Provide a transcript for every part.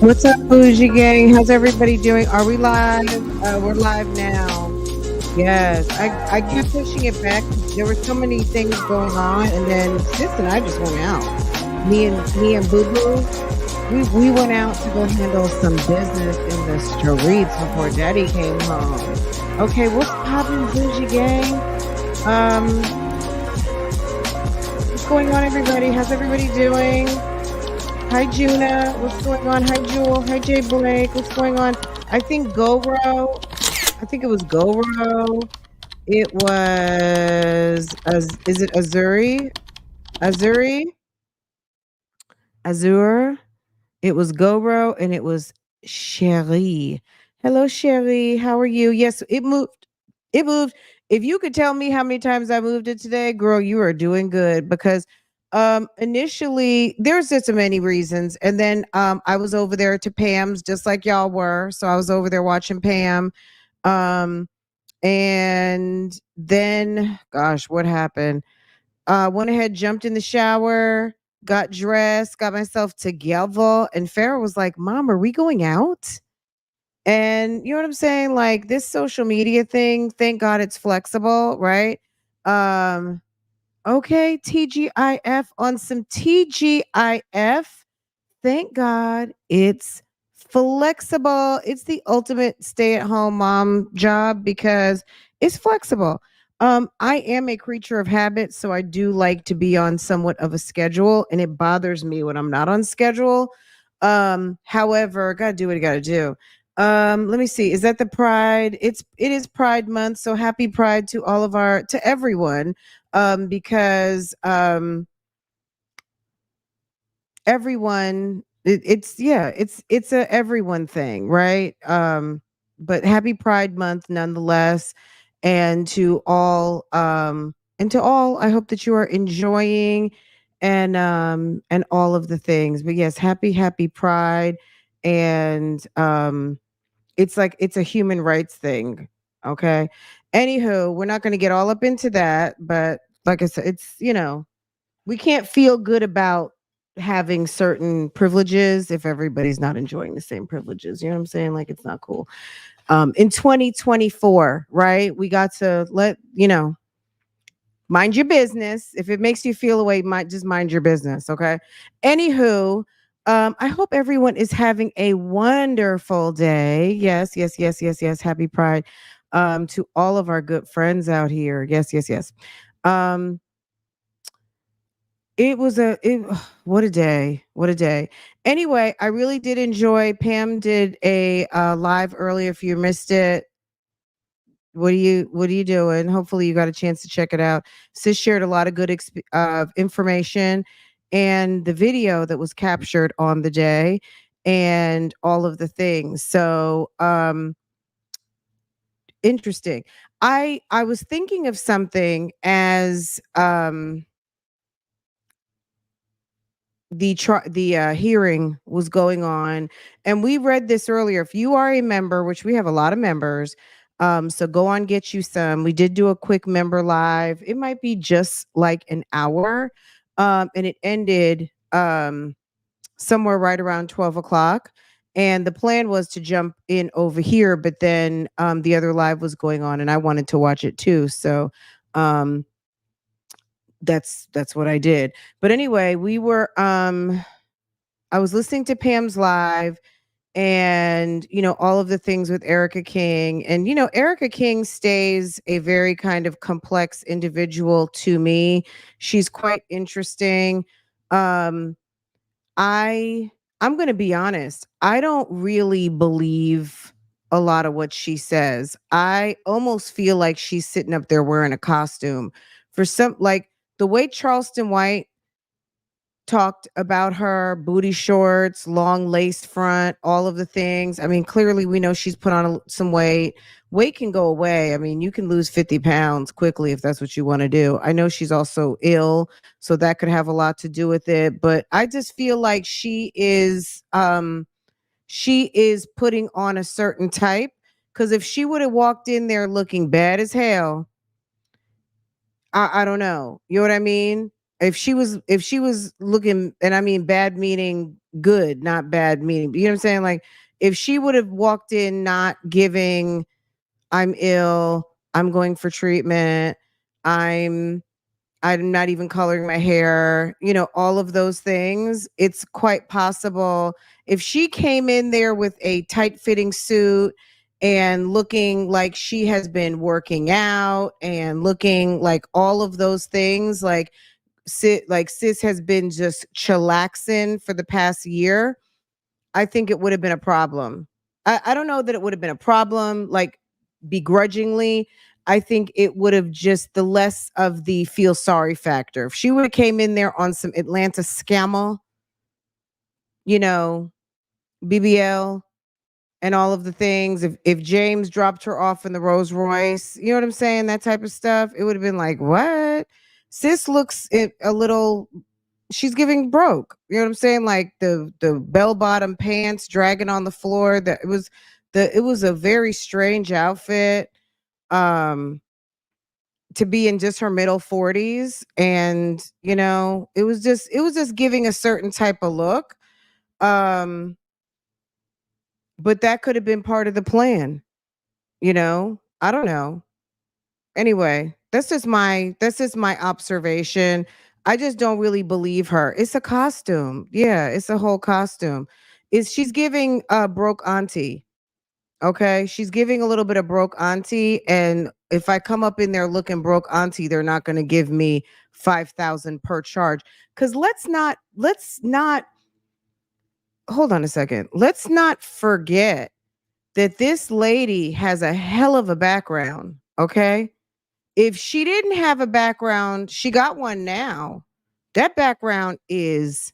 What's up, Bougie gang? How's everybody doing? Are we live? We're live now. Yes, I kept pushing it back. There were so many things going on, and then Sis and I just went out. Me and Boo Boo, we went out to go handle some business in the streets before Daddy came home. Okay, what's poppin', Bougie gang? Um, what's going on, everybody? How's everybody doing? Hi, Juna. What's going on? Hi, Jewel. Hi, Jay Blake. What's going on? I think Goro. I think it was Goro. It was. Is it Azuri? Azuri? Azur? It was Goro and it was Sherry. Hello, Sherry. How are you? Yes, it moved. It moved. If you could tell me how many times I moved it today, girl, you are doing good because initially there's just so many reasons. And then I was over there to Pam's just like y'all were. So I was over there watching Pam. Um and then gosh, what happened? Went ahead, jumped in the shower, got dressed, got myself together. And Farrah was like, Mom, are we going out? And you know what I'm saying? Like this social media thing, thank God it's flexible, right? Um, okay, TGIF on some TGIF. Thank God it's flexible. It's the ultimate stay-at-home mom job because it's flexible. I am a creature of habit, so I do like to be on somewhat of a schedule, and it bothers me when I'm not on schedule. However, gotta do what I gotta do. Let me see. Is that the Pride? It is Pride Month, so happy Pride to all of our to everyone. Because everyone it's yeah it's a everyone thing, right? But happy Pride Month nonetheless, and to all I hope that you are enjoying and all of the things. But yes, happy Pride. And it's like it's a human rights thing. Okay, anywho, we're not going to get all up into that, but like I said, it's we can't feel good about having certain privileges if everybody's not enjoying the same privileges. You know what I'm saying? Like it's not cool. In 2024, right? We got to mind your business. If it makes you feel away, might just mind your business. Okay. Anywho, I hope everyone is having a wonderful day. Yes, yes, yes, yes, yes. Happy Pride. To all of our good friends out here. Yes, yes, yes. Um, what a day. What a day. Anyway, I really did enjoy. Pam did a live earlier. If you missed it, what are you doing? Hopefully you got a chance to check it out. Sis shared a lot of good information and the video that was captured on the day and all of the things. So interesting. I was thinking of something as the hearing was going on, and we read this earlier. If you are a member, which we have a lot of members, so go on, get you some. We did do a quick member live. It might be just like an hour, and it ended somewhere right around 12 o'clock. And the plan was to jump in over here, but then the other live was going on, and I wanted to watch it too. So um that's what I did. But anyway, we were I was listening to Pam's live, and all of the things with Ericka King. And Ericka King stays a very kind of complex individual to me. She's quite interesting. um I I'm going to be honest. I don't really believe a lot of what she says. I almost feel like she's sitting up there wearing a costume for some, like the way Charleston White talked about her booty shorts, long lace front, all of the things. I mean, clearly we know she's put on some weight. Weight can go away. I mean, you can lose 50 pounds quickly if that's what you want to do. I know she's also ill, so that could have a lot to do with it. But I just feel like she is putting on a certain type. Because if she would have walked in there looking bad as hell, I don't know. You know what I mean? If she was looking, and I mean bad meaning good, not bad meaning. You know what I'm saying? Like if she would have walked in not giving, I'm ill, I'm going for treatment, I'm I'm not even coloring my hair, all of those things. It's quite possible if she came in there with a tight fitting suit and looking like she has been working out and looking like all of those things, like sis has been just chillaxing for the past year, I think it would have been a problem. I don't know that it would have been a problem, like begrudgingly. I think it would have just the less of the feel sorry factor. If she would have came in there on some Atlanta scammer, you know, BBL and all of the things. If James dropped her off in the Rolls Royce, you know what I'm saying? That type of stuff. It would have been like, what? Sis looks a little, she's giving broke. You know what I'm saying? Like the bell bottom pants dragging on the floor. That it was a very strange outfit. To be in just her middle 40s, and it was just giving a certain type of look. Um, but that could have been part of the plan. I don't know. Anyway, that's just my observation. I just don't really believe her. It's a costume. Yeah, it's a whole costume. Is She's giving broke auntie. Okay? She's giving a little bit of broke auntie, and if I come up in there looking broke auntie, they're not going to give me 5,000 per charge. Cuz let's not hold on a second. Let's not forget that this lady has a hell of a background, okay? If she didn't have a background, she got one now. That background is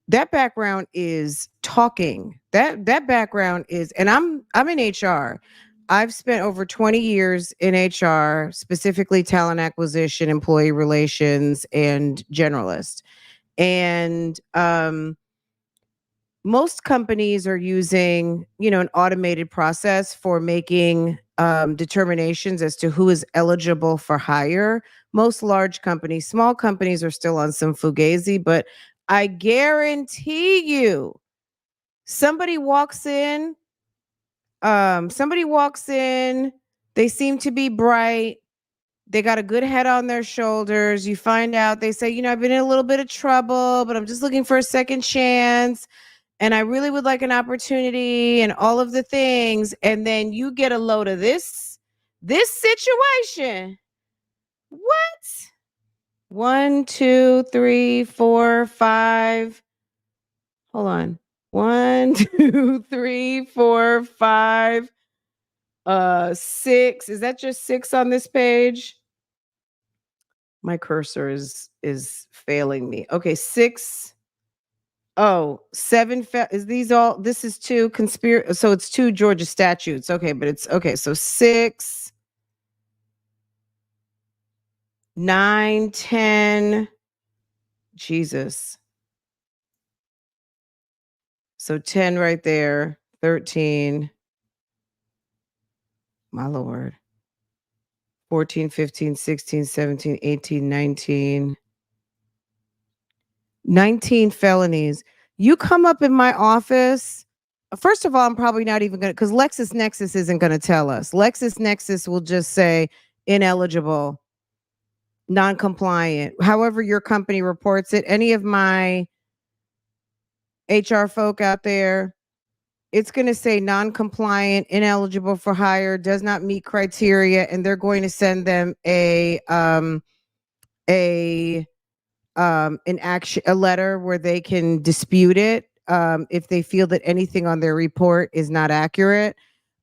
that background is talking. That background is, and I'm in HR. I've spent over 20 years in HR, specifically talent acquisition, employee relations, and generalist. And most companies are using, an automated process for making determinations as to who is eligible for hire. Most large companies, small companies are still on some fugazi, but I guarantee you, somebody walks in, somebody walks in, they seem to be bright, they got a good head on their shoulders. You find out, they say, I've been in a little bit of trouble, but I'm just looking for a second chance and I really would like an opportunity and all of the things. And then you get a load of this situation. What? 1, 2, 3, 4, 5. Hold on. 1, 2, 3, 4, 5. 6. Is that just 6 on this page? My cursor is failing me. Okay, 6. Oh, 7 is these all, this is 2 conspiracy, so it's 2 Georgia statutes. Okay, but it's okay, so 6, 9, 10. Jesus. So 10 right there, 13. My Lord. 14, 15, 16, 17, 18, 19. 19 felonies. You come up in my office. First of all, I'm probably not even going to, because LexisNexis isn't going to tell us. LexisNexis will just say ineligible, non-compliant. However your company reports it, any of my HR folk out there, it's going to say non-compliant, ineligible for hire, does not meet criteria, and they're going to send them a letter where they can dispute it if they feel that anything on their report is not accurate,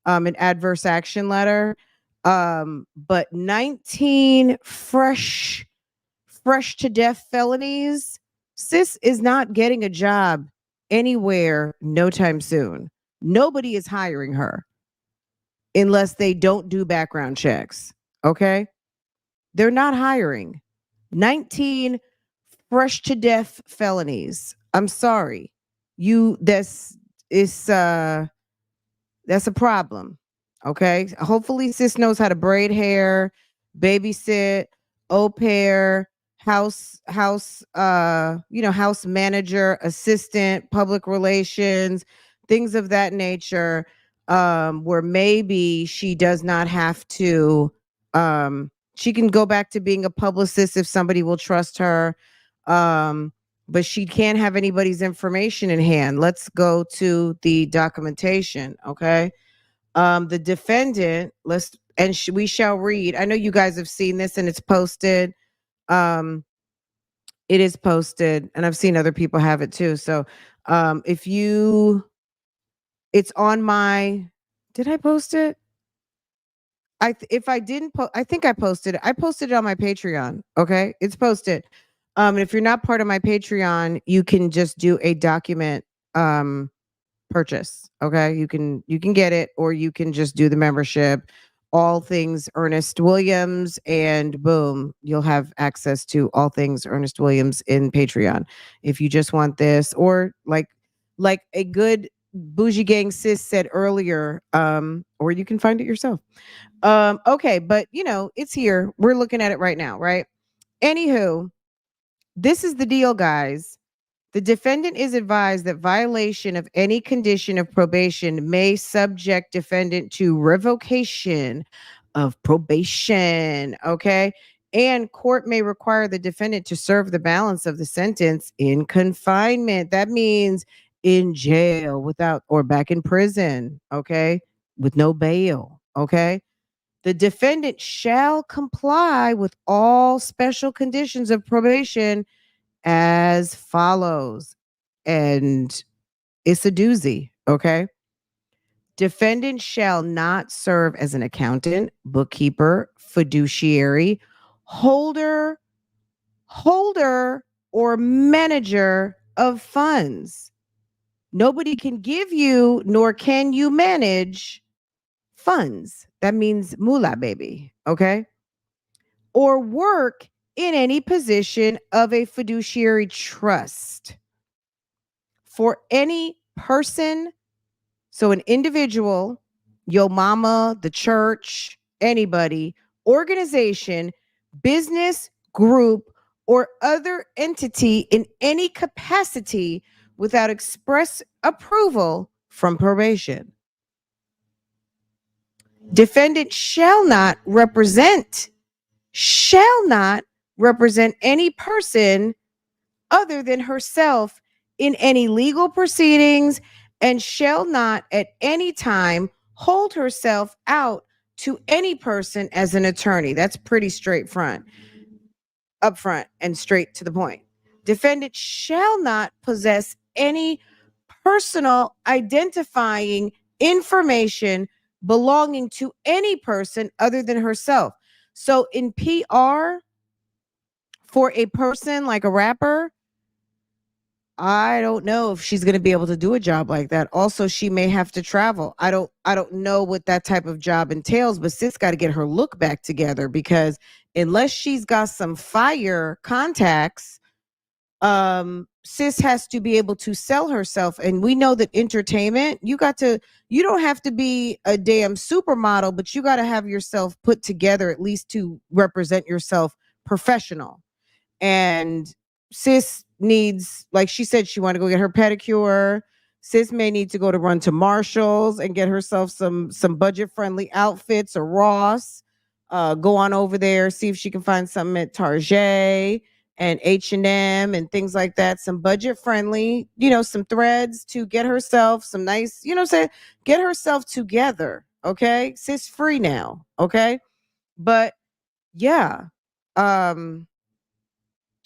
an adverse action letter. But 19 fresh to death felonies, sis is not getting a job anywhere no time soon. Nobody is hiring her unless they don't do background checks. Okay? They're not hiring. 19 fresh to death felonies. I'm sorry. That's a problem. Okay? Hopefully sis knows how to braid hair, babysit, au pair, house manager, assistant, public relations, things of that nature, where maybe she does not have to, she can go back to being a publicist if somebody will trust her. But she can't have anybody's information in hand. Let's go to the documentation. Okay. The defendant, we shall read. I know you guys have seen this and it's posted. Um, it is posted, and I've seen other people have it too. So, if you, it's on my. Did I post it? If I didn't post, I think I posted it. I posted it on my Patreon. Okay, it's posted. And if you're not part of my Patreon, you can just do a document. Purchase. Okay. You can get it, or you can just do the membership, all things Ernest Williams, and boom, you'll have access to all things Ernest Williams in Patreon. If you just want this, or like a good bougie gang sis said earlier, or you can find it yourself. Okay, but it's here. We're looking at it right now, right? Anywho, this is the deal, guys. The defendant is advised that violation of any condition of probation may subject defendant to revocation of probation. Okay. And court may require the defendant to serve the balance of the sentence in confinement. That means in jail without, or back in prison. Okay. With no bail. Okay. The defendant shall comply with all special conditions of probation as follows. And it's a doozy, okay? Defendant shall not serve as an accountant, bookkeeper, fiduciary, holder, or manager of funds. Nobody can give you, nor can you manage funds. That means moolah, baby, okay? Or work in any position of a fiduciary trust for any person. So an individual, your mama, the church, anybody, organization, business, group, or other entity in any capacity without express approval from probation. Defendant shall not represent any person other than herself in any legal proceedings, and shall not at any time hold herself out to any person as an attorney. That's pretty up front and straight to the point. Defendant shall not possess any personal identifying information belonging to any person other than herself. So in PR, for a person like a rapper, I don't know if she's going to be able to do a job like that. Also, she may have to travel. I don't know what that type of job entails, but sis got to get her look back together, because unless she's got some fire contacts, sis has to be able to sell herself. And we know that entertainment, you don't have to be a damn supermodel, but you got to have yourself put together at least to represent yourself professional. And sis needs, like she said, she want to go get her pedicure. Sis may need to go to run to Marshall's and get herself some budget friendly outfits, or Ross. Go on over there, see if she can find something at Target and H&M and things like that. Some budget friendly, some threads to get herself some nice, get herself together. Okay. Sis free now. Okay. But yeah.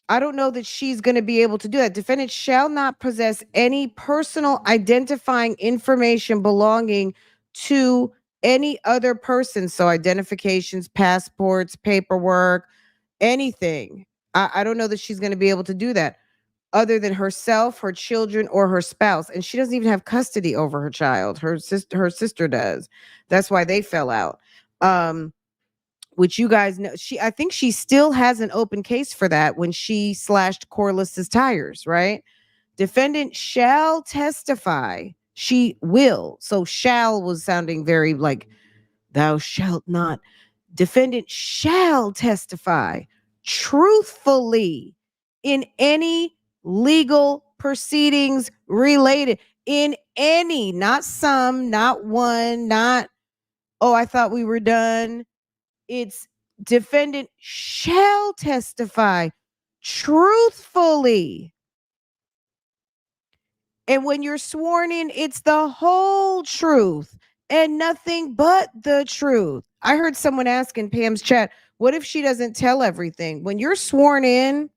I don't know that she's going to be able to do that. Defendant shall not possess any personal identifying information belonging to any other person. So identifications, passports, paperwork, anything. I don't know that she's going to be able to do that other than herself, her children, or her spouse. And she doesn't even have custody over her child. Her sister does. That's why they fell out. Which you guys know, I think she still has an open case for that when she slashed Corliss's tires, right? Defendant shall testify. She will. So shall was sounding very like thou shalt not. Defendant shall testify truthfully in any legal proceedings related, in any, not some, not one, not, oh, I thought we were done. It's defendant shall testify truthfully. And when you're sworn in, it's the whole truth and nothing but the truth. I heard someone ask in Pam's chat, what if she doesn't tell everything? When you're sworn in,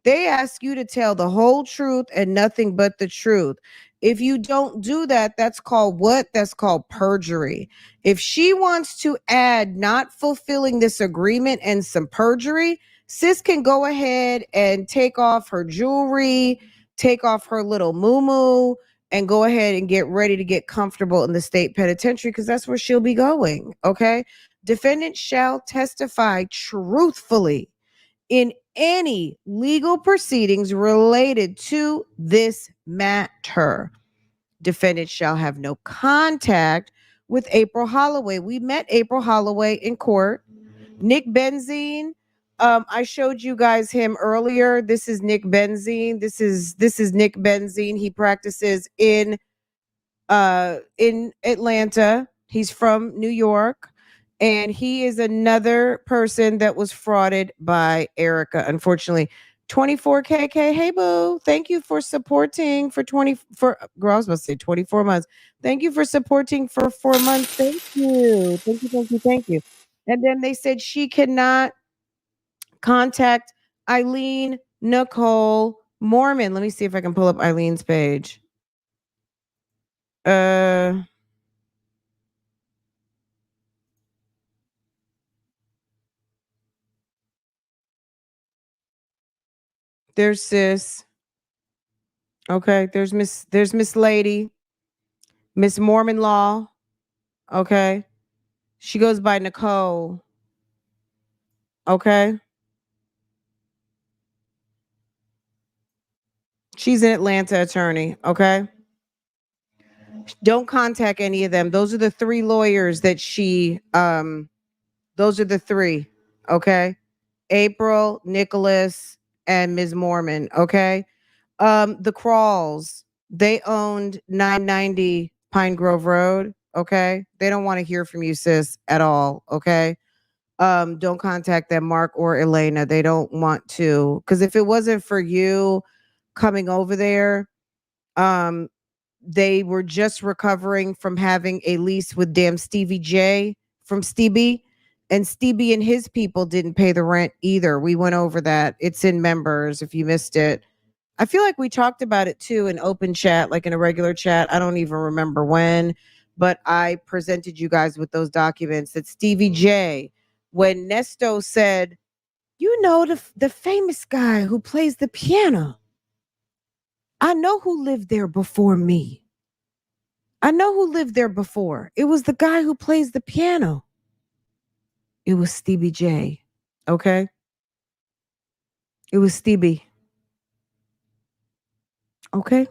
they ask you to tell the whole truth and nothing but the truth. If you don't do that, that's called what? That's called perjury. If she wants to add not fulfilling this agreement and some perjury, sis can go ahead and take off her jewelry, take off her little moo and go ahead and get ready to get comfortable in the state penitentiary because that's where she'll be going. Okay. Defendant shall testify truthfully in any legal proceedings related to this matter. Defendant shall have no contact with April Holloway. We met April Holloway in court. Nick Benzine, I showed you guys him earlier. This is Nick Benzine. This is Nick Benzine. He practices in Atlanta. He's from New York. And he is another person that was frauded by Ericka, unfortunately. 24KK. Hey boo. Thank you for supporting for 20 for girl, I was about to say 24 months. Thank you for supporting for 4 months. Thank you. Thank you. Thank you. Thank you. And then they said she cannot contact Eileen Nicole Mormon. Let me see if I can pull up Eileen's page. Uh there's sis. Okay, there's Miss Lady, Miss Mormon Law. Okay. She goes by Nicole. Okay. She's an Atlanta attorney. Okay. Don't contact any of them. Those are the three lawyers that those are the three. Okay. April, Nicholas, and Ms. Mormon. Okay. The Crawls, they owned 990 Pine Grove Road. Okay. They don't want to hear from you, sis, at all. Okay. Don't contact them, Mark or Elena. They don't want to. Because if it wasn't for you coming over there, um, they were just recovering from having a lease with damn Stevie J from Stevie. And Stevie and his people didn't pay the rent either. We went over that. It's in members if you missed it. I feel like we talked about it too in open chat, like in a regular chat. I don't even remember when, but I presented you guys with those documents that Stevie J, when Nesto said, you know, the famous guy who plays the piano. I know who lived there before me. I know who lived there before. It was the guy who plays the piano. It was Stevie J. Okay. It was Stevie. Okay.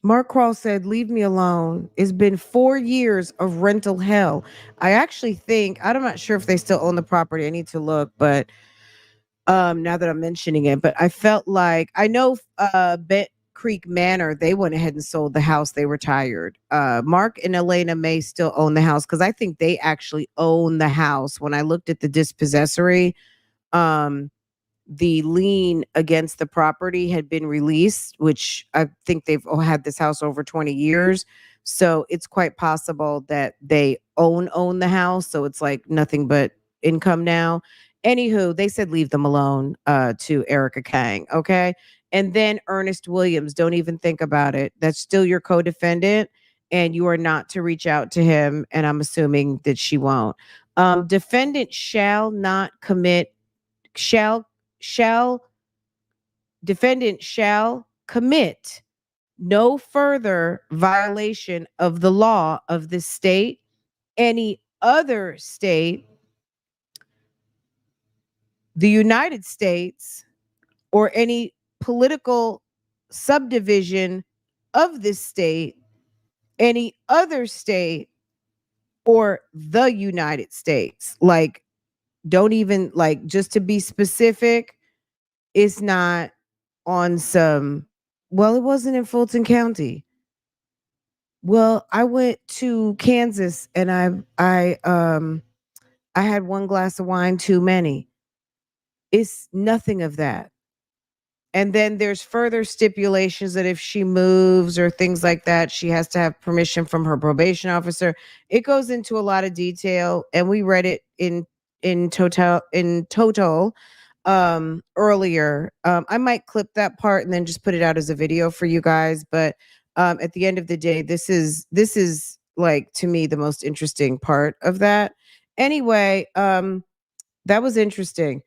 Mark Kroll said, leave me alone. It's been 4 years of rental hell. I actually think, I'm not sure if they still own the property. I need to look, but now that I'm mentioning it, but I felt like I know Bet Creek Manor, they went ahead and sold the house. They retired. Mark and Elena may still own the house because I think they actually own the house. When I looked at the dispossessory, um, the lien against the property had been released, which I think they've had this house over 20 years. So it's quite possible that they own the house. So it's like nothing but income now. Anywho, they said leave them alone to Ericka Kang. Okay. And then Ernest Williams, don't even think about it. That's still your co-defendant, and you are not to reach out to him. And I'm assuming that she won't. Defendant shall not commit, shall defendant shall commit no further violation of the law of the state, any other state, the United States, or any political subdivision of this state, any other state, or the United States. Like Don't even like, just to be specific, it's not on some, well, it wasn't in Fulton County. Well, I went to Kansas and I had one glass of wine too many. It's nothing of that. And then there's further stipulations that if she moves or things like that, she has to have permission from her probation officer. It goes into a lot of detail, and we read it in total earlier. I might clip that part and then just put it out as a video for you guys, but at the end of the day, this is like, to me, the most interesting part of that. Anyway, that was interesting.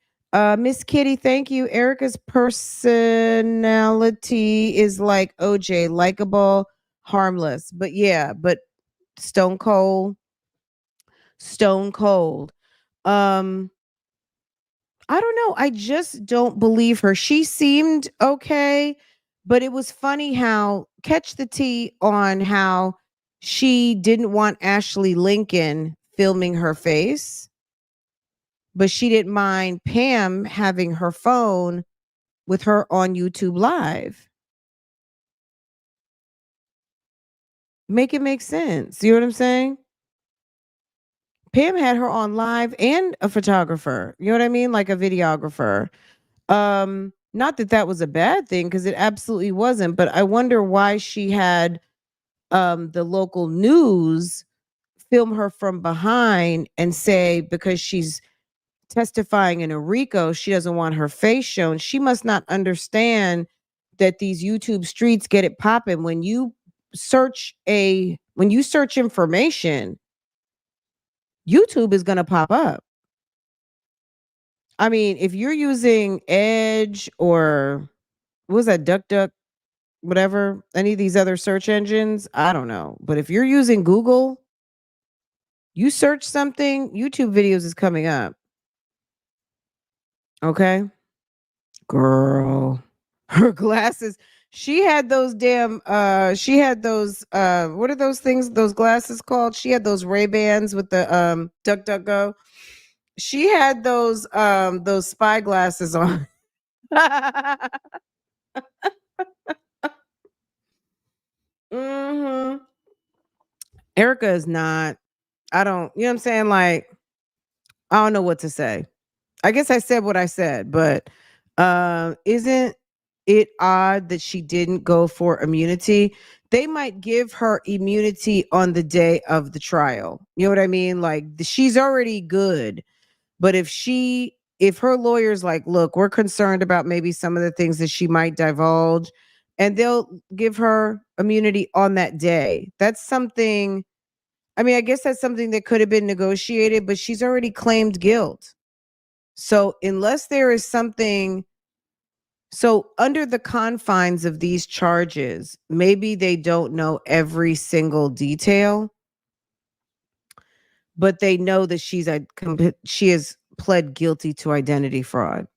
Miss Kitty, thank you. Erica's personality is like OJ, likable, harmless. But yeah, but stone cold, stone cold. Um, I don't know. I just don't believe her. She seemed okay, but it was funny how, catch the tea on how she didn't want Ashley Lincoln filming her face, but she didn't mind Pam having her phone with her on YouTube Live. Make it make sense. You know what I'm saying? Pam had her on live and a photographer. You know what I mean? Like a videographer. Not that that was a bad thing, because it absolutely wasn't, but I wonder why she had the local news film her from behind and say, because she's testifying in a RICO, she doesn't want her face shown. She must not understand that these YouTube streets get it popping. When you search information, YouTube is going to pop up. I mean, if you're using Edge or what was that, DuckDuck, whatever, any of these other search engines, I don't know. But if you're using Google, you search something, YouTube videos is coming up. Okay? Girl. Her glasses. She had those what are those things, those glasses called? She had those Ray-Bans with the duck duck go. She had those spy glasses on. Mhm. Ericka is not, I don't, you know what I'm saying? Like, I don't know what to say. I guess I said what I said, but isn't it odd that she didn't go for immunity? They might give her immunity on the day of the trial. You know what I mean? Like, she's already good. But if her lawyer's like, look, we're concerned about maybe some of the things that she might divulge, and they'll give her immunity on that day. That's something, I mean, I guess that's something that could have been negotiated, but she's already claimed guilt. So unless there is something, so under the confines of these charges, maybe they don't know every single detail, but they know that she has pled guilty to identity fraud.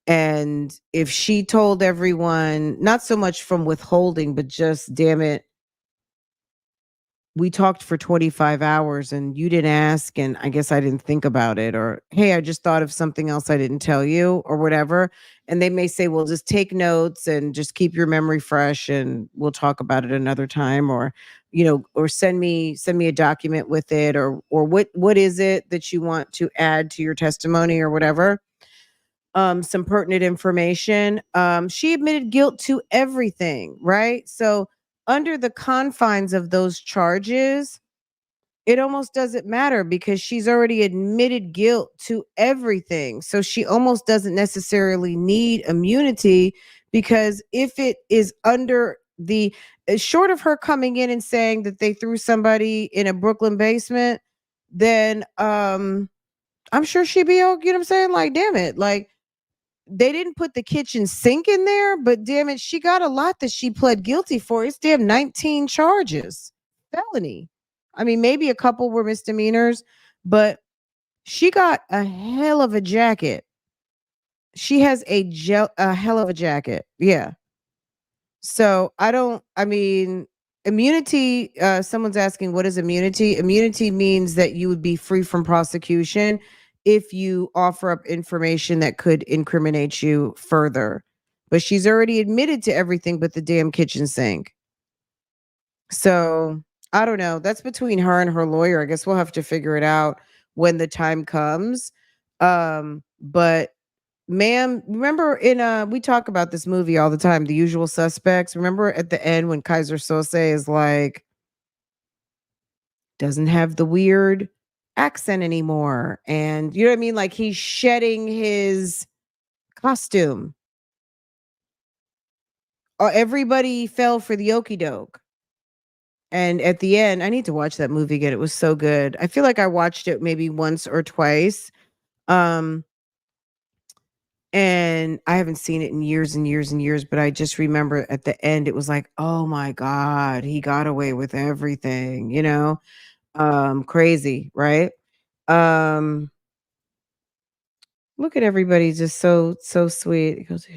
And if she told everyone, not so much from withholding, but just, damn it, we talked for 25 hours and you didn't ask, and I guess I didn't think about it, or hey, I just thought of something else I didn't tell you, or whatever. And they may say, well, just take notes and just keep your memory fresh and we'll talk about it another time, or or send me a document with it, or what is it that you want to add to your testimony or whatever. Some pertinent information. She admitted guilt to everything, right? So under the confines of those charges, it almost doesn't matter because she's already admitted guilt to everything. So she almost doesn't necessarily need immunity, because if it is under the, short of her coming in and saying that they threw somebody in a Brooklyn basement, then I'm sure she'd be okay. You know what I'm saying? Like, damn it. Like, they didn't put the kitchen sink in there, but damn it, she got a lot that she pled guilty for. It's damn 19 charges, felony. I mean, maybe a couple were misdemeanors, but she got a hell of a jacket. She has a hell of a jacket. Yeah. So I mean, immunity, someone's asking, what is immunity? Immunity means that you would be free from prosecution if you offer up information that could incriminate you further. But she's already admitted to everything but the damn kitchen sink. So I don't know. That's between her and her lawyer. I guess we'll have to figure it out when the time comes. But ma'am, remember in we talk about this movie all the time, The Usual Suspects. Remember at the end when Kaiser Sose is like, doesn't have the weird accent anymore. And you know what I mean? Like he's shedding his costume. Everybody fell for the okey doke. And at the end, I need to watch that movie again. It was so good. I feel like I watched it maybe once or twice. Um, and I haven't seen it in years and years and years, but I just remember at the end, it was like, oh my God, he got away with everything, you know? Crazy, right? Um, Look at everybody just so sweet. It goes,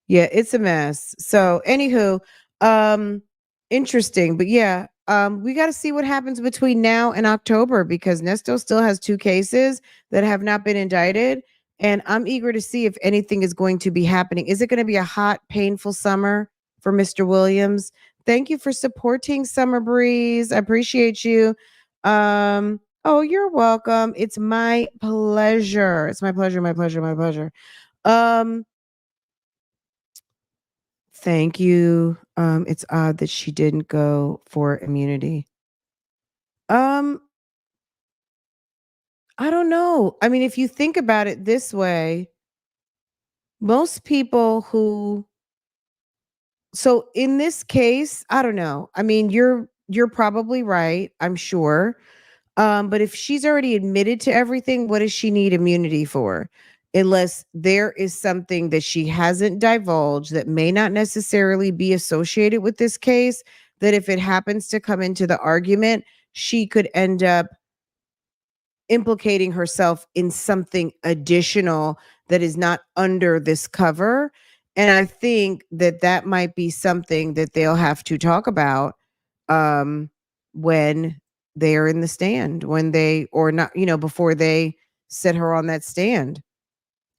yeah, it's a mess. So, anywho, um, interesting, but yeah, we got to see what happens between now and October because Nesto still has 2 cases that have not been indicted, and I'm eager to see if anything is going to be happening. Is it going to be a hot, painful summer for Mr. Williams? Thank you for supporting Summer Breeze. I appreciate you. Oh, you're welcome. It's my pleasure. It's my pleasure, my pleasure, my pleasure. Um, Thank you. It's odd that she didn't go for immunity. Um, I don't know. I mean, if you think about it this way, most people who so in this case, I don't know. I mean, you're probably right, I'm sure. But if she's already admitted to everything, what does she need immunity for? Unless there is something that she hasn't divulged that may not necessarily be associated with this case, that if it happens to come into the argument, she could end up implicating herself in something additional that is not under this cover. And I think that that might be something that they'll have to talk about um, when they are in the stand, when they, or not, you know, before they set her on that stand.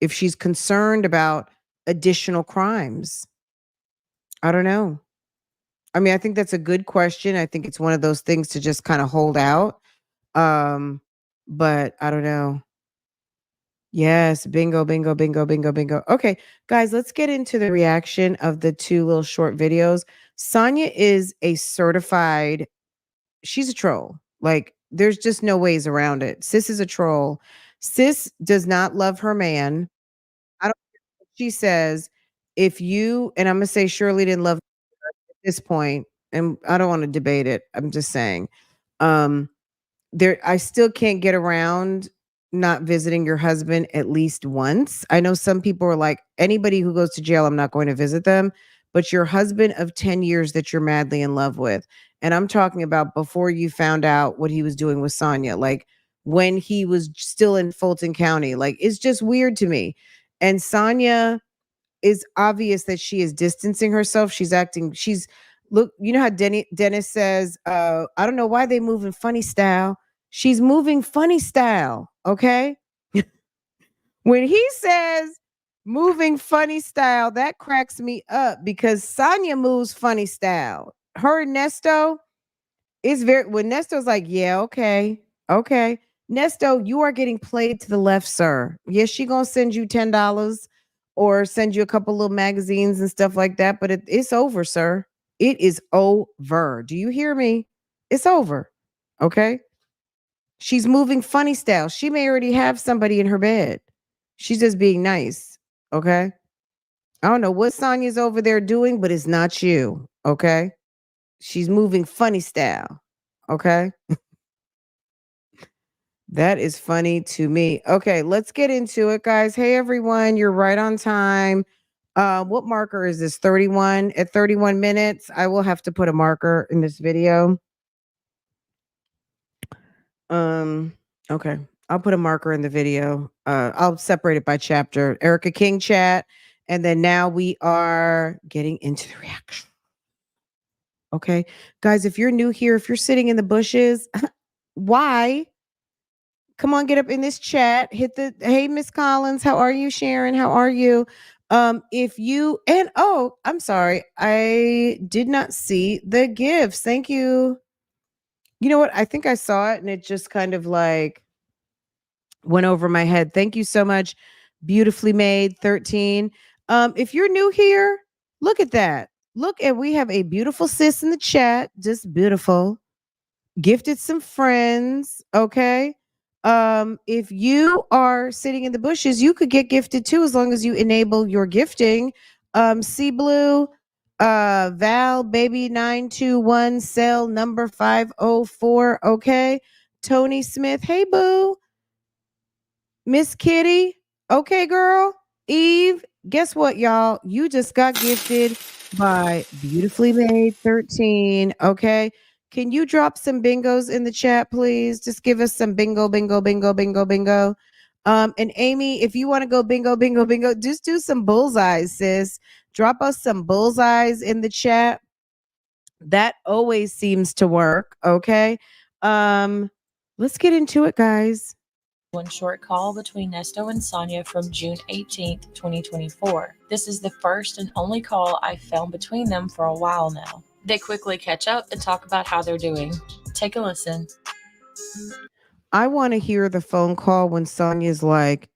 If she's concerned about additional crimes, I don't know. I mean, I think that's a good question. I think it's one of those things to just kind of hold out. Um, but I don't know. Yes, bingo, bingo, bingo, bingo, bingo. Okay, guys, let's get into the reaction of the 2 little short videos. Sonya is a certified, she's a troll. Like, there's just no ways around it. Sis is a troll. Sis does not love her man. I don't care what she says. If you, and I'm gonna say Shirley didn't love her at this point, and I don't want to debate it. I'm just saying. Um, there I still can't get around not visiting your husband at least once. I know some people are like, anybody who goes to jail, I'm not going to visit them. But your husband of 10 years that you're madly in love with. And I'm talking about before you found out what he was doing with Sonya, like when he was still in Fulton County. Like it's just weird to me. And Sonya is obvious that she is distancing herself. She's acting, she's look, you know how Dennis says, I don't know why they moving funny style. She's moving funny style. Okay. When he says moving funny style, that cracks me up because Sonya moves funny style. Her and Nesto is very when Nesto's like, yeah, okay, okay. Nesto, you are getting played to the left, sir. Yes, she gonna send you $10 or send you a couple little magazines and stuff like that, but it's over, sir. It is over. Do you hear me? It's over. Okay. She's moving funny style. She may already have somebody in her bed. She's just being nice. Okay. I don't know what Sonya's over there doing, but it's not you. Okay. She's moving funny style. Okay. That is funny to me. Okay, let's get into it, guys. Hey, everyone, you're right on time. What marker is this? 31 at 31 minutes. I will have to put a marker in this video. Um, okay. I'll put a marker in the video. I'll separate it by chapter. Ericka King chat. And then now we are getting into the reaction. Okay. Guys, if you're new here, if you're sitting in the bushes, why? come on, get up in this chat. Hit the hey, Miss Collins. How are you, Sharon? How are you? If you and oh, I'm sorry, I did not see the gifts. Thank you. You know what? I think I saw it and it just kind of like went over my head. Thank you so much. Beautifully made 13. If you're new here, look at that. Look at we have a beautiful sis in the chat. Just beautiful. Gifted some friends, okay? If you are sitting in the bushes, you could get gifted too as long as you enable your gifting. Sea Blue, Val, baby 921, cell number 504, okay? Tony Smith, hey boo. Miss Kitty, okay, girl. Eve, guess what, y'all? You just got gifted by Beautifully Made 13. Okay. Can you drop some bingos in the chat, please? Just give us some bingo, bingo, bingo, bingo, bingo. And Amy, if you want to go bingo, bingo, bingo, just do some bullseyes, sis. Drop us some bullseyes in the chat. That always seems to work. Okay. Let's get into it, guys. One short call between Nesto and Sonya from June 18th, 2024. This is the first and only call I've found between them for a while now. They quickly catch up and talk about how they're doing. Take a listen. I want to hear the phone call when Sonya's like,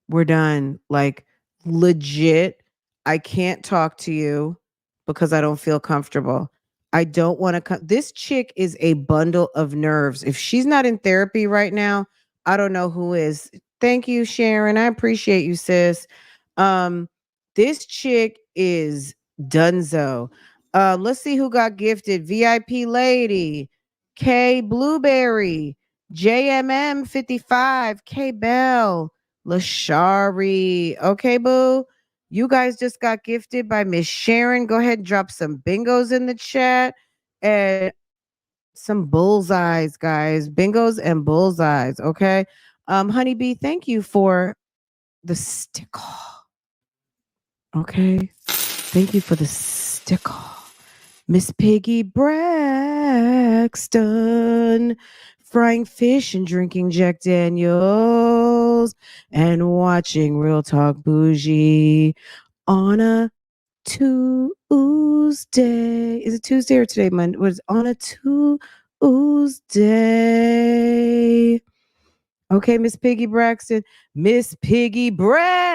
we're done. Like, legit, I can't talk to you because I don't feel comfortable. I don't want to come. This chick is a bundle of nerves. If she's not in therapy right now, I don't know who is. Thank you, Sharon. I appreciate you, sis. Um, this chick is dunzo. Let's see who got gifted. VIP lady, K Blueberry, JMM 55, K Bell. Lashari. Okay, boo. You guys just got gifted by Miss Sharon. Go ahead and drop some bingos in the chat and some bullseyes, guys. Bingos and bullseyes. Okay. Honeybee, thank you for the sticker. Okay. Thank you for the sticker. Miss Piggy Braxton, frying fish and drinking Jack Daniels and watching Real Talk Bougie on a Tuesday. Is it Tuesday or today? Monday? Was on a Tuesday. Okay, Miss Piggy Braxton. Miss Piggy Braxton.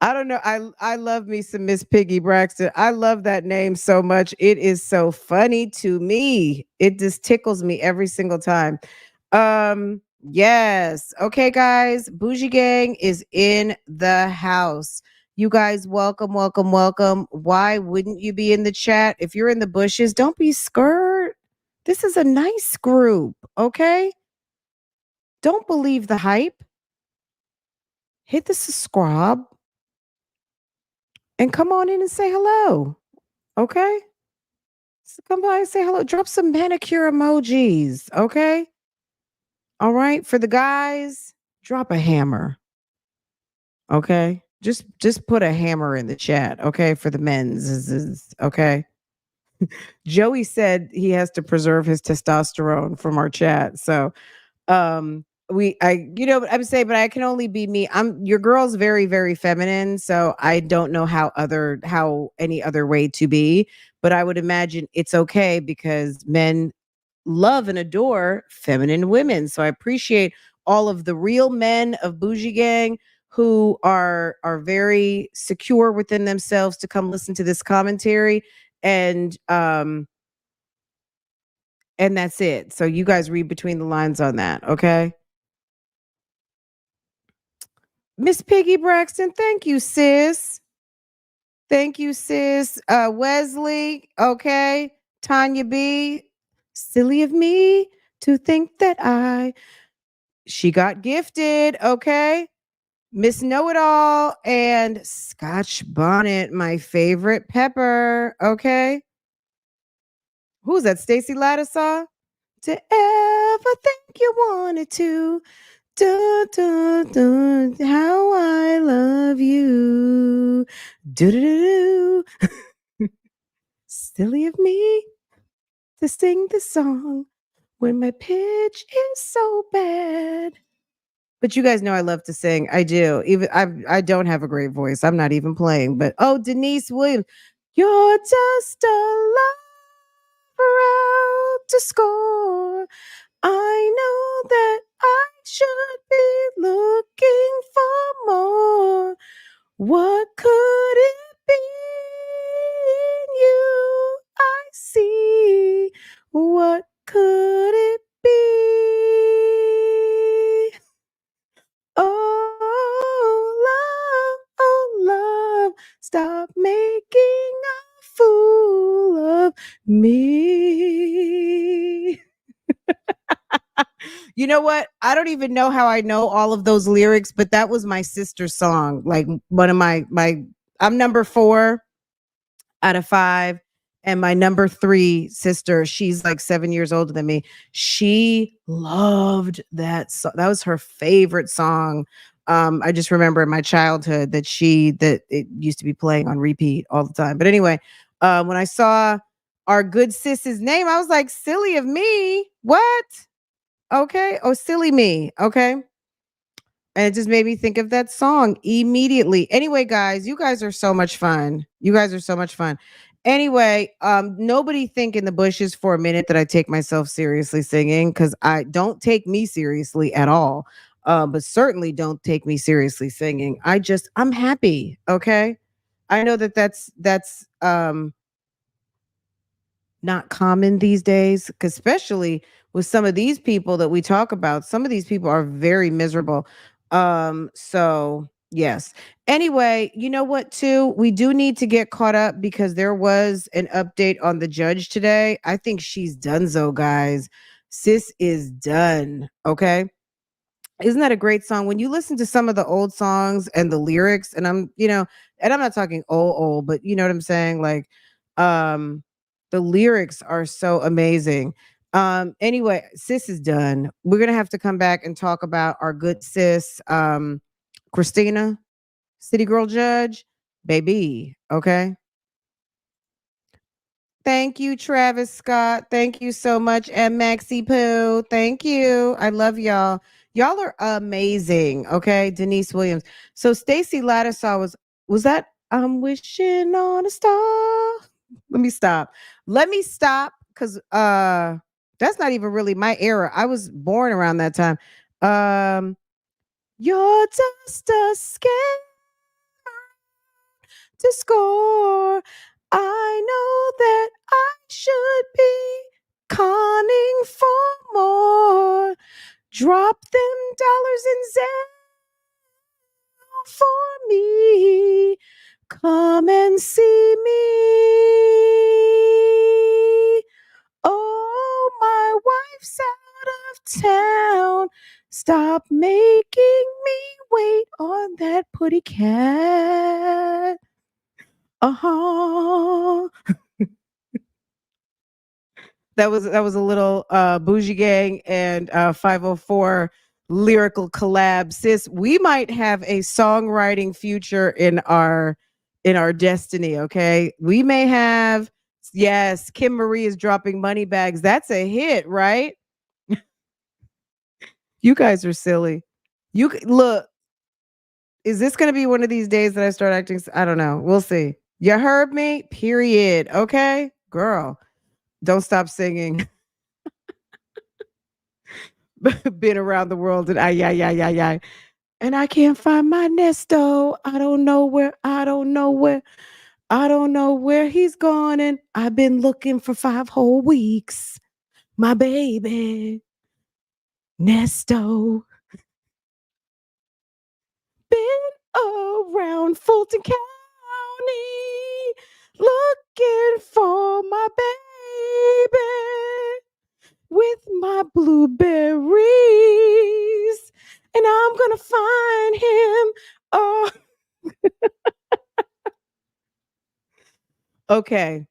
I don't know. I love me some Miss Piggy Braxton. I love that name so much. It is so funny to me. It just tickles me every single time. Yes. Okay, guys. Bougie Gang is in the house. You guys, welcome, welcome, welcome. Why wouldn't you be in the chat? If you're in the bushes, don't be scared. This is a nice group, okay? Don't believe the hype. Hit the subscribe and come on in and say hello. Okay? So come by and say hello. Drop some manicure emojis. Okay? All right. For the guys, drop a hammer. Okay? Just put a hammer in the chat. Okay? For the men's. Okay? Joey said he has to preserve his testosterone from our chat. So I'm saying, but I can only be me. Your girl's very, very feminine, so I don't know how any other way to be, but I would imagine it's okay because men love and adore feminine women. So I appreciate all of the real men of Bougie Gang who are very secure within themselves to come listen to this commentary and that's it. So you guys read between the lines on that, okay? Miss Piggy Braxton, thank you, sis. Thank you, sis. Wesley, okay. Tanya B, silly of me to think that she got gifted, okay. Miss Know It All and Scotch Bonnet, my favorite pepper, okay. Who's that? Stacy Ladisaw? To ever think you wanted to. Dun, dun, dun, how I love you. Do, do, do, do. Silly of me to sing the song when my pitch is so bad. But you guys know I love to sing. I do. Even I don't have a great voice. I'm not even playing. But oh, Denise Williams, you're just a lover out to score. I know that I should be looking for more. What could it be in you I see? What could it be? Oh love, stop making a fool of me. You know what? I don't even know how I know all of those lyrics, but that was my sister's song. Like one of my I'm number 4 out of 5. And my number 3 sister, she's like 7 years older than me. She loved that song. That was her favorite song. I just remember in my childhood that it used to be playing on repeat all the time. But anyway, when I saw our good sis's name, I was like, silly of me. What? Okay. Oh, silly me. Okay. And it just made me think of that song immediately. Anyway, guys, you guys are so much fun. You guys are so much fun. Anyway, nobody think in the bushes for a minute that I take myself seriously singing because I don't take me seriously at all. But certainly don't take me seriously singing. I'm happy. Okay. I know that that's not common these days, 'cause especially with some of these people that we talk about. Some of these people are very miserable. So yes. Anyway, you know what, too? We do need to get caught up because there was an update on the judge today. I think she's donezo, guys. Sis is done. Okay. Isn't that a great song? When you listen to some of the old songs and the lyrics, and and I'm not talking old, but you know what I'm saying? Like, um, the lyrics are so amazing. Anyway, sis is done. We're gonna have to come back and talk about our good sis, Christina, City Girl Judge, baby. Okay. Thank you, Travis Scott. Thank you so much. And Maxie Pooh. Thank you. I love y'all. Y'all are amazing. Okay. Denise Williams. So Stacy Lattisaw was that I'm wishing on a star. Let me stop. Let me stop because that's not even really my era. I was born around that time. Um you're just a scared to score. I know that I should be conning for more. Drop them dollars in Zelle for me. Come and see me. Oh, my wife's out of town. Stop making me wait on that putty cat. Uh-huh. That was a little Bougie Gang and 504 lyrical collab. Sis, we might have a songwriting future in our destiny, okay? We may have, yes, Kim Marie is dropping money bags. That's a hit, right? You guys are silly. Look, is this going to be one of these days that I start acting I don't know. We'll see. You heard me? Period. Okay? Girl, don't stop singing. Been around the world and ay. And I can't find my Nesto. I don't know where he's gone. And I've been looking for 5 whole weeks. My baby, Nesto, been around Fulton County looking for my baby with my blueberries, and I'm gonna find him. Oh, okay.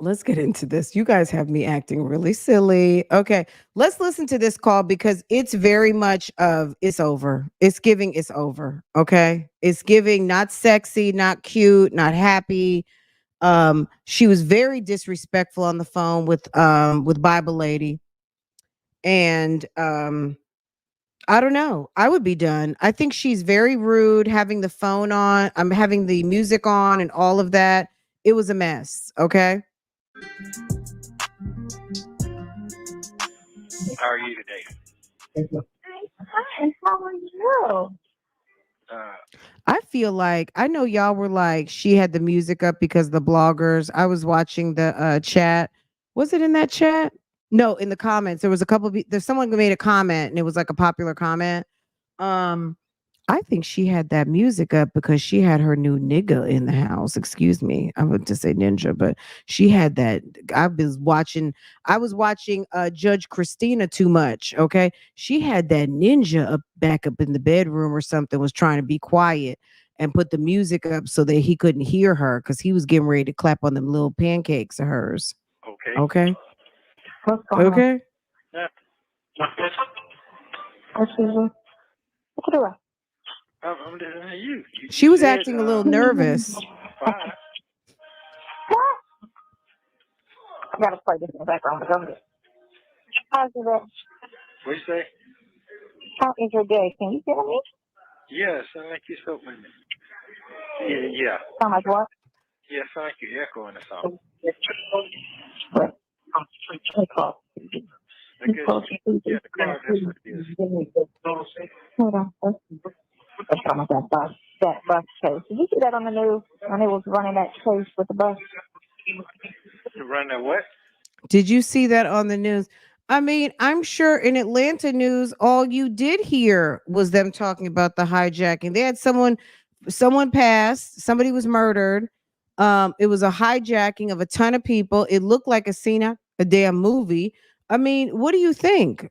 Let's get into this. You guys have me acting really silly. Okay, let's listen to this call because it's very much of it's over. It's giving it's over. Okay, it's giving not sexy, not cute, not happy. She was very disrespectful on the phone with Bible Lady. And I don't know. I would be done. I think she's very rude having the phone on. I'm having the music on and all of that. It was a mess. Okay. How are you today? Hi, how are you? Uh, I feel like I know y'all were like she had the music up because the bloggers. I was watching the chat. Was it in that chat? No, in the comments. There was a couple there's someone who made a comment and it was like a popular comment. Um, I think she had that music up because she had her new nigga in the house. Excuse me. I would to say ninja, but she had that. I was watching Judge Christina too much. Okay. She had that ninja back up in the bedroom or something, was trying to be quiet and put the music up so that he couldn't hear her because he was getting ready to clap on them little pancakes of hers. okay. Okay. What's going on? Okay. Yeah, What's Susan? What you doing? I'm listening to you. You She was said acting a little nervous. fine. What? I gotta play this in the background, but go ahead. How's your day? What you say? How is your day? Can you hear me? Yeah, sound like you spoke with me. Yeah. Sound like what? Yeah, sound like you echoing or something. What? Call. Because, yeah, the car, that's what it is. Hold on. That's talking about that bus chase. Did you see that on the news when they was running that chase with the bus? To run that what? Did you see that on the news? I mean, I'm sure in Atlanta news, all you did hear was them talking about the hijacking. They had someone passed, somebody was murdered. It was a hijacking of a ton of people. It looked like a scene out a damn movie. I mean, what do you think?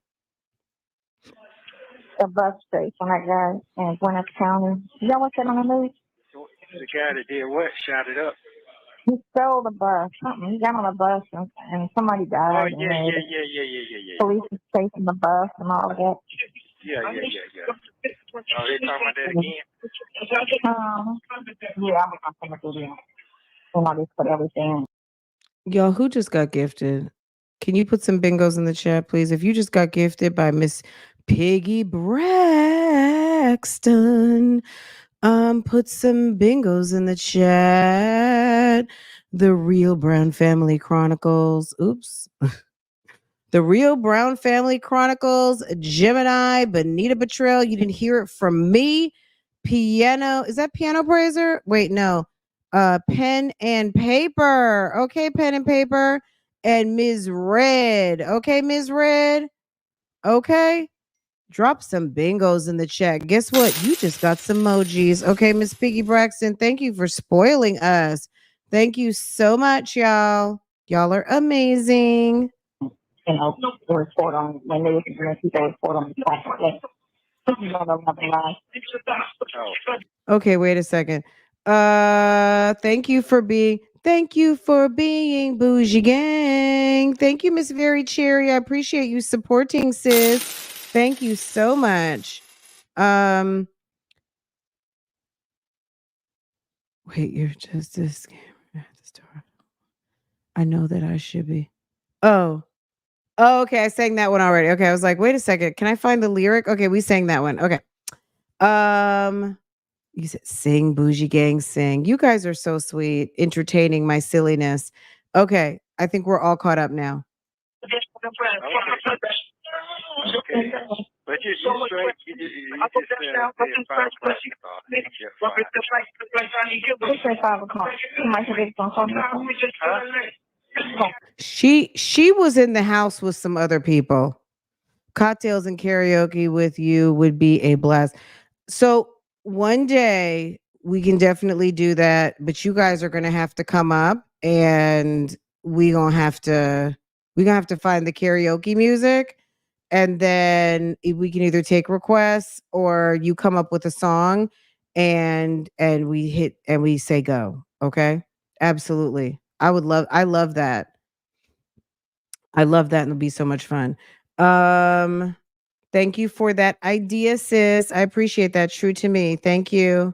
The bus chase on that guy in Gwinnett County. You know what's that on the news? The guy that did what? Shot it up. He stole the bus. Something. He got on a bus and somebody Oh, died. yeah, And yeah, the yeah, yeah, yeah, yeah, yeah. police was chasing the bus and all of that. Yeah. Oh, they talking about that again? Yeah, I'm gonna come through there. And I just put everything. Y'all, who just got gifted? Can you put some bingos in the chat, please? If you just got gifted by Miss Piggy Braxton, put some bingos in the chat. The Real Brown Family Chronicles. Oops. The Real Brown Family Chronicles, Gemini, Bonita Betrayal. You didn't hear it from me. Piano. Is that Piano Praiser? Wait, no. Pen and Paper. Okay, Pen and Paper. And Ms. Red. Okay, Ms. Red. Okay. Drop some bingos in the chat. Guess what? You just got some emojis. Okay, Miss Piggy Braxton, thank you for spoiling us. Thank you so much, y'all. Y'all are amazing. You know, report on when they when people report on the conference. You don't know nothing lies. Okay, wait a second. Thank you for being Bougie Gang. Thank you, Miss Very Cherry. I appreciate you supporting, sis. Thank you so much. Um Wait, you're just this camera at the store. I know that I should be. Oh. Oh, okay. I sang that one already. Okay. I was like, wait a second. Can I find the lyric? Okay, we sang that one. Okay. Um You said sing, Bougie Gang, sing. You guys are so sweet, entertaining my silliness. Okay, I think we're all caught up now. Okay. But you straight, you just said 5 o'clock. Who said 5 o'clock? You might have been on something. She was in the house with some other people. Cocktails and karaoke with you would be a blast. So one day we can definitely do that, but you guys are gonna have to come up and we gonna have to find the karaoke music, and then we can either take requests or you come up with a song and we say go. Okay. Absolutely. I love that. I love that and it'll be so much fun. Um Thank you for that idea, sis. I appreciate that. True to me. Thank you.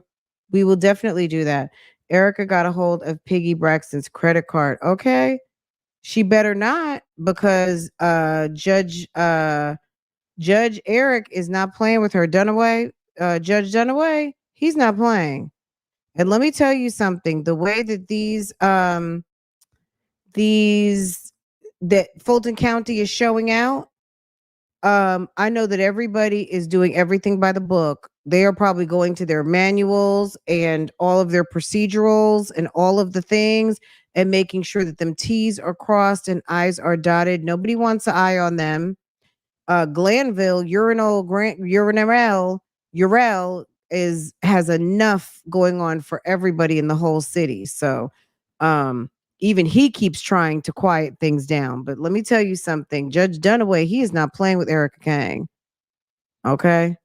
We will definitely do that. Ericka got a hold of Piggy Braxton's credit card. Okay. She better not, because Judge Eric is not playing with her. Dunaway, Judge Dunaway, he's not playing. And let me tell you something, the way that these that Fulton County is showing out, I know that everybody is doing everything by the book. They are probably going to their manuals and all of their procedurals and all of the things, and making sure that them T's are crossed and I's are dotted. Nobody wants an eye on them. Glanville, Urel has enough going on for everybody in the whole city. So um even he keeps trying to quiet things down. But let me tell you something, Judge Dunaway, he is not playing with Ericka Kang. Okay.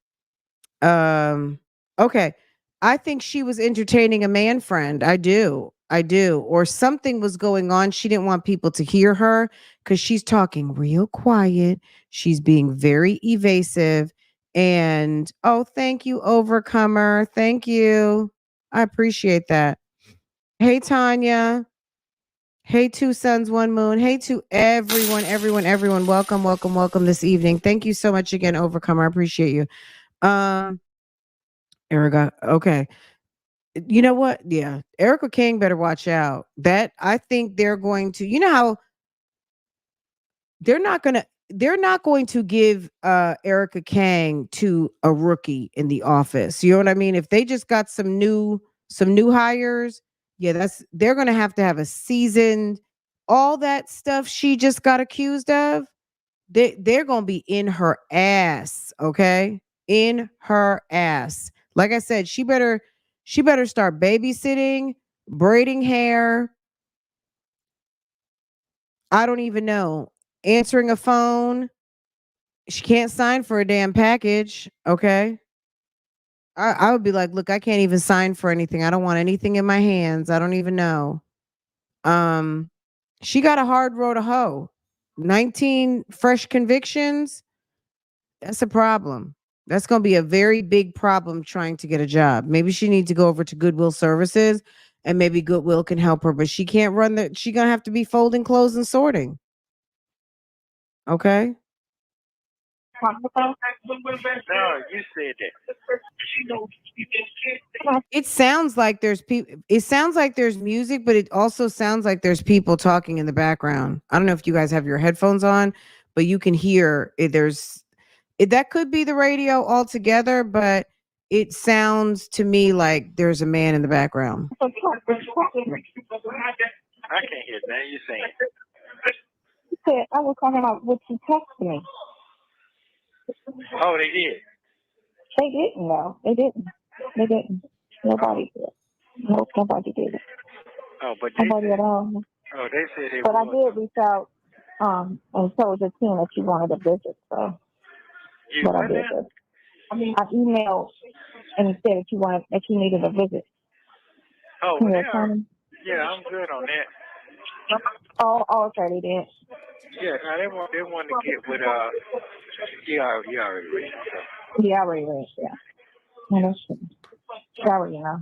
Um, okay. I think she was entertaining a man friend. I do. I do. Or something was going on. She didn't want people to hear her because she's talking real quiet. She's being very evasive. And oh, thank you, Overcomer. Thank you. I appreciate that. Hey, Tanya. Hey, two suns, one moon. Hey to everyone. Welcome, welcome, welcome this evening. Thank you so much again, Overcomer. I appreciate you. Um, Erica. Okay. You know what? Yeah. Ericka King better watch out. That I think they're going to, you know how they're not going to give Ericka Kang to a rookie in the office. You know what I mean? If they just got some new hires, yeah, they're gonna have to have a seasoned, all that stuff she just got accused of, they're gonna be in her ass, okay? In her ass. Like I said, she better start babysitting, braiding hair. I don't even know. Answering a phone. She can't sign for a damn package. Okay. I would be like, look, I can't even sign for anything. I don't want anything in my hands. I don't even know. Um, she got a hard road to hoe. 19 fresh convictions. That's a problem. That's going to be a very big problem trying to get a job. Maybe she needs to go over to Goodwill Services, and maybe Goodwill can help her, but she can't run she's going to have to be folding clothes and sorting. Okay? No, you said that. It sounds like there's people, it sounds like there's music, but it also sounds like there's people talking in the background. I don't know if you guys have your headphones on, but you can hear it. That could be the radio altogether, but it sounds to me like there's a man in the background. I can't hear that. You saying? I was talking about what you texted me. Oh, they did. They didn't, though. They didn't. They didn't. Nobody did. Nope, nobody did it. Oh, but they Nobody said, at all. oh, they said they But I would. did reach out and told the team that you wanted a visit. So, You but I what did now? this. I emailed and said that you needed a visit. Oh, Can well, you attend? yeah, I'm good on that. Oh, okay, they did. Yeah, no, they want to get with you already read. So. Yeah, I already read. Yeah. No, that's true. I already know.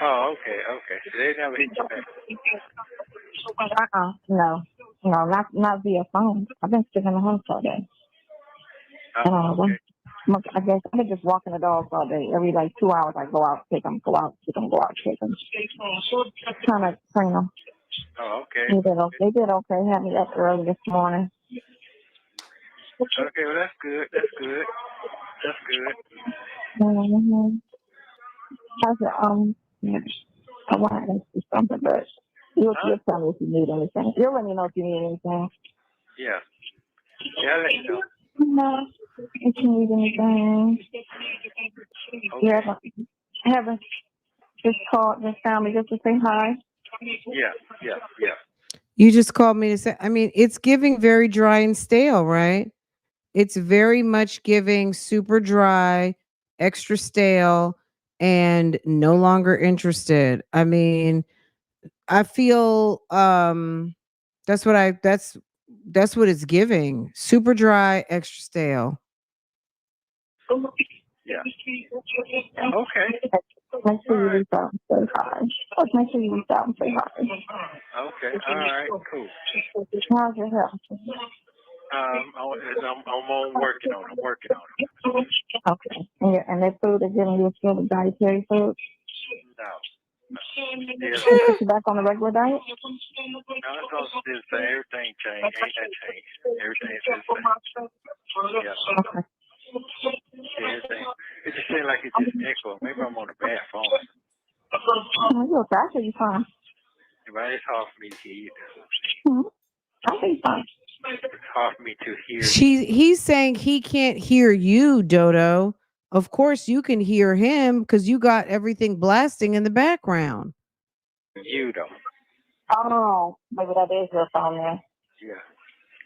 Oh, okay. So they never hit you back. No, not via phone. I've been sitting in the house all day. Oh, okay. I guess I've been just walking the dogs all day. Every like 2 hours, I go out, take them, go out, take them, go out, take them. Trying to train them. Oh, okay. They did okay. Had me up early this morning. Okay, well, that's good. That's good. Mm-hmm. Yeah. I wanted to do something, but you'll tell me if you need anything. You'll let me know if you need anything. Yeah. Yeah, I'll let you know. No, if you need anything. Okay. You haven't just called, just found me just to say hi. Yeah. You just called me to say, I mean, it's giving very dry and stale, right? It's very much giving super dry, extra stale, and no longer interested. I mean, I feel that's what it's giving. Super dry, extra stale. Yeah. Okay. Make sure you reach out and say hi. Just make sure you reach out and say hi. Okay. All right. Cool. How's your health? I'm on working on it. I'm working on it. Okay. And that food is giving you a feel of dietary food? No. They put you back on the regular diet? No, it's all still the same. Everything changed. Ain't that changed? Everything's still the same. Yeah. Okay. Yeah, everything. It just seems like it's just echo. Maybe I'm on a bad phone. You okay? I feel you fine. Right? It's hard for me to hear you. I feel you fine. It's hard for me to hear He's saying he can't hear you, Dodo. Of course you can hear him because you got everything blasting in the background. you, though. Oh, maybe that is your phone there. Yeah.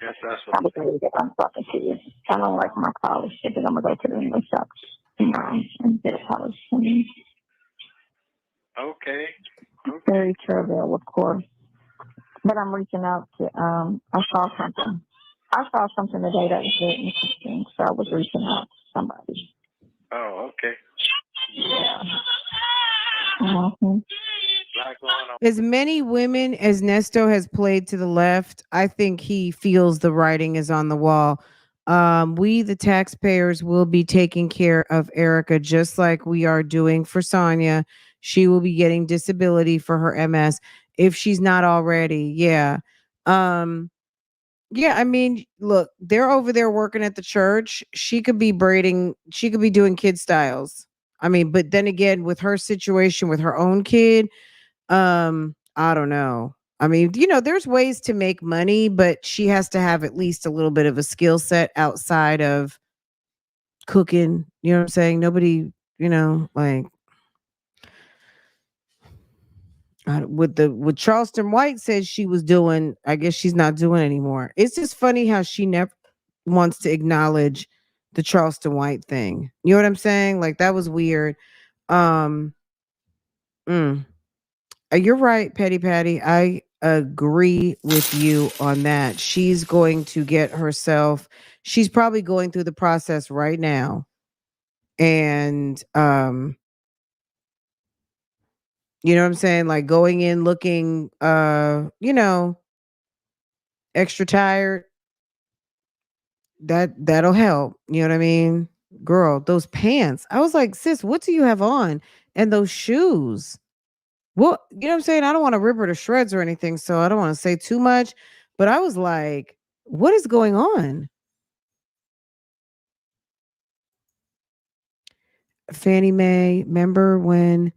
That's what Probably because I'm talking to you. I don't like my college shit, but I'm going to go to the English shop tomorrow and get a college. Okay. Very trivial, of course. But I'm reaching out to, I saw something. I saw something today that was very interesting, so I was reaching out to somebody. Oh, okay. Yeah. Mm-hmm. As many women as Nesto has played to the left, I think he feels the writing is on the wall. We, the taxpayers, will be taking care of Ericka just like we are doing for Sonya. She will be getting disability for her MS if she's not already. Yeah. Yeah, I mean, look, they're over there working at the church. She could be braiding, she could be doing kid styles. I mean, but then again, with her situation with her own kid, I don't know. I mean, there's ways to make money, but she has to have at least a little bit of a skill set outside of cooking. You know what I'm saying? Nobody, like with Charleston White says she was doing, I guess she's not doing anymore. It's just funny how she never wants to acknowledge the Charleston White thing. You know what I'm saying? Like that was weird. Um, mm. You're right, Petty Patty. I agree with you on that. She's going to get herself, she's probably going through the process right now. And you know what I'm saying? Like going in looking extra tired. That'll help. You know what I mean? Girl, those pants. I was like, sis, what do you have on? And those shoes. Well, you know what I'm saying? I don't want to rip her to shreds or anything, so I don't want to say too much. But I was like, what is going on? Fannie Mae, remember when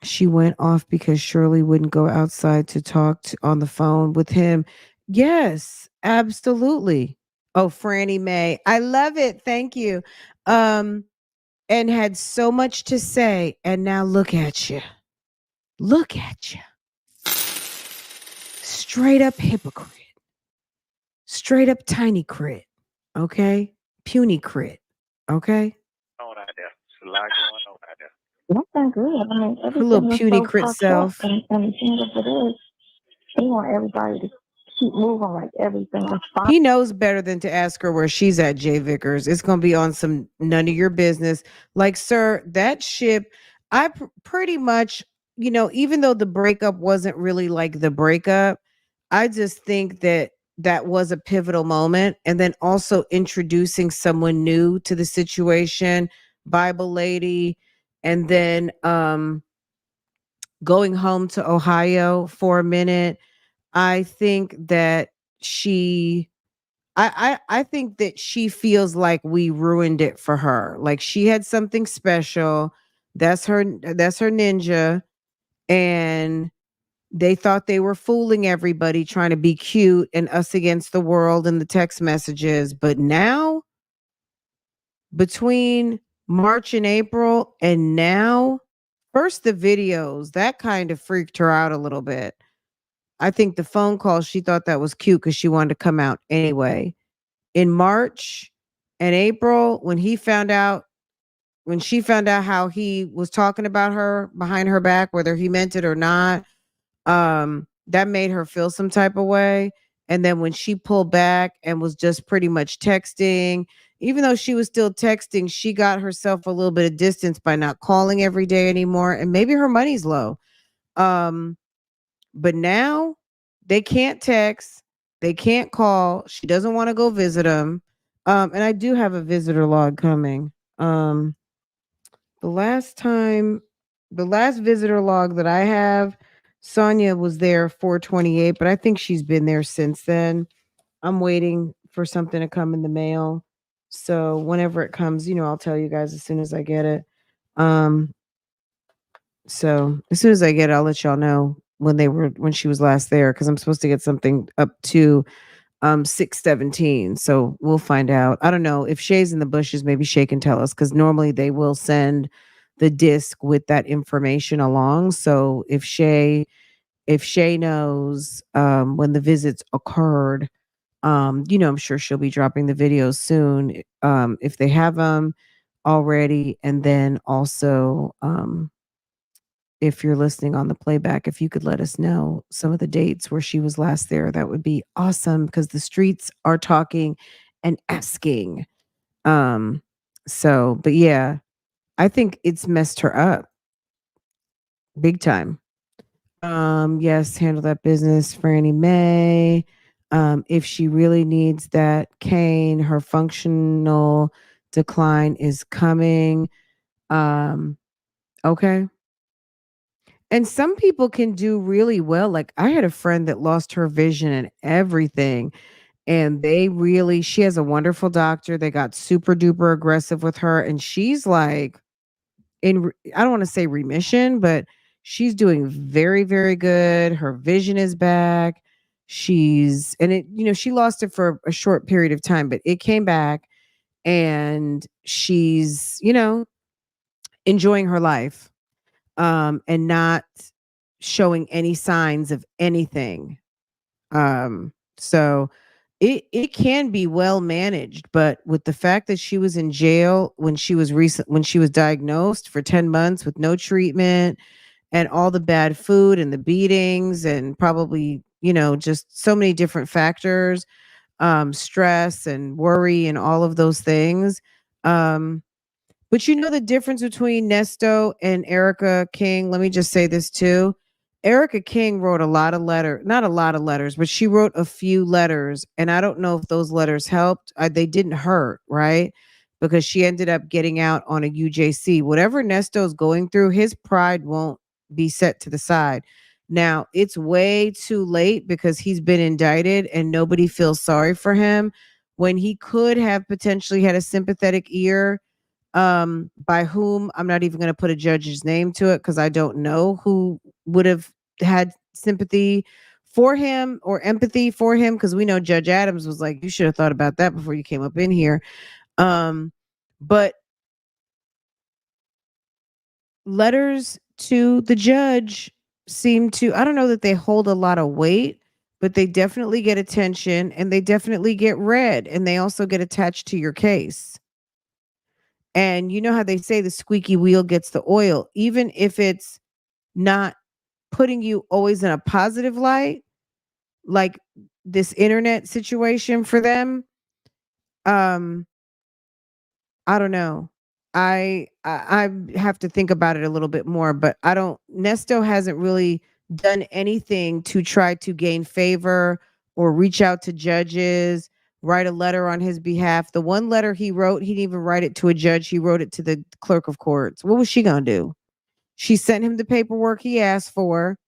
she went off because Shirley wouldn't go outside to talk on the phone with him? Yes, absolutely. Oh, Franny Mae. I love it. Thank you. And had so much to say. And now look at you. Look at you. Straight up hypocrite. Straight up tiny crit. Okay? Puny crit. Okay? On out there. There's a lot going on out there. That's not good. I mean, Her little everything is puny so crit fucked self. up, and the thing of it is, they want everybody to keep moving like everything is fine. He knows better than to ask her where she's at, Jay Vickers. It's going to be on some none of your business. Like, sir, that ship, pretty much, even though the breakup wasn't really like the breakup, I just think that that was a pivotal moment. And then also introducing someone new to the situation, Bible lady, and then going home to Ohio for a minute. I think that she I think that she feels like we ruined it for her. Like she had something special. That's her ninja. And they thought they were fooling everybody trying to be cute and us against the world and the text messages. But now between March and April and now, first the videos, that kind of freaked her out a little bit. I think the phone call, she thought that was cute because she wanted to come out anyway. In March and April, when she found out how he was talking about her behind her back, whether he meant it or not, that made her feel some type of way. And then when she pulled back and was just pretty much texting even though she was still texting, she got herself a little bit of distance by not calling every day anymore. And maybe her money's low. Um, but now they can't text, they can't call. She doesn't want to go visit them. And I do have a visitor log coming. The last time, the last visitor log that I have, Sonya was there 428, but I think she's been there since then. I'm waiting for something to come in the mail. So whenever it comes, I'll tell you guys as soon as I get it. Um, so as soon as I get it, I'll let y'all know when she was last there because I'm supposed to get something up to 617. So we'll find out. I don't know if Shay's in the bushes, maybe Shay can tell us because normally they will send the disc with that information along. So if Shay knows when the visits occurred, I'm sure she'll be dropping the videos soon if they have them already. And then also, if you're listening on the playback, if you could let us know some of the dates where she was last there, that would be awesome because the streets are talking and asking. Um, but yeah, I think it's messed her up big time. Yes, handle that business, Franny May. If she really needs that cane, her functional decline is coming. Um, okay. And some people can do really well. Like I had a friend that lost her vision and everything. And she has a wonderful doctor. They got super duper aggressive with her. And she's like, I don't want to say remission, but she's doing very, very good. Her vision is back. She lost it for a short period of time, but it came back and she's, enjoying her life and not showing any signs of anything. So it can be well managed, but with the fact that she was in jail when she was diagnosed for 10 months with no treatment and all the bad food and the beatings and probably, just so many different factors, stress and worry and all of those things. Um, but you know the difference between Nesto and Ericka King? Let me just say this too. Ericka King wrote a lot of not a lot of letters, but she wrote a few letters. And I don't know if those letters helped. They didn't hurt, right? Because she ended up getting out on a UJC. Whatever Nesto's going through, his pride won't be set to the side. Now, it's way too late because he's been indicted and nobody feels sorry for him when he could have potentially had a sympathetic ear by whom I'm not even going to put a judge's name to it because I don't know who would have had sympathy for him or empathy for him because we know Judge Adams was like, you should have thought about that before you came up in here. But letters to the judge I don't know that they hold a lot of weight, but they definitely get attention and they definitely get read and they also get attached to your case. And you know how they say the squeaky wheel gets the oil, even if it's not putting you always in a positive light, like this internet situation for them. Um, I don't know. I have to think about it a little bit more, but I don't. Nesto hasn't really done anything to try to gain favor or reach out to judges, write a letter on his behalf. The one letter he wrote, he didn't even write it to a judge. He wrote it to the clerk of courts. What was she gonna do? She sent him the paperwork he asked for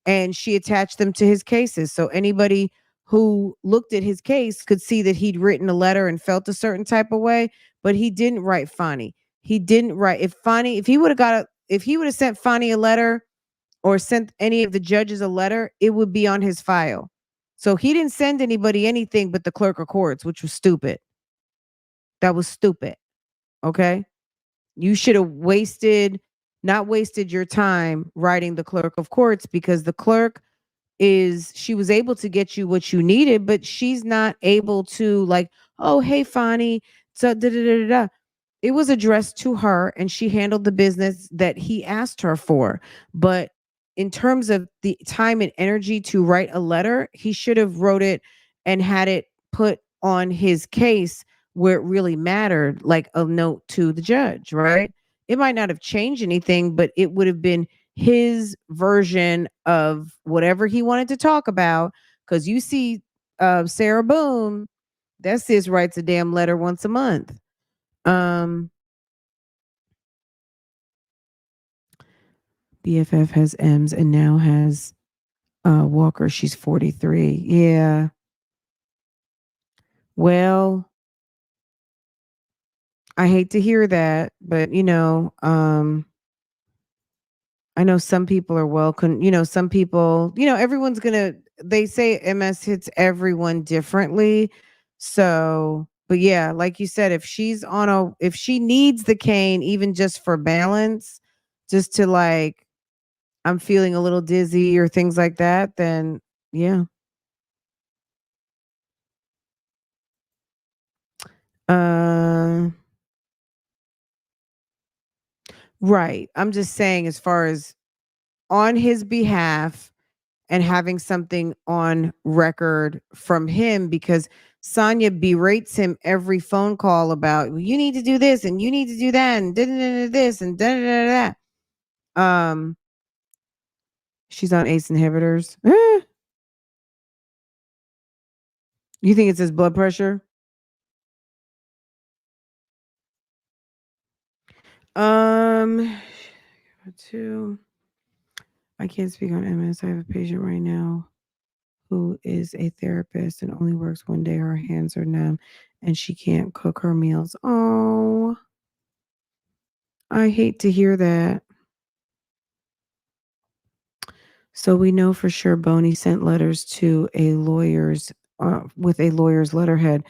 and she attached them to his cases. So anybody who looked at his case could see that he'd written a letter and felt a certain type of way, but he didn't write Fani. He didn't write if he would have if he would have sent Fani a letter or sent any of the judges a letter, it would be on his file. So he didn't send anybody anything but the clerk of courts, which was stupid. That was stupid. Okay? You should have not wasted your time writing the clerk of courts because the clerk she was able to get you what you needed, but she's not able to like, oh, hey, Fani. So da, da, da, da, da. It was addressed to her and she handled the business that he asked her for. But in terms of the time and energy to write a letter, he should have wrote it and had it put on his case where it really mattered, like a note to the judge, right? It might not have changed anything, but it would have been his version of whatever he wanted to talk about. Because you see, Sarah Boone, that sis writes a damn letter once a month. Um, BFF has M's and now has Walker. She's 43. Yeah. Well, I hate to hear that, but I know some people are some people, everyone's gonna, they say MS hits everyone differently. So, but yeah, like you said, if she needs the cane, even just for balance, just to like, I'm feeling a little dizzy or things like that, then yeah. Uh, right. I'm just saying, as far as on his behalf, and having something on record from him, because Sonya berates him every phone call about, "Well, you need to do this and you need to do that and da da da da this and da da da da." She's on ACE inhibitors. You think it's his blood pressure? Um, two. I can't speak on MS. I have a patient right now who is a therapist and only works one day. Her hands are numb and she can't cook her meals. Oh, I hate to hear that. So we know for sure Boney sent letters to a lawyer's with a lawyer's letterhead.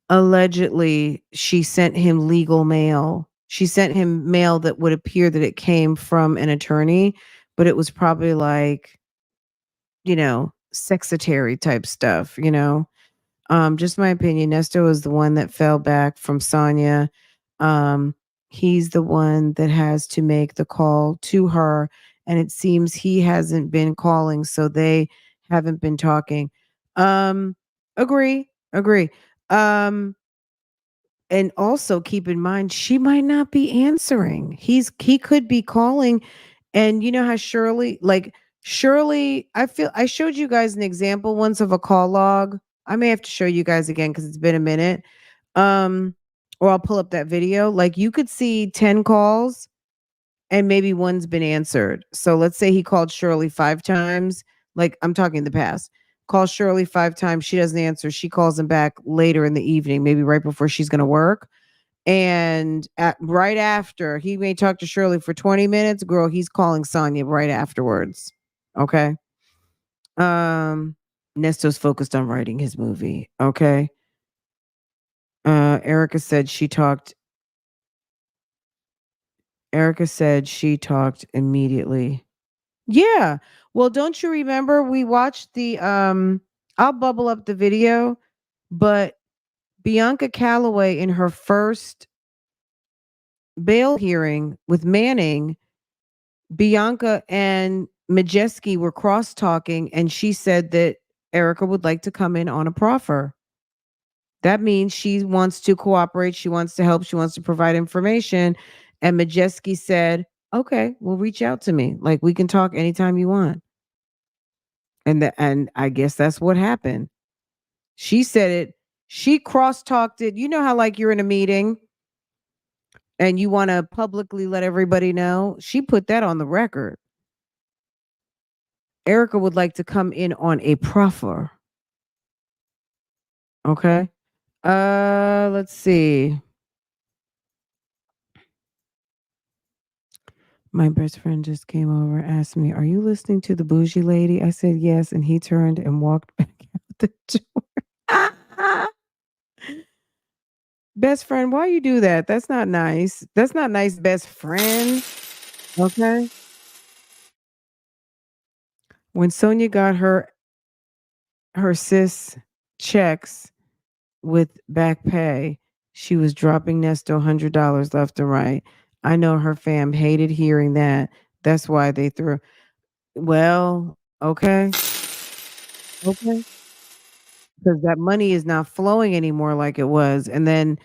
Allegedly, she sent him legal mail. She sent him mail that would appear that it came from an attorney, but it was probably like, sexetary type stuff. Just my opinion. Nesto is the one that fell back from Sonya. Um, he's the one that has to make the call to her, and it seems he hasn't been calling, so they haven't been talking. Um, agree. Um, and also keep in mind she might not be answering. He could be calling, and you know how Shirley, I showed you guys an example once of a call log. I may have to show you guys again because it's been a minute. Um, or I'll pull up that video. Like you could see 10 calls and maybe one's been answered. So let's say he called Shirley 5 times. Like I'm talking in the past. Calls Shirley 5 times. She doesn't answer. She calls him back later in the evening, maybe right before she's going to work. And right after, he may talk to Shirley for 20 minutes. Girl, he's calling Sonya right afterwards. Okay. Um, Nesto's focused on writing his movie. Okay. Ericka said she talked. Ericka said she talked immediately. Yeah. Well, don't you remember we watched the I'll bubble up the video, but Bianca Calloway in her first bail hearing with Manning, Bianca and Majeski were cross talking, and she said that Ericka would like to come in on a proffer. That means she wants to cooperate, she wants to help, she wants to provide information. And Majeski said, "Okay, well, reach out to me. Like we can talk anytime you want." And I guess that's what happened. She said it. She cross talked it. You know how like you're in a meeting and you want to publicly let everybody know. She put that on the record. Ericka would like to come in on a proffer. Okay. Let's see. My best friend just came over, asked me, "Are you listening to the bougie lady?" I said yes, and he turned and walked back out the door. Best friend, why you do that? That's not nice. That's not nice, best friend. Okay. When Sonya got her sis checks with back pay, she was dropping Nesto $100 left and right. I know her fam hated hearing that. That's why they threw. Well, okay. Okay. because that money is not flowing anymore like it was. And then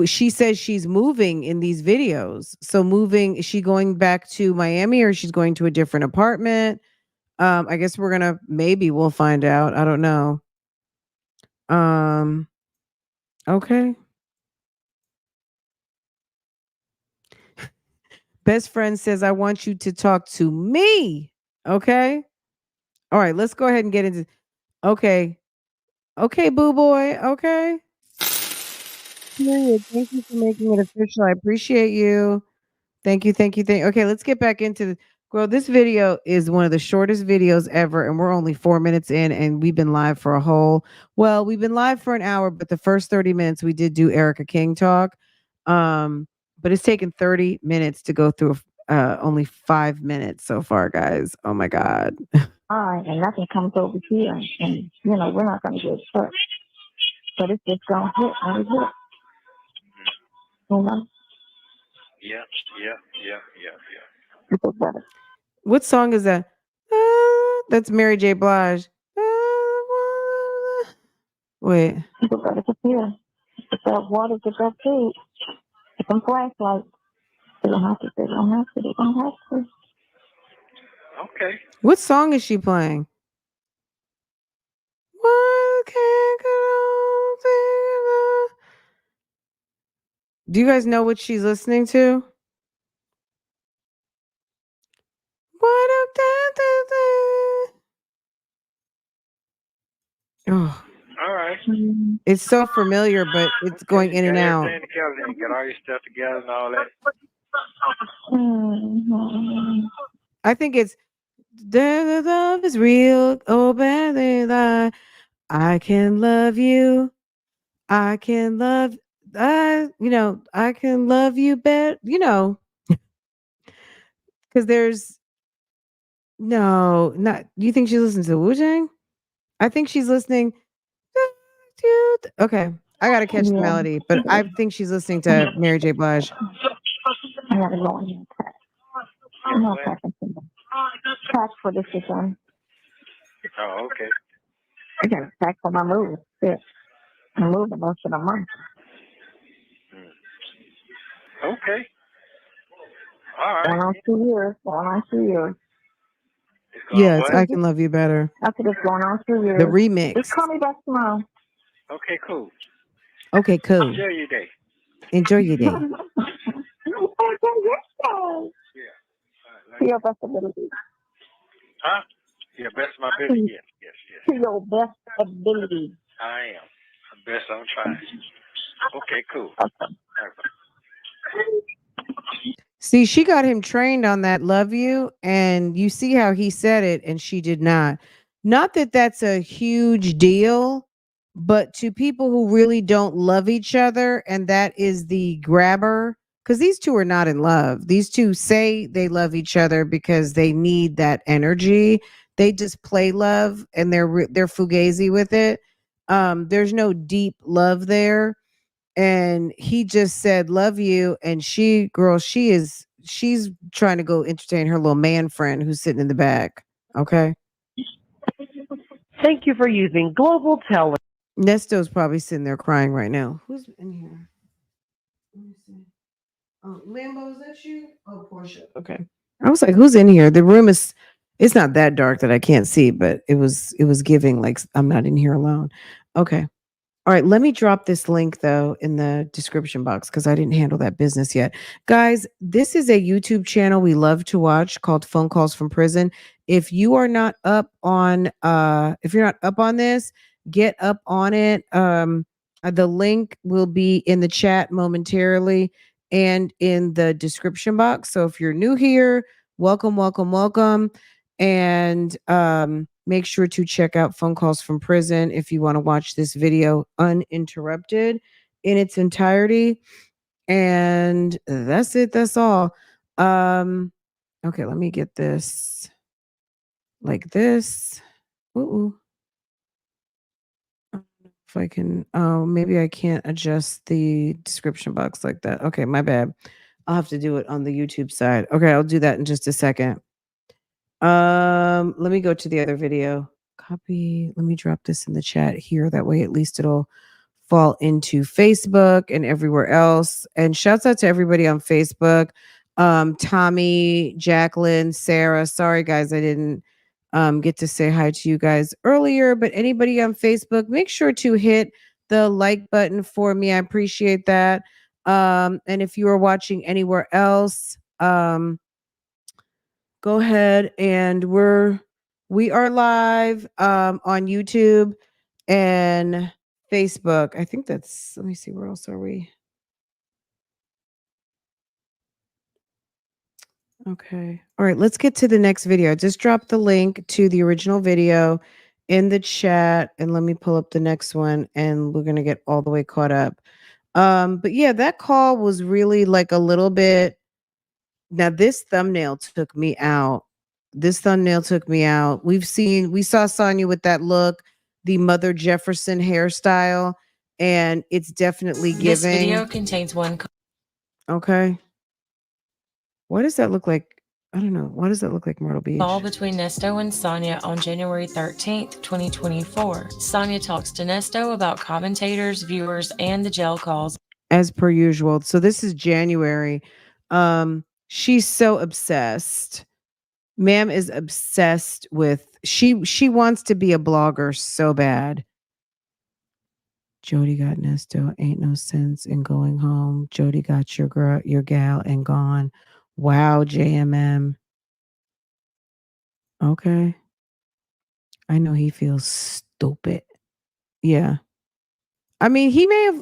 she says she's moving in these videos. So moving, is she going back to Miami or she's going to a different apartment? I guess maybe we'll find out. I don't know. Um, okay. Best friend says, I want you to talk to me. Okay. All right, let's go ahead and get into. Okay. Okay, boo boy. Okay. Period. Thank you for making it official. I appreciate you. Thank you. Thank you. Okay, let's get back into girl. This video is one of the shortest videos ever, and we're only 4 minutes in, and we've been live for we've been live for an hour, but the first 30 minutes we did do Ericka King talk. But it's taken 30 minutes to go through only 5 minutes so far, guys. Oh my God. And nothing comes over here, and we're not going to get hurt. But it's just going to hit and hit. You know? Yeah. People better. What song is that? That's Mary J. Blige. Wait. People better prepare. If that water to go food, if some flashlights, they don't have to. They don't have to. They don't have to. Okay. What song is she playing? What can't Do you guys know what she's listening to? What up, oh, All right. it's so familiar, but it's going in and out. Got everything together and got all your stuff together and all that. I think it's the love is real. Oh, badly lie. I can love you. I can love. I can love you better. Because there's no, not. You think she listens to Wu Tang? I think she's listening. Okay, I gotta catch the melody, but I think she's listening to Mary J. Blige. I gotta go in here. I'm not talking to them. Tax for this weekend. Oh, okay. I got a tax for my move. Yeah. I moved the most of the month. Okay. All right. Going on 2 years. Going on 2 years. Yeah, it's I Can Love You Better. After this, going on 2 years. The remix. Just call me back tomorrow. Okay, cool. Okay, cool. Enjoy your day. Enjoy your day. Enjoy your day. Yeah. To your best ability. Huh? Your best of my ability. Yes. To your best ability. I am. The best I'm trying. Okay, cool. Okay. See, she got him trained on that love you, and you see how he said it, and she did not. Not that that's a huge deal, but to people who really don't love each other, and that is the grabber, because these two are not in love. These two say they love each other because they need that energy. They just play love, and they're fugazi with it. There's no deep love there. And he just said love you, and she's trying to go entertain her little man friend who's sitting in the back. Okay, Thank you for using Global Tele. Nesto's probably sitting there crying right now. Who's in here? Let me see. Oh, Lambo, is that you? Oh, Portia. Okay, I was like, who's in here? The room is, it's not that dark that I can't see, but it was giving like I'm not in here alone. Okay. All right, let me drop this link though in the description box because I didn't handle that business yet. Guys, this is a YouTube channel we love to watch called Phone Calls from Prison. If you are not up on this, get up on it. The link will be in the chat momentarily and in the description box. So if you're new here, welcome. And make sure to check out Phone Calls from Prison if you want to watch this video uninterrupted in its entirety. And that's it. That's all. Okay, let me get this like this. Ooh. If I can, maybe I can't adjust the description box like that. Okay, my bad. I'll have to do it on the YouTube side. Okay, I'll do that in just a second. Let me go to the other video copy. Let me drop this in the chat here. That way, at least it'll fall into Facebook and everywhere else. And shouts out to everybody on Facebook. Tommy, Jacqueline, Sarah. Sorry, guys, I didn't get to say hi to you guys earlier. But anybody on Facebook, make sure to hit the like button for me. I appreciate that. And if you are watching anywhere else, go ahead and we are live on YouTube and Facebook. I think that's, let me see, where else are we? Okay. All right, let's get to the next video. I just dropped the link to the original video in the chat, and let me pull up the next one, and we're going to get all the way caught up. But yeah, that call was really like a little bit. Now this thumbnail took me out. We saw Sonya with that look, the Mother Jefferson hairstyle, and it's definitely giving. This video contains one. Okay. What does that look like? I don't know. What does that look like, Myrtle Beach? Call between Nesto and Sonya on January 13th, 2024. Sonya talks to Nesto about commentators, viewers, and the jail calls. As per usual. So this is January. She's so obsessed. Ma'am is obsessed with, she wants to be a blogger so bad. Jody got Nesto. Ain't no sense in going home. Jody got your gal and gone. Wow, JMM. Okay. I know he feels stupid. Yeah. I mean,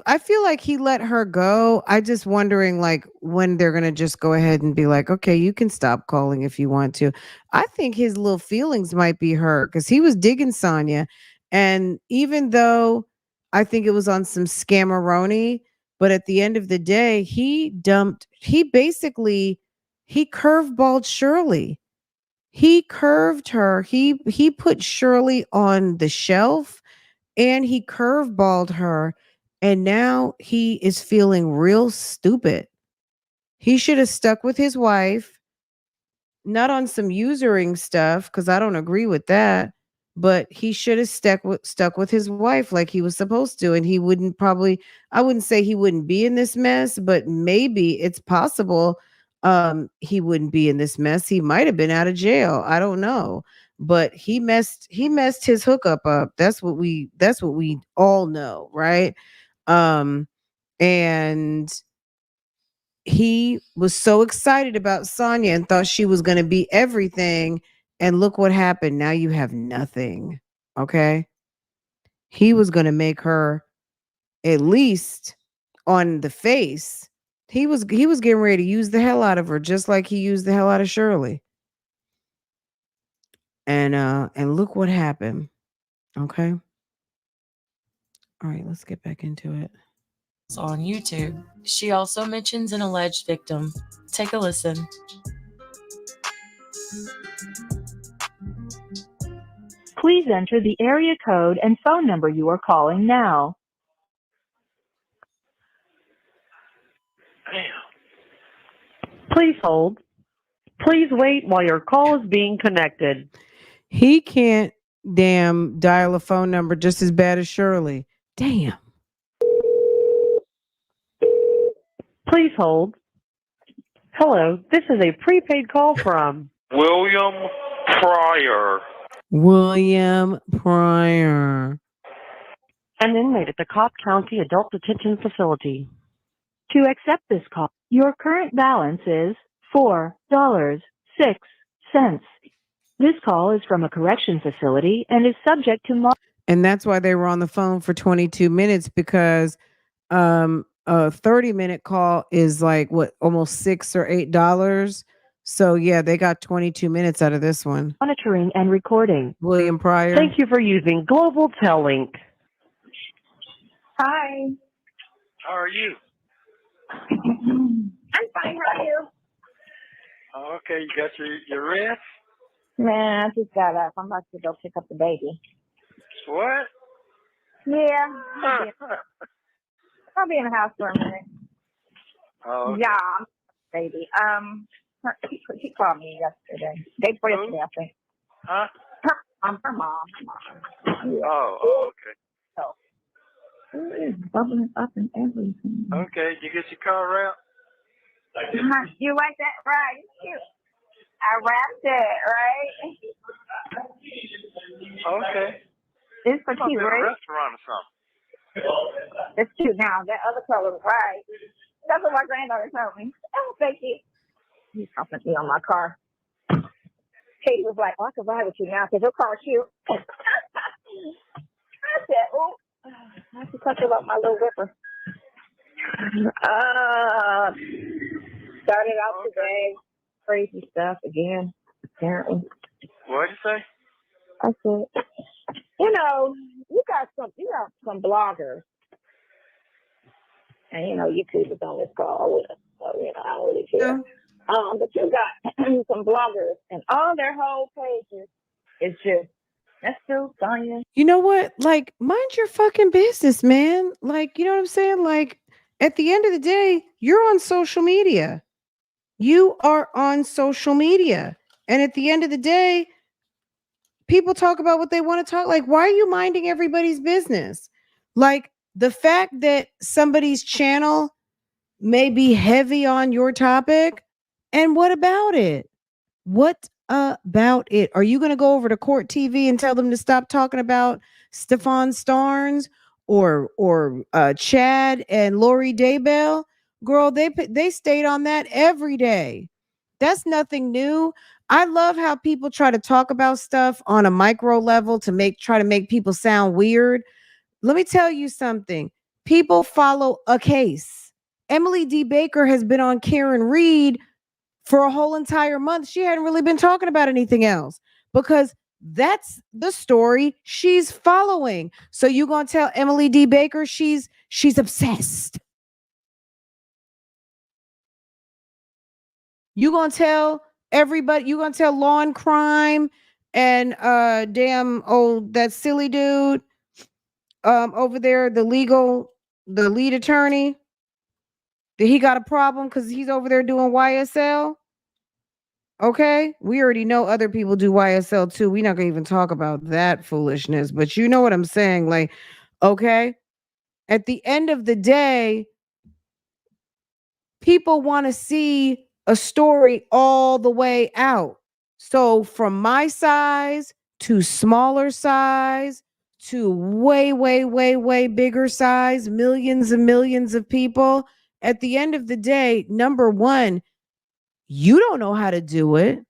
I feel like he let her go. I just wondering like when they're going to just go ahead and be like, okay, you can stop calling if you want to. I think his little feelings might be hurt because he was digging Sonya. And even though I think it was on some scammeroni, but at the end of the day, he curveballed Shirley. He curved her. He put Shirley on the shelf and he curveballed her, and now he is feeling real stupid. He should have stuck with his wife, not on some usering stuff, because I don't agree with that, but he should have stuck with his wife like he was supposed to, and he wouldn't probably, I wouldn't say he wouldn't be in this mess, but maybe it's possible he wouldn't be in this mess. He might have been out of jail. I don't know. But he messed his hookup up. That's what we all know, right? And he was so excited about Sonya and thought she was going to be everything. And look what happened. Now you have nothing. Okay. He was going to make her, at least on the face, he was getting ready to use the hell out of her, just like he used the hell out of Shirley. And look what happened. Okay. All right, let's get back into it. On YouTube. She also mentions an alleged victim. Take a listen. Please enter the area code and phone number you are calling now. Damn. Please hold. Please wait while your call is being connected. He can't damn dial a phone number just as bad as Shirley. Damn. Please hold. Hello, this is a prepaid call from William Pryor. William Pryor. an inmate at the Cobb County Adult Detention Facility. To accept this call, your current balance is $4.06. This call is from a correction facility and is subject to And that's why they were on the phone for 22 minutes, because a 30-minute call is like what, almost $6 or $8. So yeah, they got 22 minutes out of this one. monitoring and recording. William Pryor. Thank you for using Global Tellink. Hi. How are you? I'm fine. How are you? Okay, you got your rest? Man, I just got up. I'm about to go pick up the baby. What? Yeah. I'll be in the house for a minute. Oh, okay. Yeah, baby. He called me yesterday. Day before yesterday, I think. Huh? I'm her mom. Yeah. Oh, okay. So it's bubbling up and everything. Okay, did you get your car wrapped? You like that, right? Cute. I wrapped it, right? Okay. It's for Must be cute, at a right? restaurant or something. It's cute now. That other color, right? That's what my granddaughter told me. Oh, thank you. He's helping me on my car. Katie was like, oh, I can ride with you now because your car is cute. I said, oh, I have to touch about my little whipper. Started out today. Crazy stuff again, apparently. What'd you say? I said, you got some bloggers. And, YouTube is on this call with us. So, I don't really care. But you got some bloggers, and all their whole pages is just, Nesto, Sonya. You know what? Like, mind your fucking business, man. Like, you know what I'm saying? Like, at the end of the day, you're on social media. You are on social media. And at the end of the day, people talk about what they want to talk. Like, why are you minding everybody's business? Like, the fact that somebody's channel may be heavy on your topic, and what about it? What about it? Are you going to go over to Court TV and tell them to stop talking about Stefan Starnes or Chad and Lori Daybell? Girl, they stayed on that every day. That's nothing new. I love how people try to talk about stuff on a micro level to try to make people sound weird. Let me tell you something. People follow a case. Emily D. Baker has been on Karen Reed for a whole entire month. She hadn't really been talking about anything else because that's the story she's following. So you gonna tell Emily D. Baker she's obsessed? You gonna tell everybody? You gonna tell Law and Crime and that silly dude over there, the lead attorney, that he got a problem because he's over there doing YSL? Okay, we already know other people do YSL too. We're not gonna even talk about that foolishness, but you know what I'm saying. Like, okay, at the end of the day, people want to see a story all the way out. So from my size to smaller size to way, way, way, way bigger size, millions and millions of people. At the end of the day, number one, you don't know how to do it.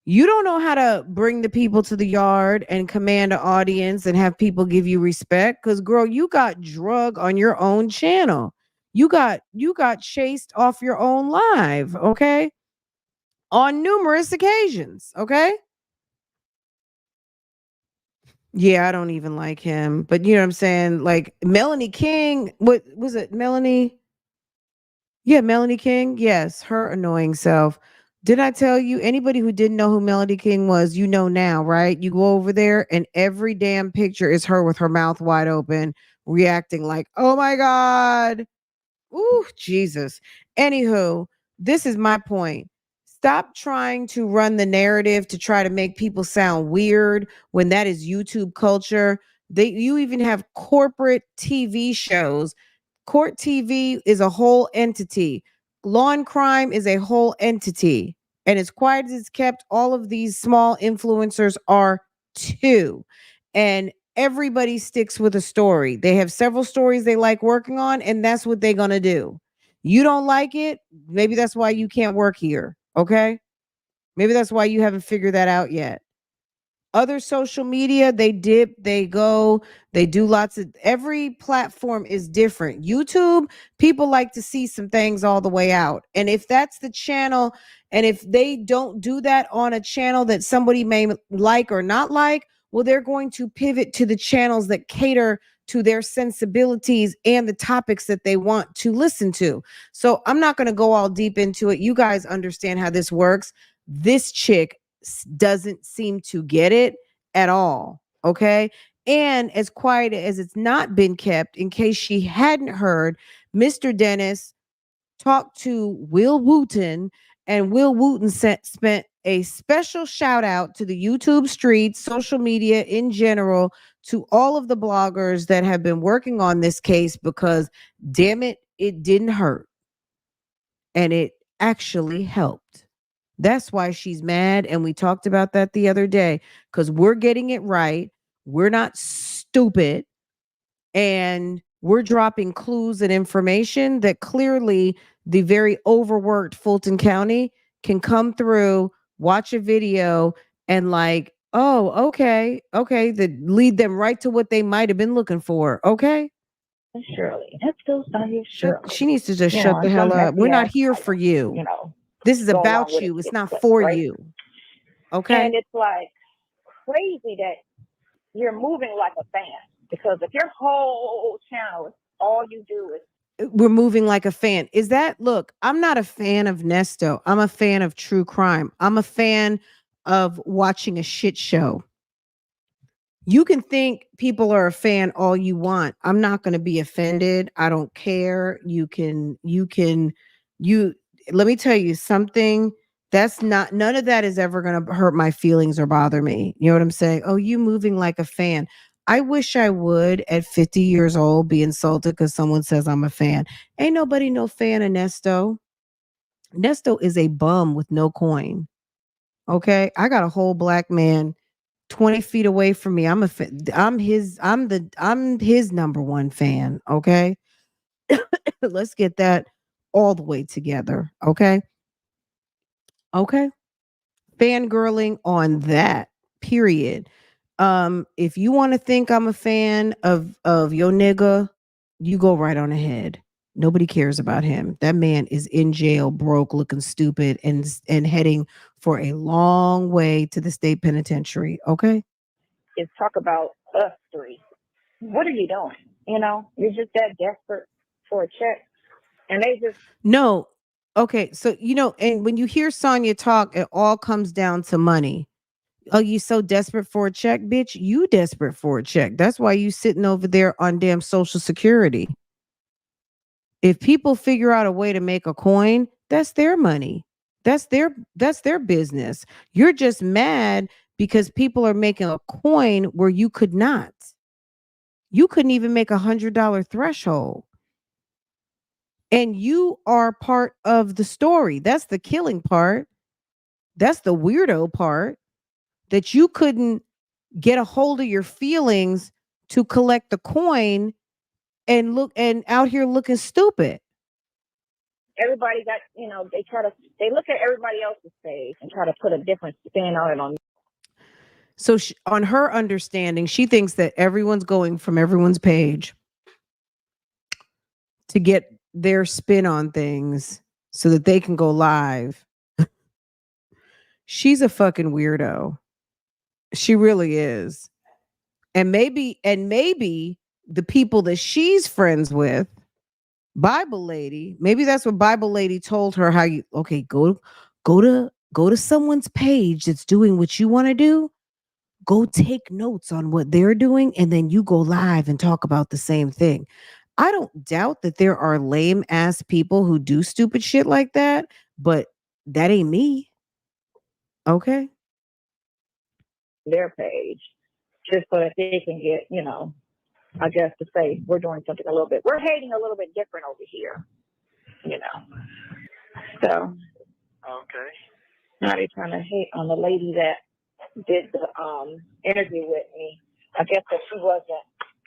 You don't know how to bring the people to the yard and command an audience and have people give you respect. Because, girl, you got drug on your own channel. You got chased off your own live, okay? On numerous occasions, okay? Yeah, I don't even like him. But you know what I'm saying? Like Melanie King, what was it? Melanie? Yeah, Melanie King. Yes, her annoying self. Did I tell you, anybody who didn't know who Melanie King was, you know now, right? You go over there and every damn picture is her with her mouth wide open, reacting like, oh my God. Ooh, Jesus. Anywho, this is my point. Stop trying to run the narrative to try to make people sound weird when that is YouTube culture. You even have corporate TV shows. Court TV is a whole entity. Law and Crime is a whole entity. And as quiet as it's kept, all of these small influencers are too. And everybody sticks with a story. They have several stories they like working on, and that's what they're going to do. You don't like it. Maybe that's why you can't work here. Okay. Maybe that's why you haven't figured that out yet. Other social media, they dip, they go, they do lots of, every platform is different. YouTube, people like to see some things all the way out. And if that's the channel, and if they don't do that on a channel that somebody may like or not like, well, they're going to pivot to the channels that cater to their sensibilities and the topics that they want to listen to. So I'm not going to go all deep into it. You guys understand how this works. This chick doesn't seem to get it at all. Okay. And as quiet as it's not been kept, in case she hadn't heard, Mr. Dennis talked to Will Wooten, and Will Wooten spent a special shout out to the YouTube streets, social media in general, to all of the bloggers that have been working on this case because, damn it, it didn't hurt. And it actually helped. That's why she's mad. And we talked about that the other day because we're getting it right. We're not stupid. And we're dropping clues and information that clearly the very overworked Fulton County can come through, watch a video, and like, oh, okay, that lead them right to what they might have been looking for. Okay. Shirley. That's still Sonya Shirley. She needs to just You shut know, the and hell some up. We're not FBI here for you. you know, This is go along about with you. it, It's get not clips, for right? you. Okay. And it's like crazy that you're moving like a fan. Because if your whole channel is all you do is We're moving like a fan. Is that, look, I'm not a fan of Nesto. I'm a fan of true crime. I'm a fan of watching a shit show. You can think people are a fan all you want. I'm not going to be offended. I don't care. You let me tell you something. That's not, none of that is ever going to hurt my feelings or bother me. You know what I'm saying? Oh, you moving like a fan. I wish I would at 50 years old be insulted because someone says I'm a fan. Ain't nobody no fan of Nesto. Nesto is a bum with no coin. Okay. I got a whole black man 20 feet away from me. I'm his number one fan. Okay. Let's get that all the way together. Okay. Okay. Fangirling on that. Period. If you want to think I'm a fan of your nigga, you go right on ahead. Nobody cares about him. That man is in jail, broke, looking stupid, and heading for a long way to the state penitentiary. Okay. talk about us three. What are you doing? You know, you're just that desperate for a check. And they just No. Okay. So, and when you hear Sonya talk, it all comes down to money. Oh, you so desperate for a check, bitch? You desperate for a check. That's why you sitting over there on damn Social Security. If people figure out a way to make a coin, that's their money. That's their business. You're just mad because people are making a coin where you could not. You couldn't even make $100 threshold. And you are part of the story. That's the killing part. That's the weirdo part, that you couldn't get a hold of your feelings to collect the coin and look and out here looking stupid. everybody got, you know, they look at everybody else's page and try to put a different spin on it on. So on her understanding, she thinks that everyone's going from everyone's page to get their spin on things so that they can go live. She's a fucking weirdo. She really is. And maybe the people that she's friends with, Bible lady, maybe that's what Bible lady told her, how you, okay, go to someone's page that's doing what you want to do. Go take notes on what they're doing, and then you go live and talk about the same thing. I don't doubt that there are lame ass people who do stupid shit like that, but that ain't me. Okay. Their page just so that they can get, you know, I guess to say we're doing something a little bit, we're hating a little bit different over here, you know. So Okay. now they're trying to hate on the lady that did the interview with me. I guess that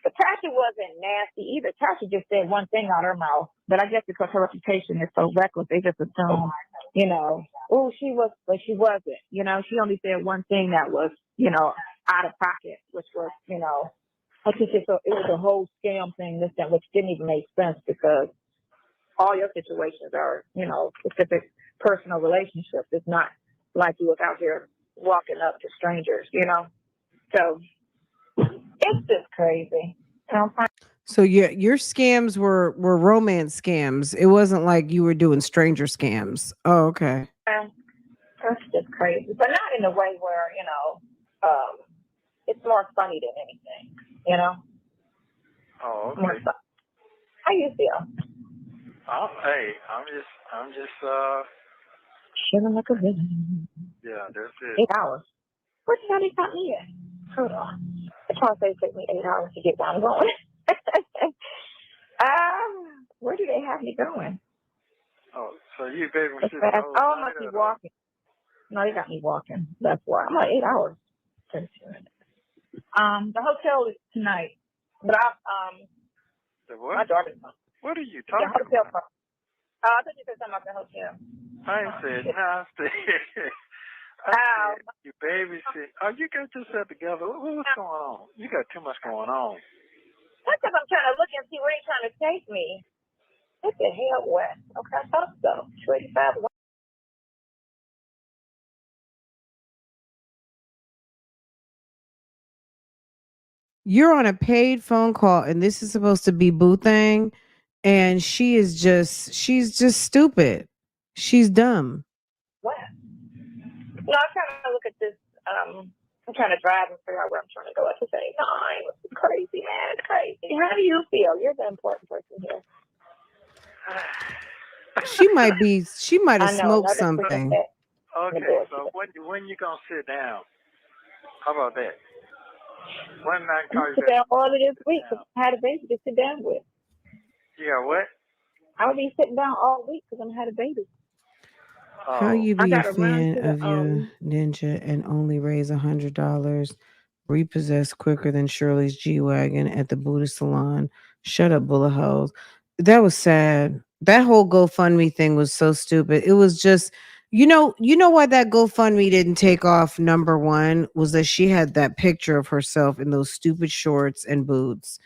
but Tasha wasn't nasty either. Tasha just said one thing out her mouth, but I guess because her reputation is so reckless, they just assume, you know, oh, she was, but she wasn't. You know, she only said one thing that was, you know, out of pocket, which was, you know, I think it was a whole scam thing, which didn't even make sense because all your situations are, you know, specific personal relationships. It's not like you was out here walking up to strangers, you know. So it's just crazy. So your scams were romance scams. It wasn't like you were doing stranger scams. Oh, okay. That's just crazy, but not in a way where, you know, it's more funny than anything, you know. Oh, More okay. fun. How you feel? Oh, hey, I'm just Feeling like a villain. Yeah, that's it. 8 hours. Where the hell they got me at? Hold on. The trying to say it took me 8 hours to get where I'm going. Where do they have me going? Oh, so you baby It's sit the fast. whole Oh, I night must be or no? walking. No, they got me walking. That's why. I'm like 8 hours. 32 minutes. The hotel is tonight, but The my what? daughter's home. What are you The talking hotel. about? I thought you said something about the hotel. I ain't said nothing. I Oh, said you babysit. Oh, you got yourself together. What's going on? You got too much going on. that's because I'm trying to look and see where you're trying to take me. What the hell, West? Okay, I thought so. 285. You're on a paid phone call, and this is supposed to be boo thing, and she's just stupid. She's dumb. West. No, I'm trying to look at this. I'm trying to drive and figure out where I'm trying to go at the same time. This is crazy, man. It's crazy. How do you feel? You're the important person here. She might have I know. smoked Another freaking something. set. Okay, so when you gonna sit down? How about that? When I I'm call going you to sit back? down all of this week because I had a baby to sit down with. You got what? I'll be sitting down all week because I had a baby. How Oh, you I be a got to run fan to the of your ninja and only raise $100? Repossessed quicker than Shirley's G wagon at the Buddha salon. Shut up, bullet holes. That was sad. That whole GoFundMe thing was so stupid. It was just, you know why that GoFundMe didn't take off. Number one was that she had that picture of herself in those stupid shorts and boots.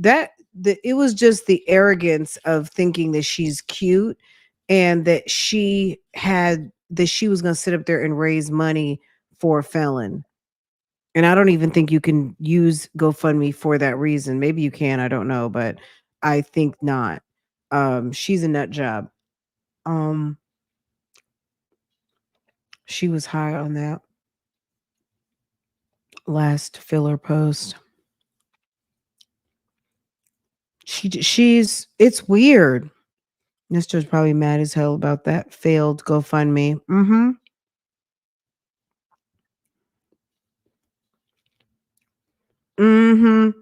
It was just the arrogance of thinking that she's cute and that she was going to sit up there and raise money for a felon. And I don't even think you can use GoFundMe for that reason. Maybe you can, I don't know, but I think not. She's a nut job. Um she was high on that last filler post. She's it's weird. Nesto's probably mad as hell about that failed GoFundMe. Mhm. Mhm.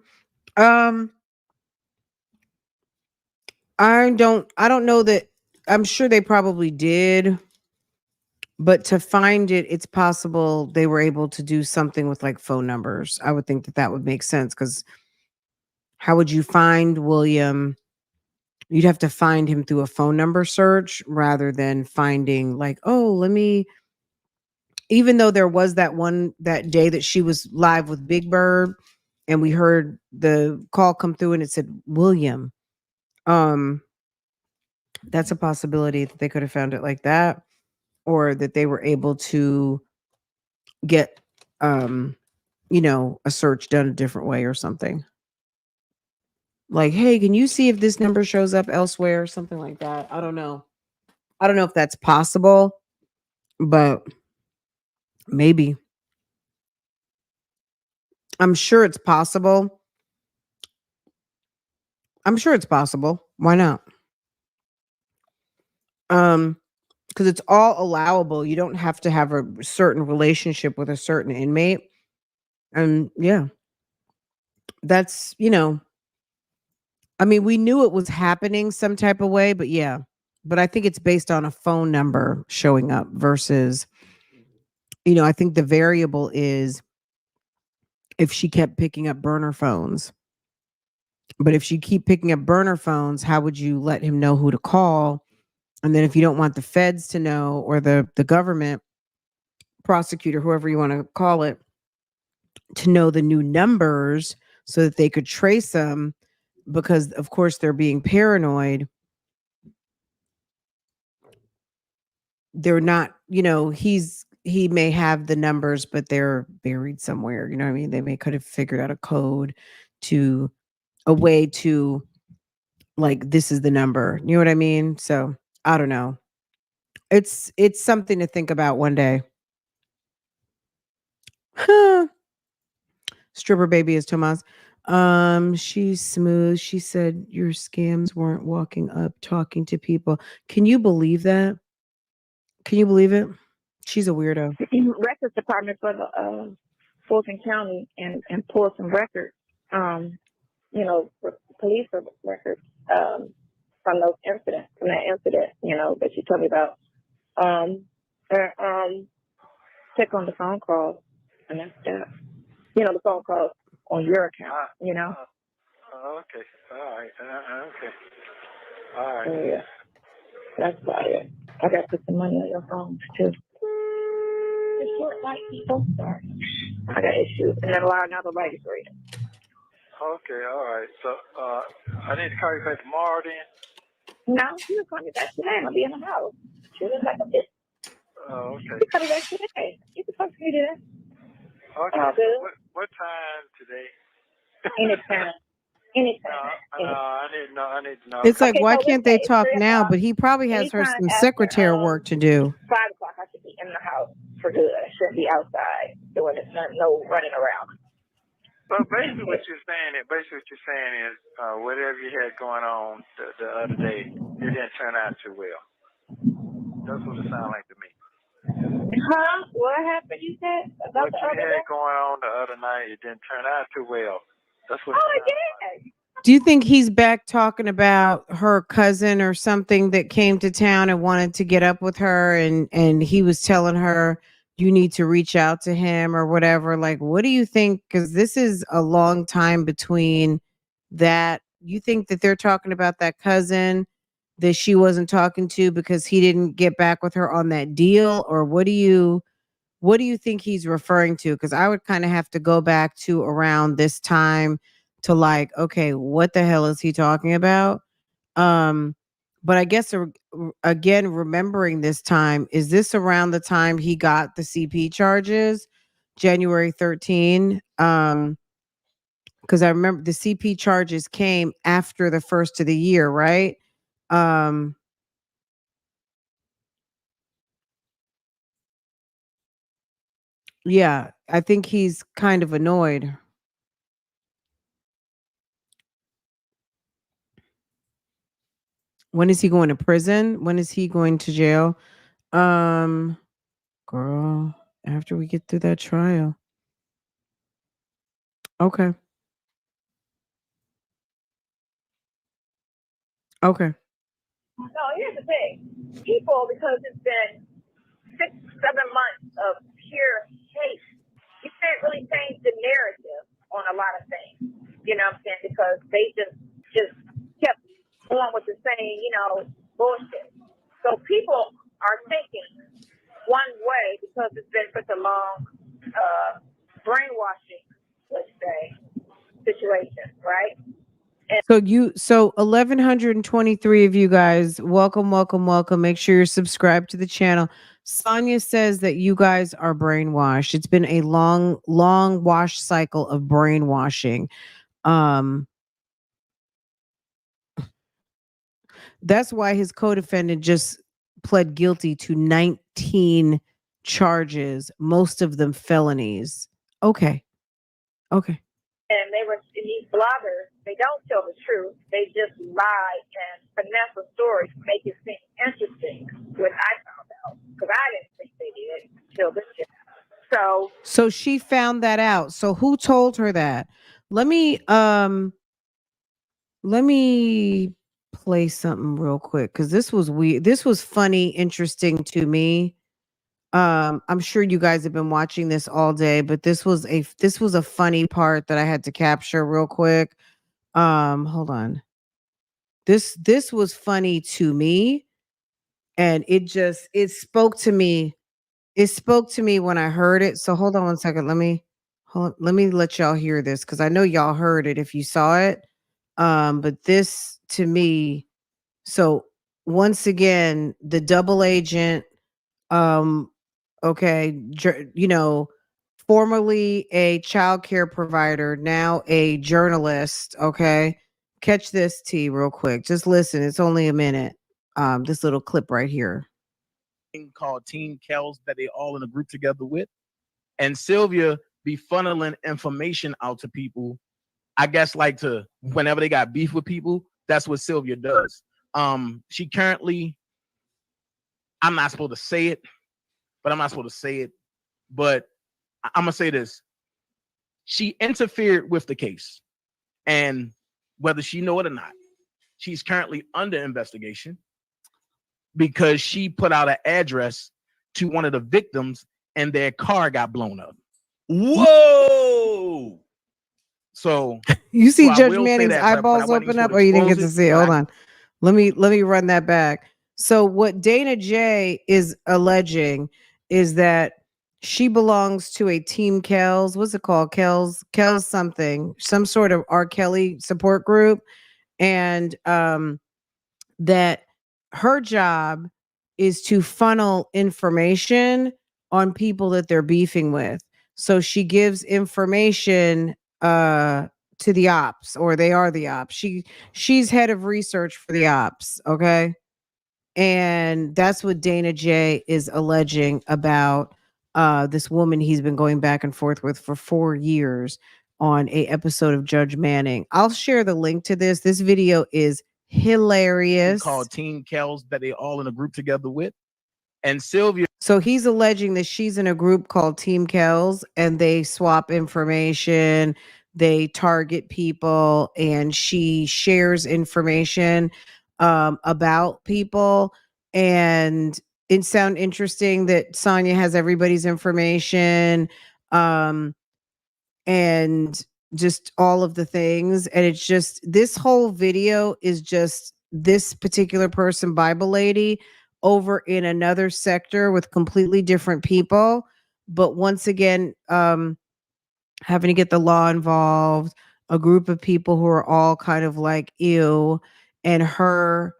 Um I don't know that. I'm sure they probably did, but to find it, it's possible they were able to do something with like phone numbers. I would think that that would make sense cuz how would you find William? You'd have to find him through a phone number search rather than finding like, "Oh, let me." Even though there was that day that she was live with Big Bird and we heard the call come through and it said William. Um that's a possibility that they could have found it like that, or that they were able to get um a search done a different way or something. Like, hey, can you see if this number shows up elsewhere or something like that? I don't know. I don't know if that's possible, but maybe. I'm sure it's possible. I'm sure it's possible. Why not? Um, because it's all allowable. You don't have to have a certain relationship with a certain inmate. And yeah, that's, I mean, we knew it was happening some type of way, but yeah. But I think it's based on a phone number showing up versus, I think the variable is if she kept picking up burner phones. But if she keep picking up burner phones, how would you let him know who to call? And then if you don't want the feds to know, or the government prosecutor, whoever you want to call it, to know the new numbers so that they could trace them, because of course they're being paranoid. They're not, he may have the numbers, but they're buried somewhere. You know what I mean? They may could have figured out to a way to, like, this is the number. You know what I mean? So I don't know. It's something to think about one day. Huh. Stripper baby is Tomas. She's smooth. She said your scams weren't walking up talking to people. Can you believe that? Can you believe it? She's a weirdo. records department for the Fulton County and pull some records, police records from that incident, that she told me about. Check on the phone calls and that's that. The phone calls on your account, Okay. All right. Okay. All right. So, yeah, that's about it. I got to put some money on your phones too. The short light people. Sorry. I got issues. And then allow another light for you. Okay. All right. So I need to call you back tomorrow then? No, you can call me back today. I'll be in the house. She looks like a bitch. Oh, okay. You can call me back today. You can talk to me today. Okay. Oh, good. What time today? Anytime. I need to know. It's like, Okay, why so can't let's they say talk 3 now? o'clock. But he probably has her Anytime some after, secretary work to do. 5 o'clock, I should be in the house for good. I shouldn't be outside doing it. No running around. So basically what you're saying is whatever you had going on the other day, it didn't turn out too well. That's what it sounded like to me. Huh? What happened, you said? About What the you other had day? going on the other night, it didn't turn out too well. That's what Oh, it it sounded like. did. Do you think he's back talking about her cousin or something that came to town and wanted to get up with her, and he was telling her you need to reach out to him or whatever? Like, what do you think? Because this is a long time between that. You think that they're talking about that cousin that she wasn't talking to because he didn't get back with her on that deal, or what do you think he's referring to? Because I would kind of have to go back to around this time to like, okay, what the hell is he talking about? Um, but I guess again, remembering this time, is this around the time he got the CP charges, January 13? Because I remember the CP charges came after the first of the year, right? Um, yeah, I think he's kind of annoyed. When is he going to prison? When is he going to jail? Um, girl, after we get through that trial. Okay. Okay. No, here's the thing. People, because it's been 6, 7 months of pure hate, you can't really change the narrative on a lot of things. You know what I'm saying? Because they just kept going with the same, bullshit. So people are thinking one way because it's been such a long brainwashing, let's say, situation, right? So 1123 of you guys, welcome, welcome, welcome. Make sure you're subscribed to the channel. Sonya says that you guys are brainwashed. It's been a long, long wash cycle of brainwashing. Um, that's why his co-defendant just pled guilty to 19 charges, most of them felonies. Okay. Okay. And these bloggers, they don't tell the truth. They just lie and finesse a story to make it seem interesting, which I found out because I didn't think they did until this shit happened. So she found that out. So who told her that? Let me play something real quick because this was weird. This was funny, interesting to me. I'm sure you guys have been watching this all day, but this was a funny part that I had to capture real quick. Hold on. This was funny to me, and it spoke to me. It spoke to me when I heard it. So hold on one second. Let me let y'all hear this because I know y'all heard it if you saw it. But this to me, so once again, the double agent, um, okay, formerly a child care provider, now a journalist. Okay, catch this T real quick. Just listen. It's only a minute. This little clip right here. Called Team Kells that they all in a group together with. And Sylvia be funneling information out to people. I guess like to whenever they got beef with people, that's what Sylvia does. She currently, I'm not supposed to say it, but I'm not supposed to say it. But I'm gonna say this: she interfered with the case, and whether she know it or not, she's currently under investigation because she put out an address to one of the victims, and their car got blown up. Whoa! So You see I Judge will say Manning's that, but I eyeballs wasn't open supposed up, to or you didn't get expose to it, see it? but Hold I- on. Let me run that back. So what Dana J is alleging is that she belongs to a Team Kells. What's it called? Kells something, some sort of R. Kelly support group, and that her job is to funnel information on people that they're beefing with. So she gives information to the ops, or they are the ops. She's head of research for the ops, okay? And that's what Dana J is alleging about this woman he's been going back and forth with for 4 years on a episode of Judge Manning. I'll share the link to this. This video is hilarious. called Team Kells that they all in a group together with, and Sylvia. So he's alleging that she's in a group called Team Kells, and they swap information, they target people, and she shares information about people. And it sounds interesting that Sonya has everybody's information, and just all of the things. And it's just, this whole video is just this particular person, Bible lady, over in another sector with completely different people. But once again, having to get the law involved, a group of people who are all kind of like, ew, and her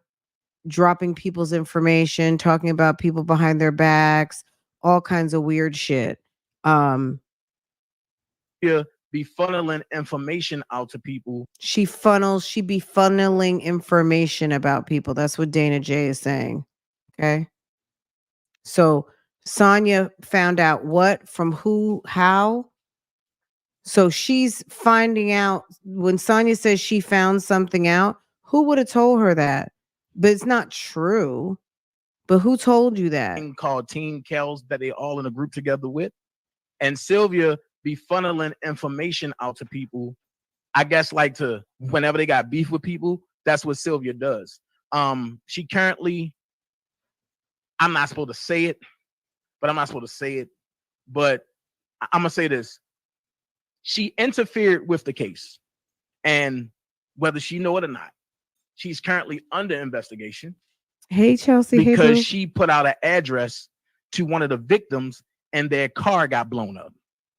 dropping people's information, talking about people behind their backs, all kinds of weird shit. Be funneling information out to people. She be funneling information about people. That's what Dana J is saying. Okay. So Sonya found out what from who, how. So she's finding out when Sonya says she found something out, who would have told her that? But it's not true. But who told you that? Called Team Kells that they all in a group together with, and Sylvia be funneling information out to people. I guess like to whenever they got beef with people, that's what Sylvia does. She currently, I'm not supposed to say it, but I'm gonna say this: she interfered with the case, and whether she know it or not, she's currently under investigation. Hey Chelsea, because hey, she put out an address to one of the victims, and their car got blown up.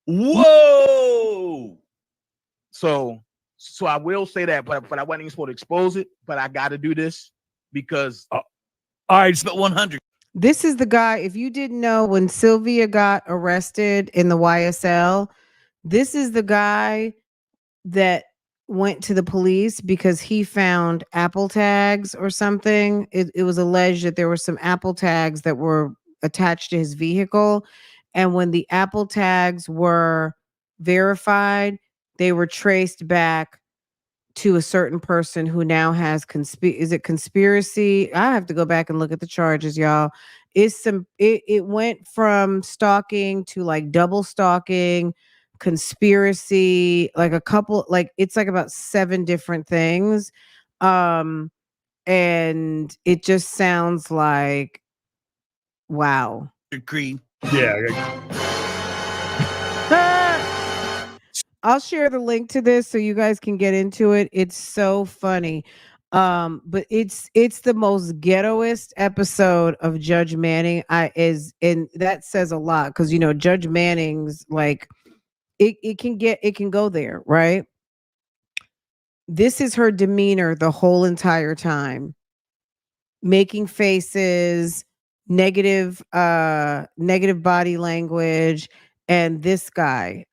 Whoa! So I will say that, but I wasn't even supposed to expose it. But I got to do this because all right, it's about 100. This is the guy. If you didn't know, when Sylvia got arrested in the YSL, this is the guy that went to the police because he found Apple tags or something. It was alleged that there were some Apple tags that were attached to his vehicle. And when the Apple tags were verified, they were traced back to a certain person who now has is it conspiracy? I have to go back and look at the charges, y'all. It went from stalking to like double stalking, conspiracy, like a couple, like it's like about 7 different things. And it just sounds like, wow. Agreed. Yeah. I'll share the link to this so you guys can get into it. It's so funny. But it's the most ghettoest episode of Judge Manning. And that says a lot because Judge Manning's like it can go there, right? This is her demeanor the whole entire time. Making faces, negative body language, and this guy,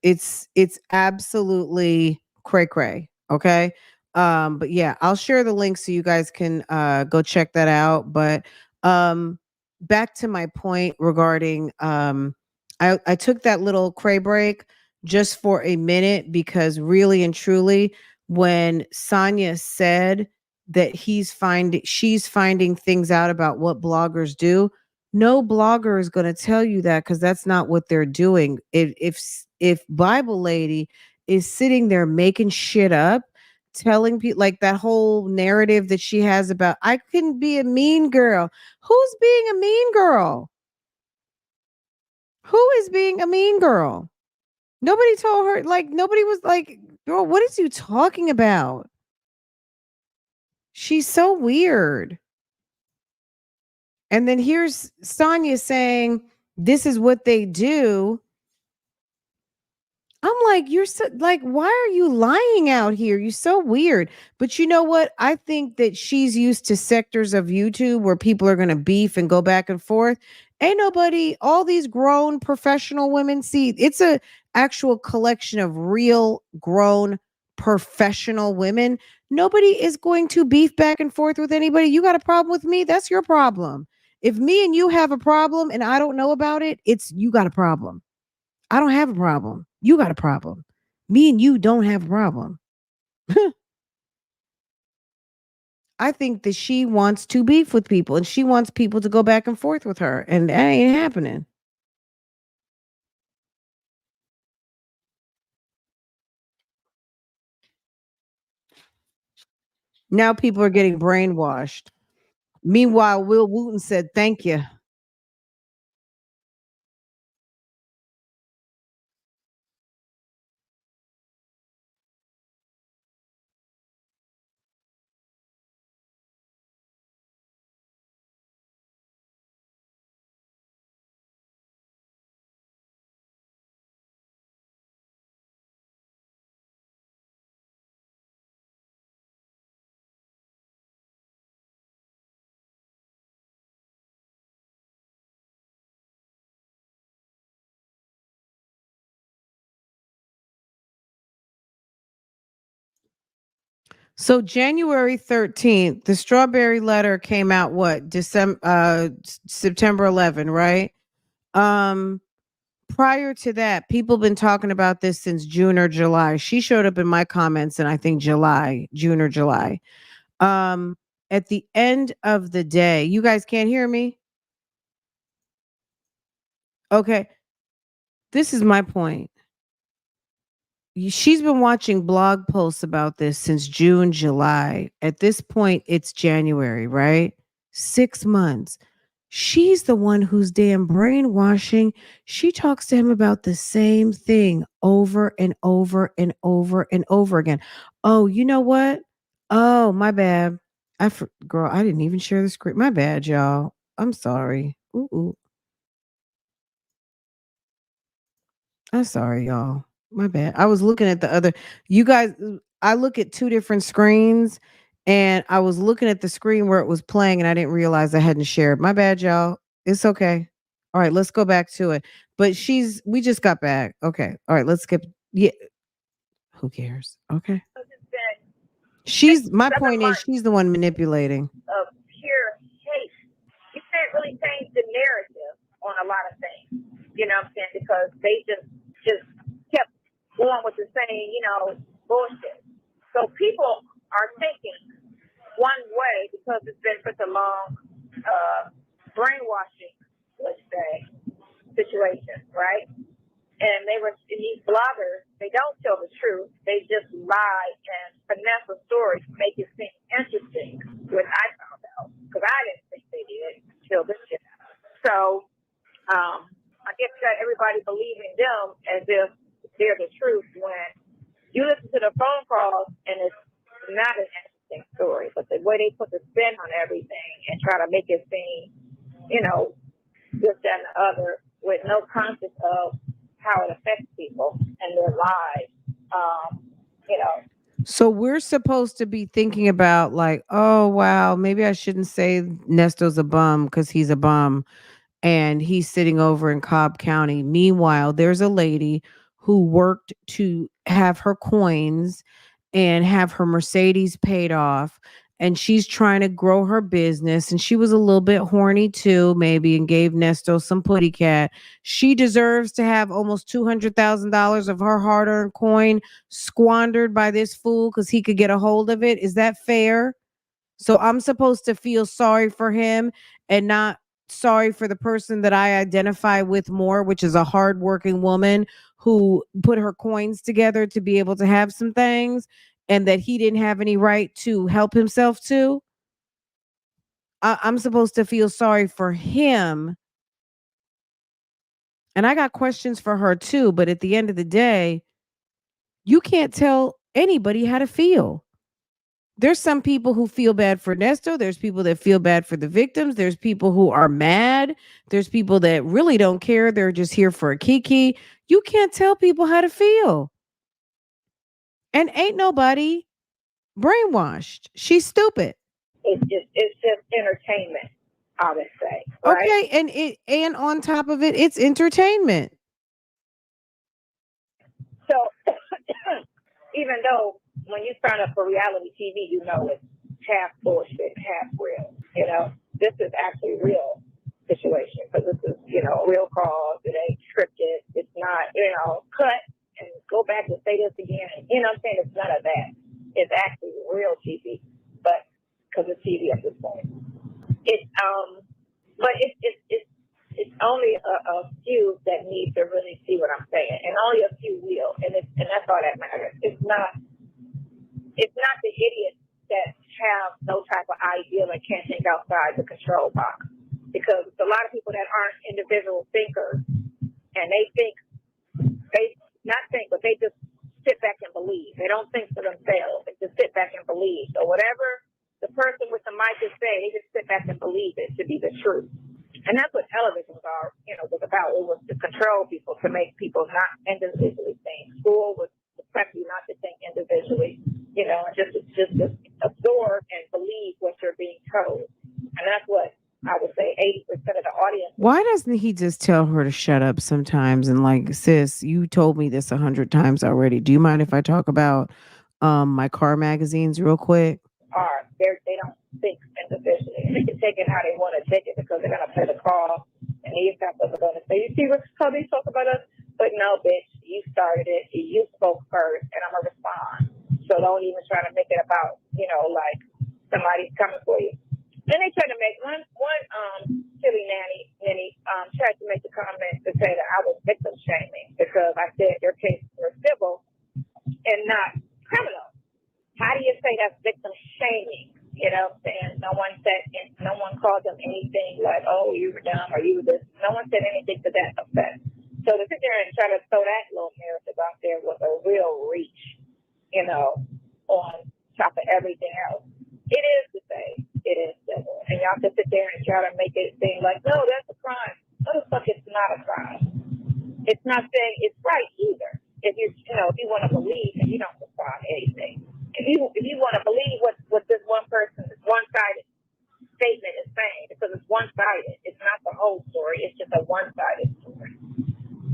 it's absolutely cray cray, okay? But yeah, I'll share the link so you guys can go check that out. But back to my point regarding I took that little cray break just for a minute because really and truly, when Sonya said that she's finding things out about what bloggers do, No blogger is going to tell you that because that's not what they're doing. If Bible lady is sitting there making shit up, telling people like that whole narrative that she has about I couldn't be a mean girl. Who's being a mean girl? Who is being a mean girl? Nobody told her, like, nobody was like, girl, what is you talking about? She's so weird. And then here's Sonya saying, this is what they do. I'm like, you're so like, why are you lying out here? You're so weird. But you know what? I think that she's used to sectors of YouTube where people are gonna beef and go back and forth. Ain't nobody, all these grown professional women, see, it's a actual collection of real grown professional women. Nobody is going to beef back and forth with anybody. You got a problem with me? That's your problem. If me and you have a problem and I don't know about it, it's you got a problem. I don't have a problem. You got a problem. Me and you don't have a problem. I think that she wants to beef with people and she wants people to go back and forth with her. And that ain't happening. Now people are getting brainwashed. Meanwhile, Will Wooten said, thank you. So January 13th, the strawberry letter came out what? September 11, right? Um Prior to that, people been talking about this since June or July. She showed up in my comments in I think July, June or July. Um at the end of the day, you guys can't hear me? Okay, this is my point. She's been watching blog posts about this since June, July. At this point, it's January, right? 6 months. She's the one who's damn brainwashing. She talks to him about the same thing over and over and over and over again. Oh, you know what? Oh, my bad. Girl, I didn't even share the script. My bad, y'all. I'm sorry. Ooh. I'm sorry, y'all. My bad. I was looking at the other. You guys, I look at two different screens, and I was looking at the screen where it was playing, and I didn't realize I hadn't shared. My bad, y'all. It's okay. All right, let's go back to it. But we just got back. Okay. All right, let's skip. Yeah. Who cares? Okay. My point is, she's the one manipulating. Of pure hate. You can't really change the narrative on a lot of things. You know what I'm saying? Because they just kept going with the same, bullshit. So people are thinking one way because it's been such a long brainwashing, let's say, situation, right? And these bloggers, they don't tell the truth. They just lie and finesse a story to make it seem interesting, which I found out because I didn't think they did until this shit happened. So I guess you got everybody believing them as if they're the truth when you listen to the phone calls and it's not an interesting story, but the way they put the spin on everything and try to make it seem, this, that, and the other with no conscience of how it affects people and their lives. So we're supposed to be thinking about like, oh wow, maybe I shouldn't say Nesto's a bum because he's a bum and he's sitting over in Cobb County. Meanwhile, there's a lady who worked to have her coins and have her Mercedes paid off. And she's trying to grow her business. And she was a little bit horny too, maybe, and gave Nesto some putty cat. She deserves to have almost $200,000 of her hard earned coin squandered by this fool because he could get a hold of it. Is that fair? So I'm supposed to feel sorry for him and not sorry for the person that I identify with more, which is a hardworking woman who put her coins together to be able to have some things and that he didn't have any right to help himself to. I'm supposed to feel sorry for him. And I got questions for her too. But at the end of the day, you can't tell anybody how to feel. There's some people who feel bad for Nesto. There's people that feel bad for the victims. There's people who are mad. There's people that really don't care. They're just here for a kiki. You can't tell people how to feel. And ain't nobody brainwashed. She's stupid. It's just entertainment, I would say, right? Okay, and on top of it, it's entertainment. So even though when you sign up for reality TV, you know it's half bullshit, half real. You know, this is actually real situation because this is, you know, real calls. It ain't scripted. It's not, you know, cut and go back and say this again. You know what I'm saying? It's none of that. It's actually real TV, but because it's TV at this point. But it's only a few that need to really see what I'm saying, and only a few will, and that's all that matters. It's not the idiots that have no type of idea that can't think outside the control box, because it's a lot of people that aren't individual thinkers, and they but they just sit back and believe. They don't think for themselves. They just sit back and believe. So whatever the person with the mic is saying, they just sit back and believe it to be the truth. And that's what television was about. It was to control people, to make people not individually think. School was to prep you not to think individually, you know, and just absorb and believe what you're being told. And that's what I would say 80% of the audience. Why doesn't he just tell her to shut up sometimes and like, sis, you told me this 100 times already. Do you mind if I talk about my car magazines real quick? They don't think individually. They can take it how they want to take it because they're gonna play the call, and these people are gonna say, "You see how they talk about us?" But no, bitch, you started it. You spoke first, and I'm gonna respond. So don't even try to make it about, you know, like somebody's coming for you. Then they tried to make one silly nanny tried to make the comment to say that I was victim shaming because I said your cases were civil and not criminal. How do you say that's victim shaming? You know what I'm saying? No one called them anything like, oh, you were dumb or you were this. No one said anything to that effect. So to sit there and try to throw that little narrative out there was a real reach, you know, on top of everything else. It is the same. It is civil. And y'all can sit there and try to make it seem like, no, that's a crime. No, the fuck, it's not a crime. It's not saying it's right either. If you want to believe and you don't respond to anything. If you want to believe what this one person's one-sided statement is saying, because it's one-sided. It's not the whole story. It's just a one-sided story.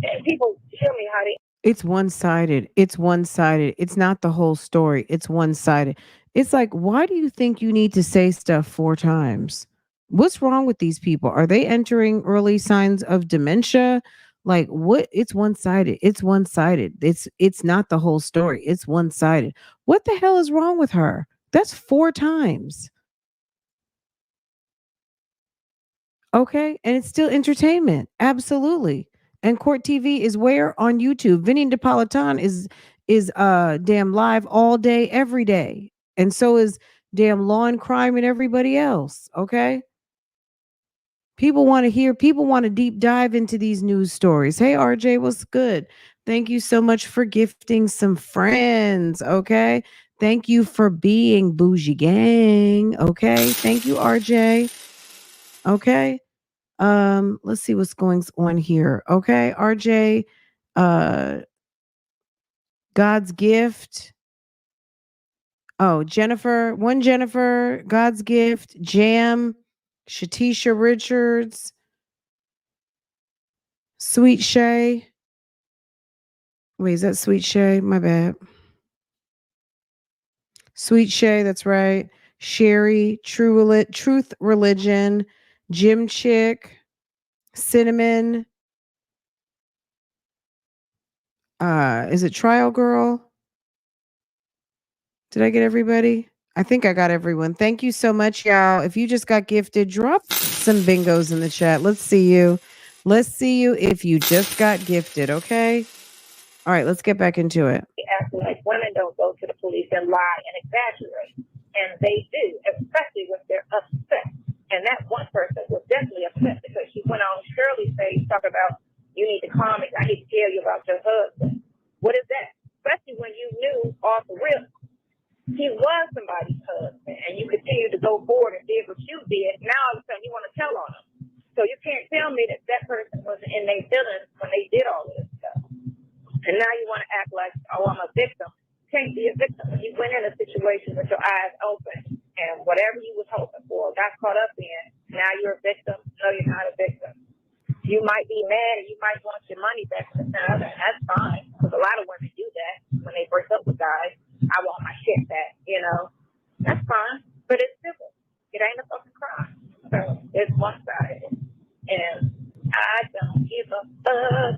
And people tell me how they. It's one-sided. It's one-sided. It's not the whole story. It's one-sided. It's like, why do you think you need to say stuff 4 times? What's wrong with these people? Are they entering early signs of dementia? Like what? It's one-sided. It's one-sided. It's not the whole story. It's one-sided. What the hell is wrong with her? That's 4 times. Okay? And it's still entertainment. Absolutely. And Court TV is where? On YouTube. Vinny Napolitan is damn live all day, every day. And so is damn Law and Crime and everybody else. Okay? People want to deep dive into these news stories. Hey RJ, what's good? Thank you so much for gifting some friends. Okay. Thank you for being Bougie Gang. Okay. Thank you, RJ. Okay. Let's see what's going on here. Okay, RJ, God's gift. Oh, Jennifer, God's gift, Jam, Shatisha Richards, Sweet Shay. Wait, is that Sweet Shay? My bad. Sweet Shay, that's right. Sherry, Truth Religion, Jim Chick, Cinnamon. Is it Trial Girl? Did I get everybody? I think I got everyone. Thank you so much, y'all. If you just got gifted, drop some bingos in the chat. Let's see you. Let's see you if you just got gifted, okay? All right, let's get back into it. Acting like women don't go to the police and lie and exaggerate. And they do, especially when they're upset. And that one person was definitely upset because she went on Shirley's face, talk about, you need to calm it. I need to tell you about your husband. What is that? Especially when you knew off the rip he was somebody's husband, and you continue to go forward and did what you did. Now all of a sudden you want to tell on him. So you can't tell me that that person was in their feelings when they did all this stuff. And now you want to act like, oh, I'm a victim. Can't be a victim. You went in a situation with your eyes open, and whatever you was hoping for got caught up in. Now you're a victim. No, you're not a victim. You might be mad and you might want your money back from the child, and that's fine. Because a lot of women do that when they break up with guys. I want my shit back, you know. That's fine. But it's civil. It ain't a fucking crime. So it's one-sided. And I don't give a fuck.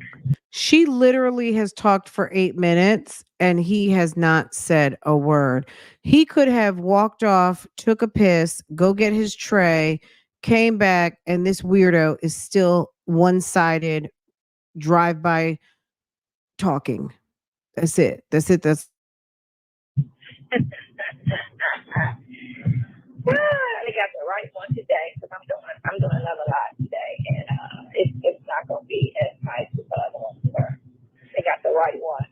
She literally has talked for 8 minutes and he has not said a word. He could have walked off, took a piss, go get his tray, came back, and this weirdo is still one-sided drive-by talking. That's it. That's it. That's They got the right one today because I'm doing another live today, and it's not gonna be as nice as the other ones were. They got the right one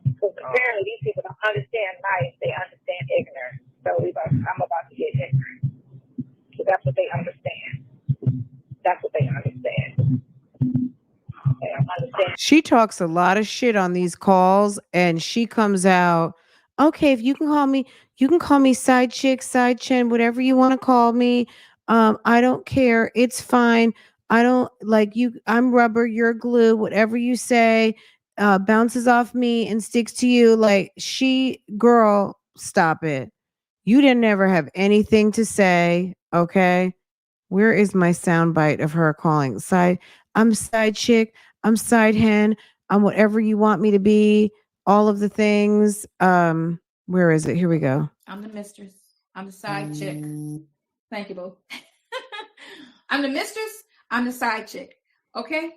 because apparently these people don't understand nice; they understand ignorant. So I'm about to get ignorant. So that's what they understand. That's what they understand. They don't understand. She talks a lot of shit on these calls and she comes out, okay, if you can call me side chick, side chin, whatever you want to call me. I don't care. It's fine. I don't like you. I'm rubber, you're glue, whatever you say, bounces off me and sticks to you. Like girl, stop it. You didn't ever have anything to say. Okay. Where is my soundbite of her calling? I'm side chick. I'm side hen. I'm whatever you want me to be. All of the things. Where is it? Here we go. I'm the mistress. I'm the side chick. Thank you, boo. I'm the mistress. I'm the side chick. Okay?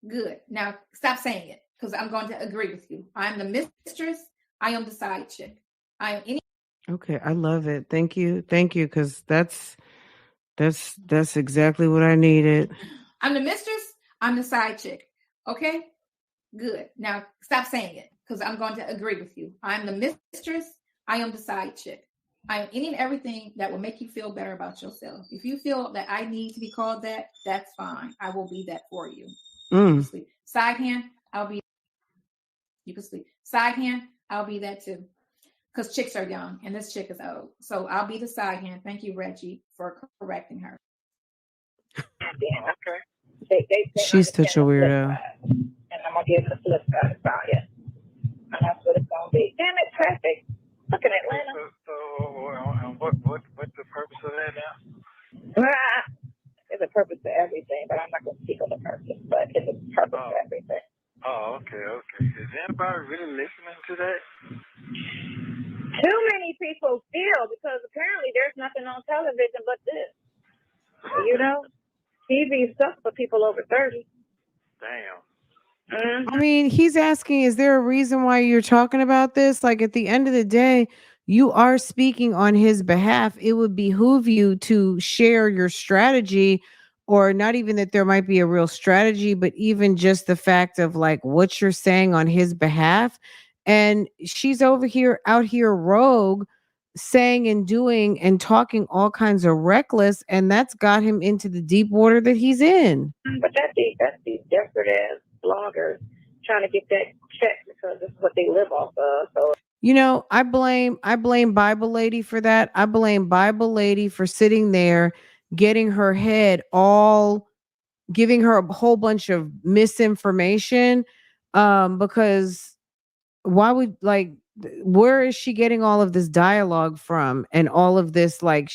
Good. Now stop saying it because I'm going to agree with you. I'm the mistress. I am the side chick. I am any. Okay, I love it. Thank you. Thank you. Because that's exactly what I needed. I'm the mistress. I'm the side chick. Okay? Good. Now stop saying it because I'm going to agree with you. I'm the mistress. I am the side chick. I am any and everything that will make you feel better about yourself. If you feel that I need to be called that, that's fine. I will be that for you. You can sleep. Side hand, I'll be. You can sleep. Side hand, I'll be that too. Because chicks are young and this chick is old. So I'll be the side hand. Thank you, Reggie, for correcting her. Okay. She's such a weirdo. And I'm going to give the flip side to Sonya. And that's what it's going to be. Damn it, traffic. Look at Atlanta. What's the purpose of that now? There's a purpose to everything, but I'm not going to speak on the purpose, but it's a purpose to everything. Oh, okay. Is anybody really listening to that? Too many people feel because apparently there's nothing on television but this. You know, TV sucks for people over 30. Damn. I mean, he's asking, is there a reason why you're talking about this? Like at the end of the day, you are speaking on his behalf. It would behoove you to share your strategy, or not even that there might be a real strategy, but even just the fact of like what you're saying on his behalf. And she's out here rogue, saying and doing and talking all kinds of reckless, and that's got him into the deep water that he's in. But that's these desperate ass bloggers trying to get that check because it's what they live off of. So you know, I blame Bible Lady for that. I blame Bible Lady for sitting there getting her head all, giving her a whole bunch of misinformation, because why would, like, where is she getting all of this dialogue from and all of this like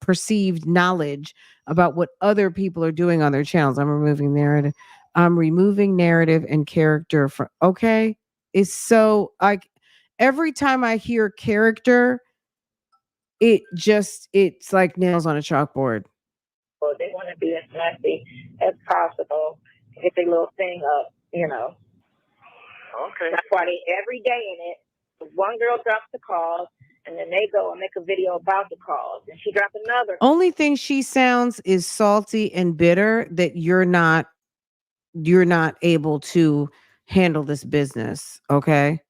perceived knowledge about what other people are doing on their channels? I'm removing narrative and character from, okay. It's so like every time I hear character, it's like nails on a chalkboard. Well, they want to be as messy as possible, get their little thing up, Okay. That's why they every day in it. One girl drops the calls, and then they go and make a video about the calls, and she drops another. Only thing she sounds is salty and bitter that you're not able to handle this business, okay?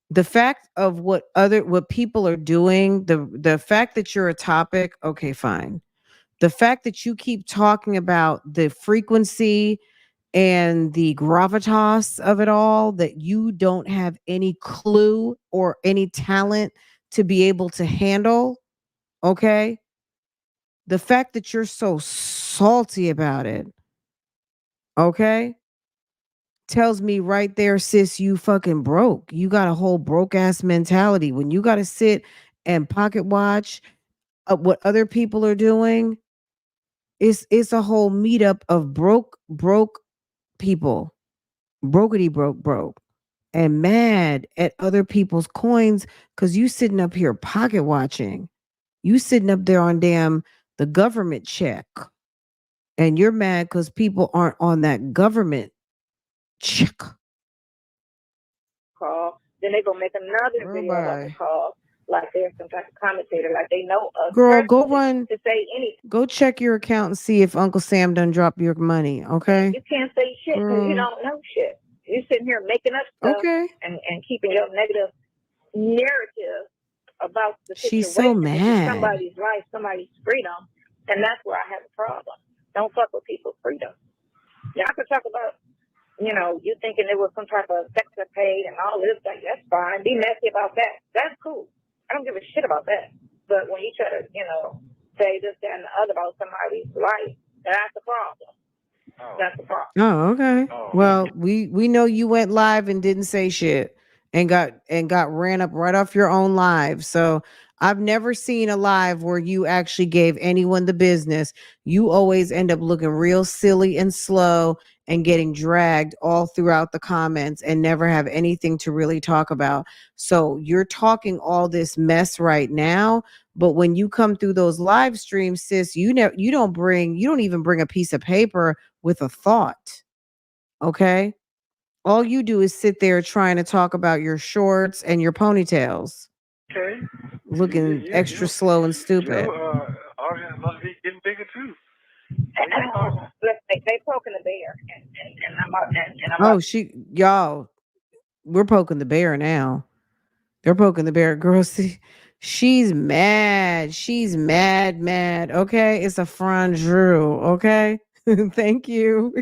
The fact of what people are doing, the fact that you're a topic, okay, fine. The fact that you keep talking about the frequency and the gravitas of it all, that you don't have any clue or any talent to be able to handle, okay? The fact that you're so salty about it, okay, tells me right there, sis, you fucking broke. You got a whole broke ass mentality. When you got to sit and pocket watch what other people are doing, it's a whole meetup of broke people, brokety broke, and mad at other people's coins because you sitting up here pocket watching. You sitting up there on damn the government check. And you're mad because people aren't on that government check. Call. Then they go make another video about the call, like they're some type of commentator, like they know us. Girl, go run to say anything. Go check your account and see if Uncle Sam done drop your money, okay? You can't say shit because you don't know shit. You're sitting here making up stuff and keeping your negative narrative about the situation. She's so mad. Somebody's life, somebody's freedom, and that's where I have a problem. Don't fuck with people's freedom. Y'all could talk about, you thinking it was some type of sex paid and all this stuff. That's fine. Be messy about that. That's cool. I don't give a shit about that. But when you try to, say this, that, and the other about somebody's life, that's the problem. That's the problem. Oh, okay. Well, we know you went live and didn't say shit and got ran up right off your own live. So I've never seen a live where you actually gave anyone the business. You always end up looking real silly and slow and getting dragged all throughout the comments and never have anything to really talk about. So you're talking all this mess right now, but when you come through those live streams, sis, you don't even bring a piece of paper with a thought. Okay? All you do is sit there trying to talk about your shorts and your ponytails. Okay. Looking extra slow and stupid. Audience must be getting bigger too. They poking the bear, and I'm y'all, we're poking the bear now. They're poking the bear. Girl, see, she's mad. She's mad. Okay, it's a frangeux. Okay, thank you.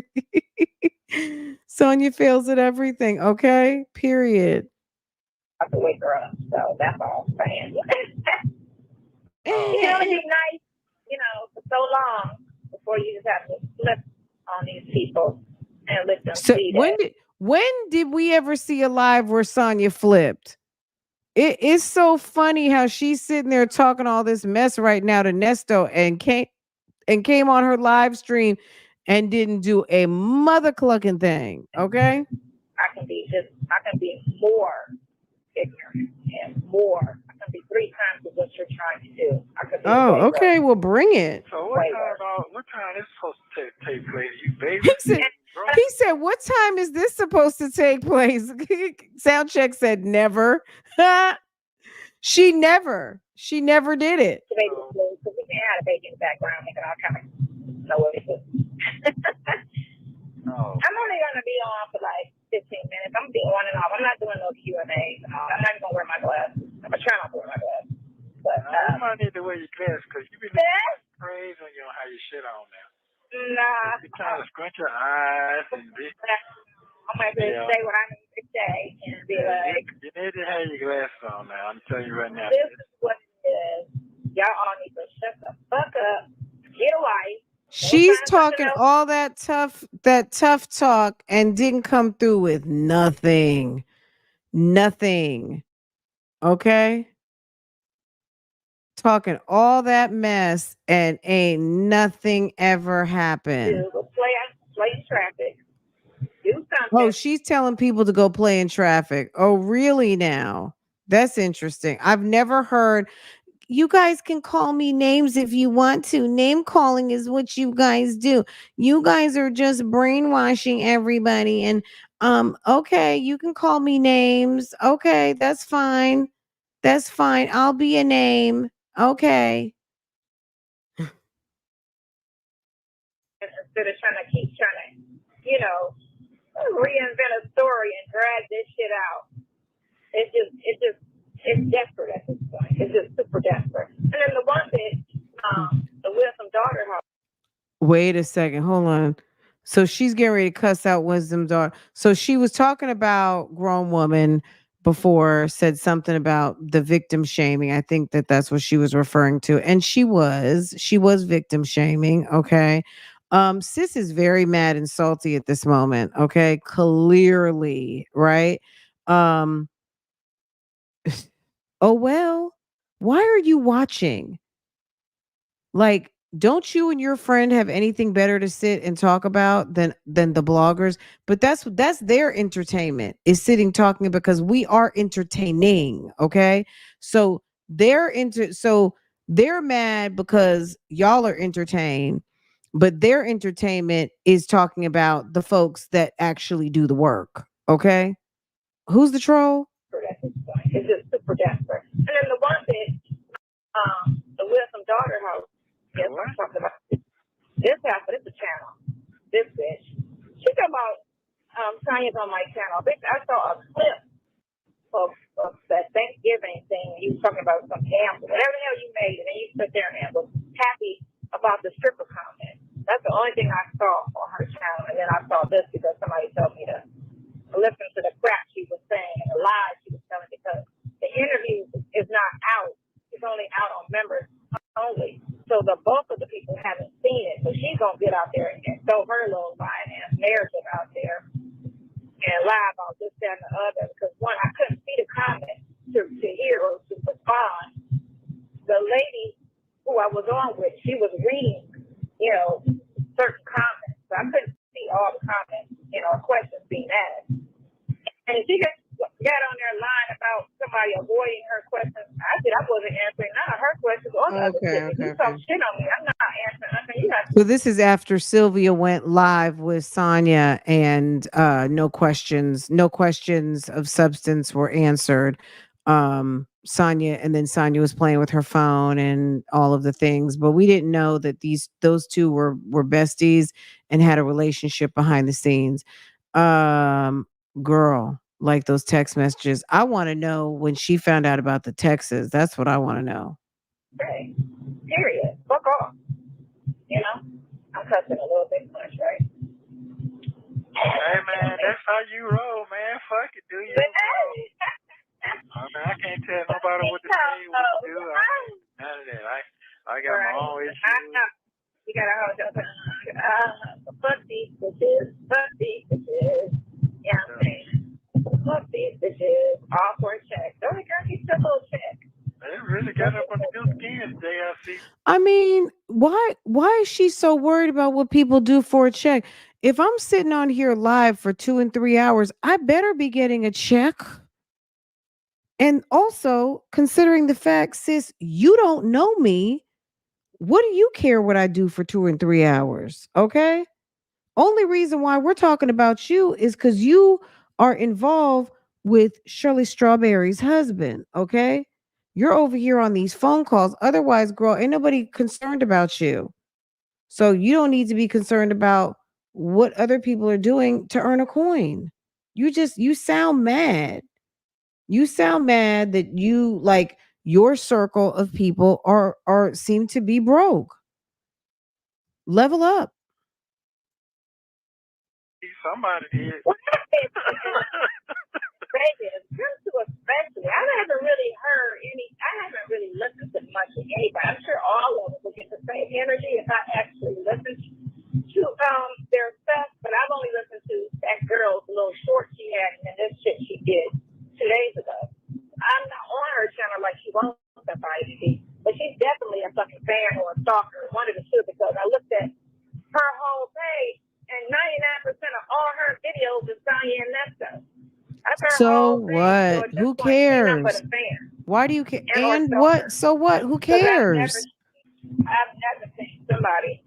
Sonya fails at everything. Okay, period. I have to wake her up, so that's all I'm saying. It'd be nice, for so long before you just have to flip on these people and let them see that. When did we ever see a live where Sonya flipped? It's so funny how she's sitting there talking all this mess right now to Nesto and came on her live stream and didn't do a mother clucking thing. Okay. I can be more ignorant and more. I can be 3 times what you're trying to do. I could be okay. Well, bring it. So what time is supposed to take place? You baby? He said, what time is this supposed to take place? Soundcheck said never. She never did it. Because we can't have a baby in the background making all kind of noises. I'm only going to be on for like 15 minutes. I'm going to be on and off. I'm not doing no Q&A. I'm not even going to wear my glasses. I'm going to try not to wear my glasses. But you might need to wear your glasses because you be looking crazy when you don't have your shit on now. Nah. You're trying to squint your eyes and be. I'm going to say what I need to say and be like. You need to have your glasses on now. I'm telling you right now. This is what it is. Y'all all need to shut the fuck up. Get a life. She's talking all that tough talk and didn't come through with nothing. Okay? Talking all that mess and ain't nothing ever happened. Play in traffic. Do something. Oh, she's telling people to go play in traffic. Oh, really now? That's interesting. I've never heard. You guys can call me names if you want to. Name calling is what you guys do. You guys are just brainwashing everybody. And okay, you can call me names. Okay, that's fine. That's fine. I'll be a name. Okay. Instead of trying to, you know, reinvent a story and drag this shit out. It's desperate at this point. It's just super desperate. And then the one that, the Wisdom daughter, Wait a second. Hold on. So she's getting ready to cuss out Wisdom's daughter. So she was talking about grown woman before, said something about the victim shaming. I think that that's what she was referring to. And she was victim shaming. Okay. Sis is very mad and salty at this moment. Okay. Clearly. Right. Um, oh, well, why are you watching? Like, don't you and your friend have anything better to sit and talk about than the bloggers? But that's their entertainment, is sitting talking, because we are entertaining. Okay. So they're mad because y'all are entertained, but their entertainment is talking about the folks that actually do the work. Okay. Who's the troll? at this point. It's just super desperate. And then the one that, the Wisdom daughter house, yes, I'm talking about this house, but it's a channel. This bitch. She talking about Sonya's on my channel. Bitch, I saw a clip of that Thanksgiving thing. You was talking about some gamble, whatever the hell you made, and then you sit there and was happy about the stripper comment. That's the only thing I saw on her channel. And then I saw this because somebody told me to listen to the crap she was saying and the lies she was telling, because the interview is not out. It's only out on members only. So the bulk of the people haven't seen it. So she's going to get out there and throw her little finance narrative out there and lie about this, that, and the other. Because one, I couldn't see the comments to hear or to respond. The lady who I was on with, she was reading, certain comments. So I couldn't see all the comments, questions being asked. And she got on there lying about somebody avoiding her questions. I said I wasn't answering none of her questions or the other shit. You talk shit on me, I'm not answering nothing. You got So this is after Sylvia went live with Sonya, and no questions of substance were answered. Sonya was playing with her phone and all of the things, but we didn't know that those two were besties and had a relationship behind the scenes. Girl, like those text messages. I want to know when she found out about the texts. That's what I want to know. okay. Period. Fuck off. I'm cussing a little bit much, right? Hey man, that's how you roll, man. Fuck it, do you? I can't tell nobody what to say, what to do. None of that. I got my own issues. I know. You gotta hold your fuck these bitches. Fuck these bitches. Yeah, I'm saying. Fuck these bitches. All for a check. Don't girl, you still a little check. They really got up on the new skin today, I see. I mean, why is she so worried about what people do for a check? If I'm sitting on here live for 2 and 3 hours, I better be getting a check. And also, considering the fact, sis, you don't know me. What do you care what I do for 2 and 3 hours? Okay. Only reason why we're talking about you is because you are involved with Shirley Strawberry's husband. Okay. You're over here on these phone calls. Otherwise, girl, ain't nobody concerned about you. So you don't need to be concerned about what other people are doing to earn a coin. You sound mad. You sound mad that your circle of people are seem to be broke. Level up. Somebody did. Vegas, them two especially. I haven't really listened to much of anybody. I'm sure all of them will get the same energy if I actually listen to their stuff, but I've only listened to that girl's little short she had and this shit she did 2 days ago. I'm not on her channel like she wants somebody to be, but she's definitely a fucking fan or a stalker, one of the two, because I looked at her whole page and 99% of all her videos is Sonya and Nesto. So what? Who cares? Why do you care? And or And sell what? her. So what? Who 'Cause cares? I've never seen somebody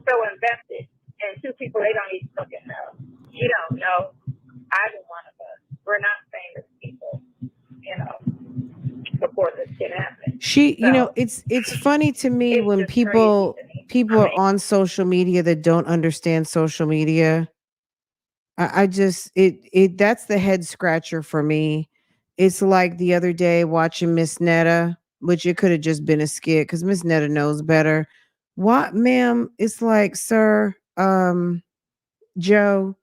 so invested in two people they don't even fucking know. You don't know either one of us. We're not famous people, you know, before this shit happened. You know, So it's funny to me it's when just crazy to me. people I are mean, on social media that don't understand social media. I just that's the head scratcher for me. It's like the other day watching Miss Netta, which it could have just been a skit because Miss Netta knows better. What, ma'am? It's like, sir, Joe,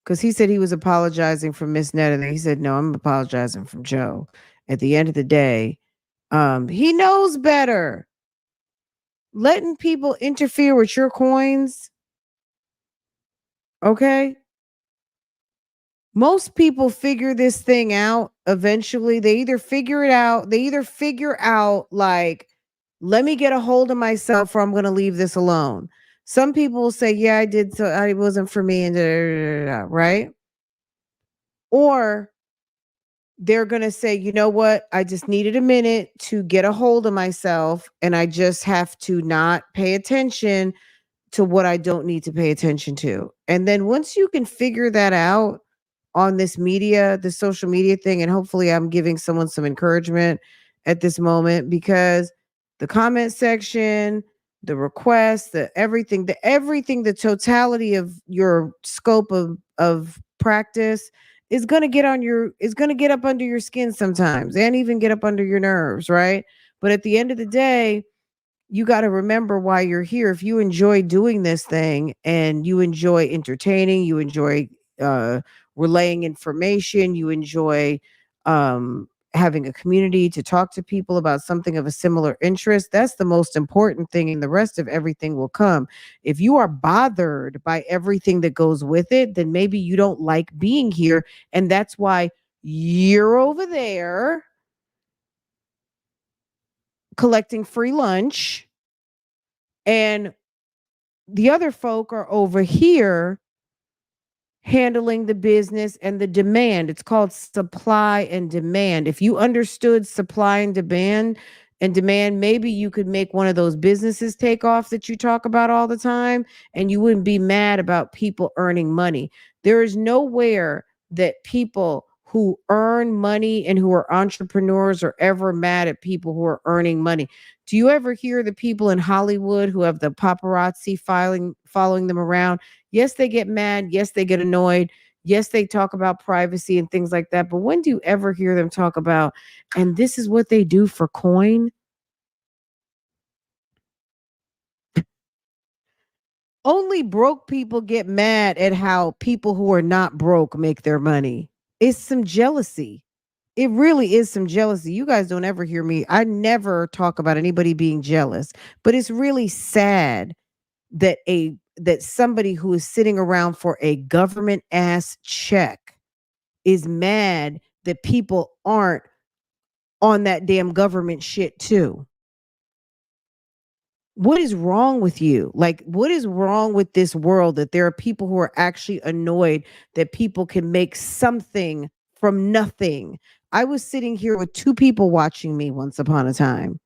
because he said he was apologizing for Miss Netta. Then he said, no, I'm apologizing from Joe. At the end of the day, he knows better. Letting people interfere with your coins, okay? Most people figure this thing out eventually. They either figure out like, let me get a hold of myself or I'm going to leave this alone. Some people will say, yeah, I did. So it wasn't for me. And right. Or they're going to say, you know what? I just needed a minute to get a hold of myself. And I just have to not pay attention to what I don't need to pay attention to. And then once you can figure that out, on this media, the social media thing, and hopefully I'm giving someone some encouragement at this moment because the comment section, the requests, the totality of your scope of practice is gonna get up under your skin sometimes and even get up under your nerves, right? But at the end of the day, you got to remember why you're here. If you enjoy doing this thing and you enjoy entertaining, you enjoy uh, relaying information, you enjoy having a community to talk to people about something of a similar interest, that's the most important thing. And the rest of everything will come. If you are bothered by everything that goes with it, then maybe you don't like being here. And that's why you're over there collecting free lunch and the other folk are over here handling the business and the demand. It's called supply and demand. If you understood supply and demand, maybe you could make one of those businesses take off that you talk about all the time, and you wouldn't be mad about people earning money. There is nowhere that people who earn money and who are entrepreneurs are ever mad at people who are earning money. Do you ever hear the people in Hollywood who have the paparazzi following them around? Yes, they get mad. Yes, they get annoyed. Yes, they talk about privacy and things like that. But when do you ever hear them talk about, and this is what they do for coin? Only broke people get mad at how people who are not broke make their money. It's some jealousy. It really is some jealousy. You guys don't ever hear me. I never talk about anybody being jealous, but it's really sad that somebody who is sitting around for a government ass check is mad that people aren't on that damn government shit too. What is wrong with you? Like, what is wrong with this world that there are people who are actually annoyed that people can make something from nothing? I was sitting here with two people watching me once upon a time.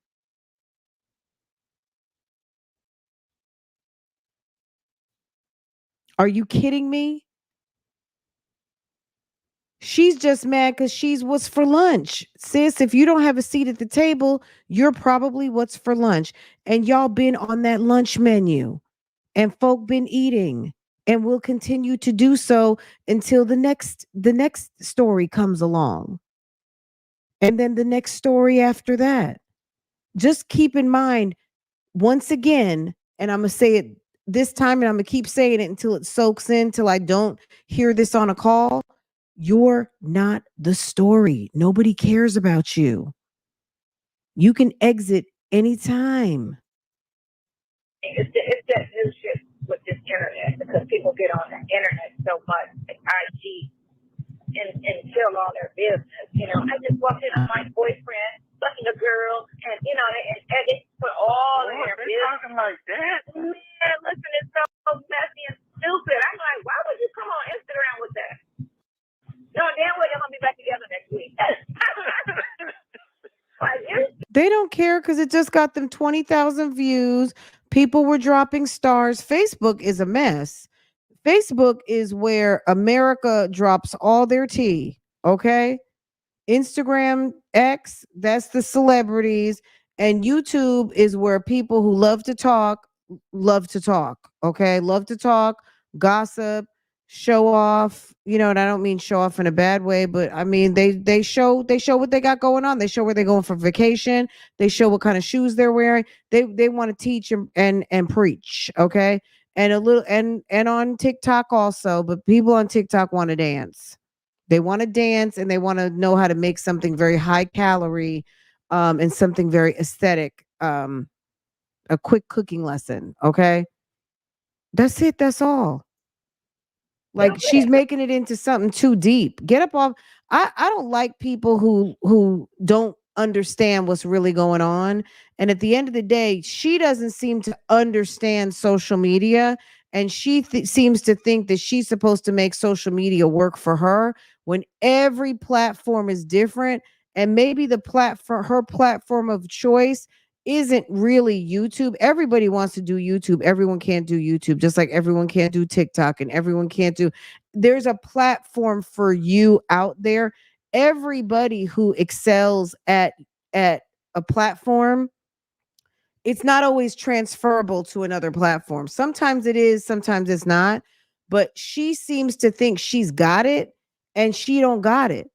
Are you kidding me? She's just mad because she's what's for lunch. Sis, if you don't have a seat at the table, you're probably what's for lunch. And y'all been on that lunch menu and folk been eating and will continue to do so until the next story comes along. And then the next story after that. Just keep in mind, once again, and I'm going to say it this time and I'm going to keep saying it until it soaks in, till I don't hear this on a call. You're not the story. Nobody cares about you. You can exit anytime. it's that new shit with this internet because people get on the internet so much, like IG, and tell all their business. You know, I just walked in on my boyfriend fucking a girl, and you know, and they put all of their business. Talking like that? Man, listen, it's so messy and stupid. I'm like, why would you come on Instagram with that? No, damn well you're gonna be back together next week. They don't care because it just got them 20,000 views. People were dropping stars. Facebook is a mess. Facebook is where America drops all their tea. Okay. Instagram, X, that's the celebrities. And YouTube is where people who love to talk. Okay. Love to talk, gossip, show off. And I don't mean show off in a bad way, but I mean they show what they got going on. They show where they're going for vacation. They show what kind of shoes they're wearing. They want to teach and preach. Okay. And a little and on TikTok also, but people on TikTok want to dance. They want to dance and they want to know how to make something very high calorie and something very aesthetic. A quick cooking lesson. Okay. That's it. That's all. Like she's making it into something too deep. Get up off. I don't like people who don't understand what's really going on. And at the end of the day, she doesn't seem to understand social media. And she seems to think that she's supposed to make social media work for her when every platform is different. And maybe her platform of choice isn't really YouTube. Everybody wants to do YouTube. Everyone can't do YouTube, just like everyone can't do TikTok and everyone can't do. There's a platform for you out there. Everybody who excels at a platform, it's not always transferable to another platform. Sometimes it is, sometimes it's not. But she seems to think she's got it and she don't got it.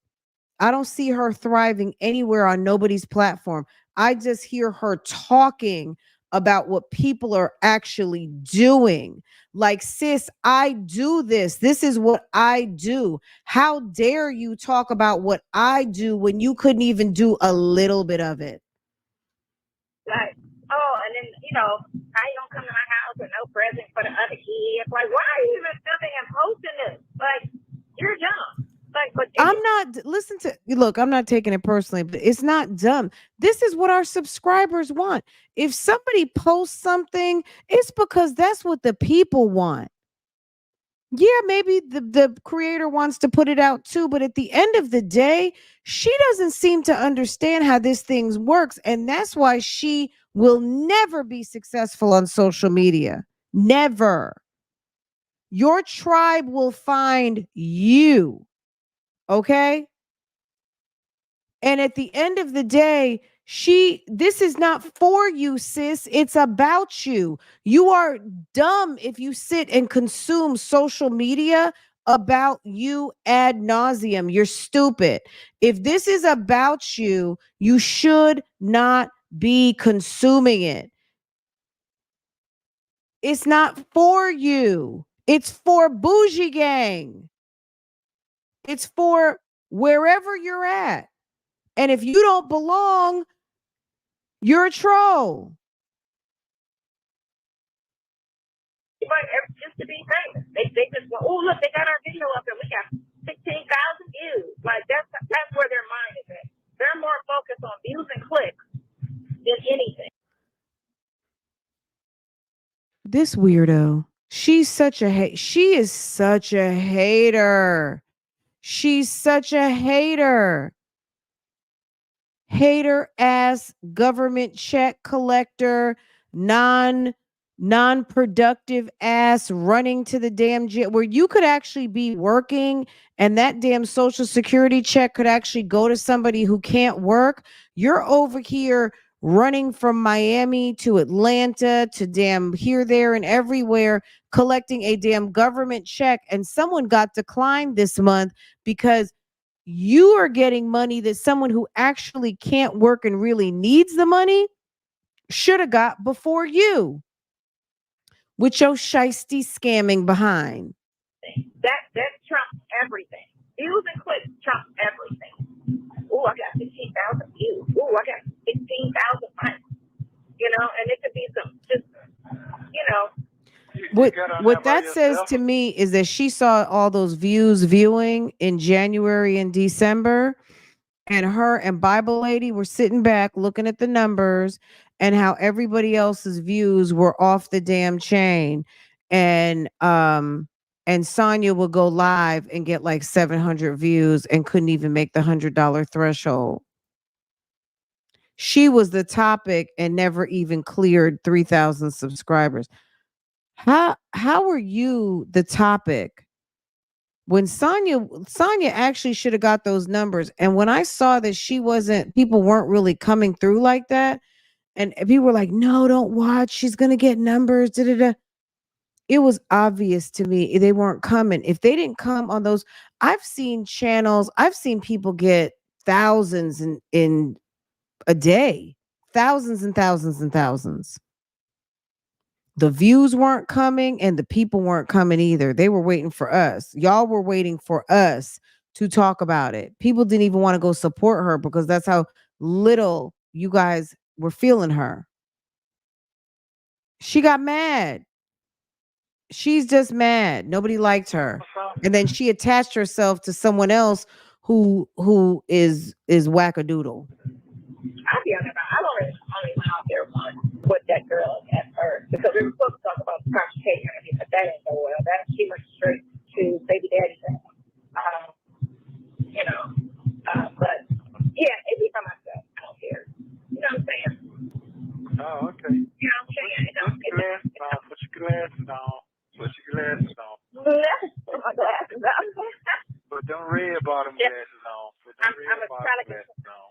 I don't see her thriving anywhere on nobody's platform. I just hear her talking about what people are actually doing. Like, sis, I do this. This is what I do. How dare you talk about what I do when you couldn't even do a little bit of it? Like, oh, and then, how you don't come to my house with no present for the other kids? Like, why are you even filming and posting this? Like, you're dumb. Like, but I'm not taking it personally, but it's not dumb. This is what our subscribers want. If somebody posts something, it's because that's what the people want. Yeah, maybe the creator wants to put it out too, but at the end of the day, she doesn't seem to understand how this thing works. And that's why she will never be successful on social media. Never. Your tribe will find you. Okay. And at the end of the day, this is not for you, sis. It's about you. You are dumb if you sit and consume social media about you ad nauseum. You're stupid. If this is about you, you should not be consuming it. It's not for you. It's for Bougie Gang. It's for wherever you're at. And if you don't belong, you're a troll. But just to be famous, they just go, oh, look, they got our video up and we got 16,000 views. Like, that's where their mind is at. They're more focused on views and clicks than anything. This weirdo, she is such a hater. She's such a hater. Hater ass government check collector, non-productive ass running to the damn jail where you could actually be working and that damn social security check could actually go to somebody who can't work. You're over here running from Miami to Atlanta to damn here, there, and everywhere, collecting a damn government check. And someone got declined this month because you are getting money that someone who actually can't work and really needs the money should have got before you with your shiesty scamming behind. That trumps everything. Views and clicks trump everything. Oh, I got 15,000 views. Oh, I got 16,000 likes. And it could be some just, What that says to me is that she saw all those viewing in January and December, and her and Bible Lady were sitting back looking at the numbers and how everybody else's views were off the damn chain. And Sonya would go live and get like 700 views and couldn't even make the $100 threshold. She was the topic and never even cleared 3,000 subscribers. How were you the topic when Sonya actually should have got those numbers? And when I saw that people weren't really coming through like that, and people were like, no, don't watch, she's gonna get numbers, da, da, da. It was obvious to me they weren't coming. If they didn't come on those, I've seen people get thousands in a day, thousands and thousands and thousands. The views weren't coming and the people weren't coming either. They were waiting for us. Y'all were waiting for us to talk about it. People didn't even want to go support her because that's how little you guys were feeling her. She got mad. She's just mad. Nobody liked her. And then she attached herself to someone else who is wackadoodle. I'll be honest, I only went out there once with that girl at first because we were supposed to talk about the confrontation, but that ain't go well. That she went straight to baby daddy's house. But yeah, it be by myself. I don't care. You know what I'm saying? Oh, okay. You know what I'm saying? Put your glasses on. Put your glasses on. Put my glasses on. Put them red bottom glasses on. Put them red bottom glasses on.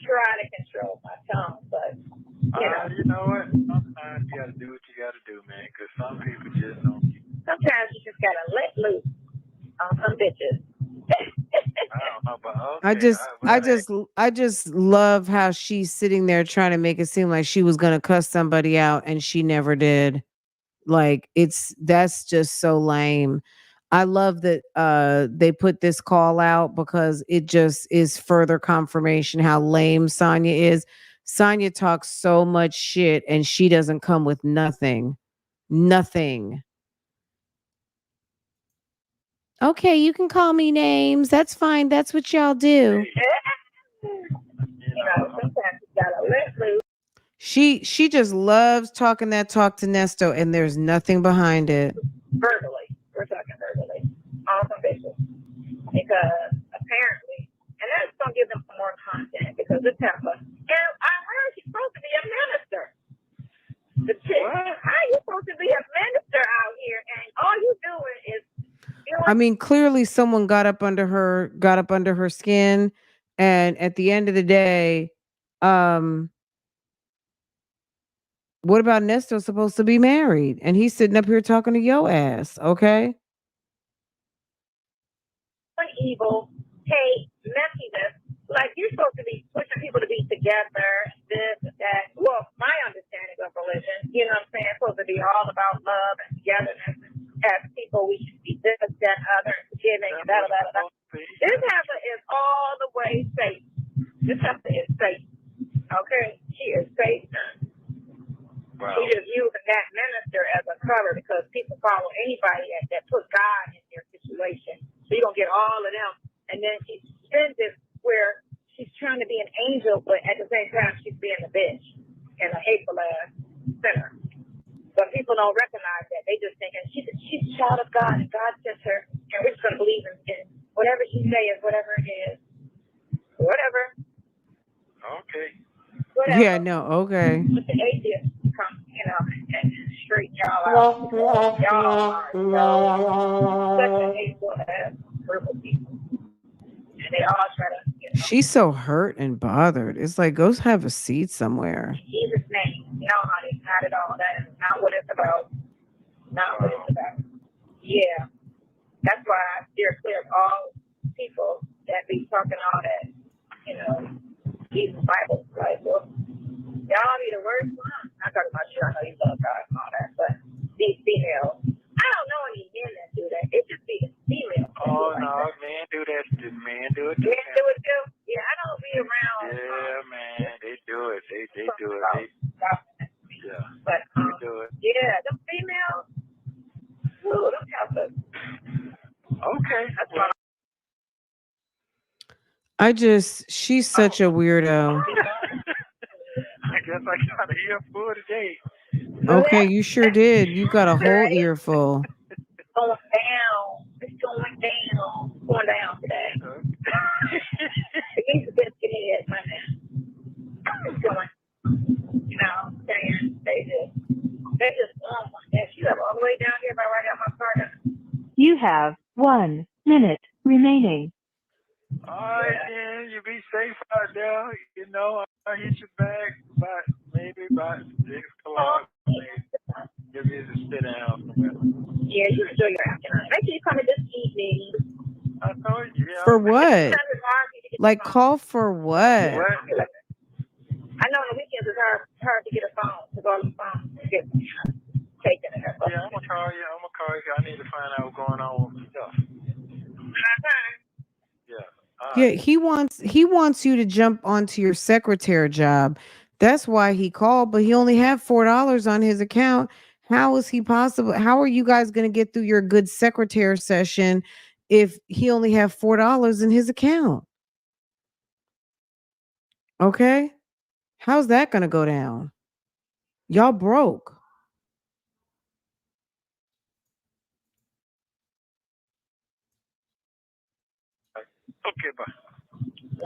Try to control my tongue, but you know what? Sometimes you gotta do what you gotta do, man. Because some people just don't. Sometimes you just gotta let loose on some bitches. I don't know, but okay. I just love how she's sitting there trying to make it seem like she was gonna cuss somebody out and she never did. Like that's just so lame. I love that they put this call out because it just is further confirmation how lame Sonya is. Sonya talks so much shit and she doesn't come with nothing. Nothing. Okay, you can call me names. That's fine. That's what y'all do. Sometimes you gotta let loose. She just loves talking that talk to Nesto and there's nothing behind it. Verbally. We're talking verbally. On some bitches. Because apparently, and that's gonna give them some more content because it's Tampa. And I heard she's supposed to be a minister. The chick, how are you supposed to be a minister out here and all you doing is I mean, clearly someone got up under her skin, and at the end of the day, what about Nesto supposed to be married? And he's sitting up here talking to your ass, okay? evil, hate, messiness. Like you're supposed to be pushing people to be together, this, that. Well, my understanding of religion, you know what I'm saying, it's supposed to be all about love and togetherness. As people, we should be this, that, other, and forgiving, and da, da, da, da. This heifer is all the way safe. This heifer is safe. Okay? She is safe. Wow. She is using that minister as a cover because people follow anybody that put God in their situation. So you're going to get all of them. And then she spends it where she's trying to be an angel, but at the same time, she's being a bitch and a hateful ass sinner. But people don't recognize that. They just thinking she's a child of God and God sent her, and we're just going to believe in whatever she say is whatever it is. Whatever. Okay. Whatever. Yeah, no, okay. But the atheists come, and straighten y'all out. Y'all are so such a hateful ass group of people. And they all try to, She's so hurt and bothered. It's like, go have a seat somewhere. In Jesus' name. No, honey, not at all. That is not what it's about. Not what it's about. Yeah. That's why I steer clear of all people that be talking all that, Jesus Bible. Like, well, y'all be the worst one. I'm talking about you. I know you love God and all that, but these females, I don't know any men that do that. It just be the females. Oh, no, men do that. Men do it too. Men do it too? Yeah, I don't be around. Yeah, man, they do it. They do it. Yeah, but, they do it. Yeah, the females, ooh, them helpers. Okay. That's what She's such a weirdo. I guess I got an earful today. Okay, you sure did. You got a whole earful. Going down. It's going down. Going down today. It needs a biscuit head, my man. have 1 minute remaining. All right, then. You be safe out there. You know, I'll hit you back maybe about 6 o'clock. Give you to sit down somewhere. Yeah, you enjoy your afternoon. Make sure you come in this evening. I told you. Yeah, For what? Like, call for what? I know on the weekends it's hard to get a phone, to go on the phone to get taken and that. Yeah, I'm gonna call you. I need to find out what's going on with stuff. Yeah. Yeah, he wants you to jump onto your secretary job. That's why he called, but he only had $4 on his account. How is he possible? How are you guys going to get through your good secretary session if he only have $4 in his account? Okay? How's that going to go down? Y'all broke. Okay, bye.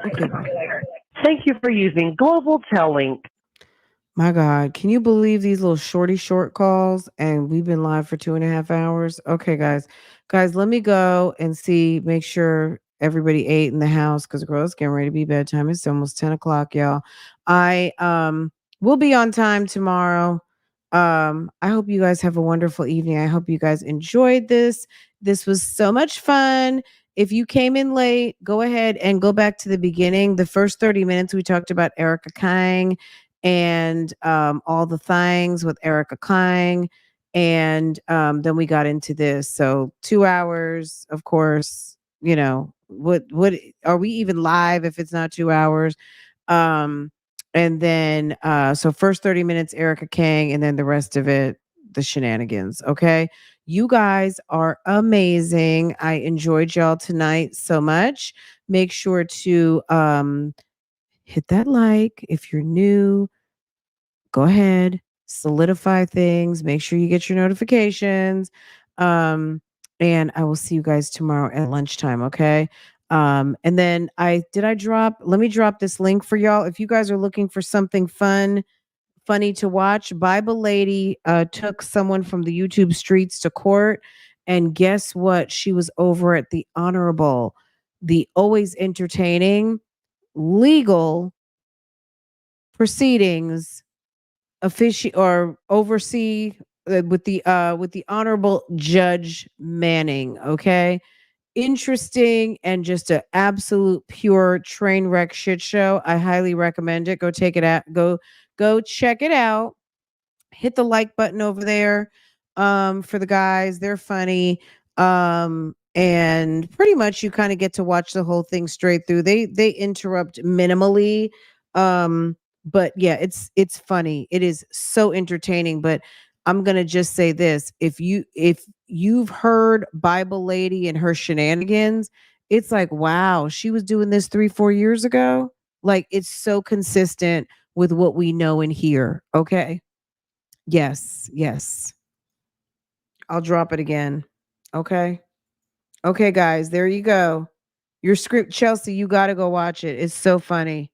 Okay, bye. Thank you for using Global Link. My God, can you believe these little short calls? And we've been live for 2.5 hours. Okay, guys, let me go and make sure everybody ate in the house because girl, it's getting ready to be bedtime. It's almost 10 o'clock, y'all. I will be on time tomorrow. I hope you guys have a wonderful evening. I hope you guys enjoyed this. This was so much fun. If you came in late, go ahead and go back to the beginning. The first 30 minutes, we talked about Ericka Kang and all the things with Ericka Kang. And then we got into this. So 2 hours, of course, you know, what are we even live if it's not 2 hours? And then so first 30 minutes, Ericka Kang, and then the rest of it, the shenanigans. Okay. You guys are amazing. I enjoyed y'all tonight so much. Make sure to hit that like. If you're new, go ahead, solidify things. Make sure you get your notifications. And I will see you guys tomorrow at lunchtime. Okay. And then let me drop this link for y'all. If you guys are looking for something funny to watch, Bible Lady took someone from the YouTube streets to court. And guess what? She was over at the Honorable, the always entertaining legal proceedings oversee with the Honorable Judge Manning. Okay. Interesting and just an absolute pure train wreck shit show. I highly recommend it. Go take it out. Go check it out. Hit the like button over there for the guys. They're funny. And pretty much you kind of get to watch the whole thing straight through. They interrupt minimally. But yeah, it's funny. It is so entertaining. But I'm gonna just say this: if you've heard Bible Lady and her shenanigans, it's like, wow, she was doing this 3-4 years ago. Like, it's so consistent with what we know and hear. Okay. Yes. I'll drop it again. Okay. Okay, guys, there you go. Your script, Chelsea, you got to go watch it. It's so funny.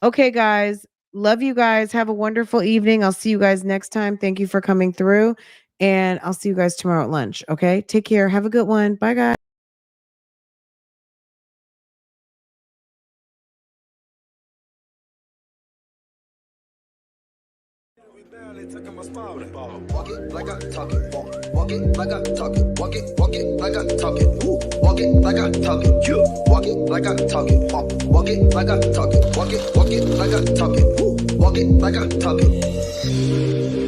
Okay, guys. Love you guys. Have a wonderful evening. I'll see you guys next time. Thank you for coming through. And I'll see you guys tomorrow at lunch. Okay. Take care. Have a good one. Bye, guys. Walk it like I talk it. Walk it like I talk it. Walk it like I talk it. Walk it like I talk it. Walk it like I talk it. Walk it like I talk it. Walk it like I talk it. Walk it like I talk it.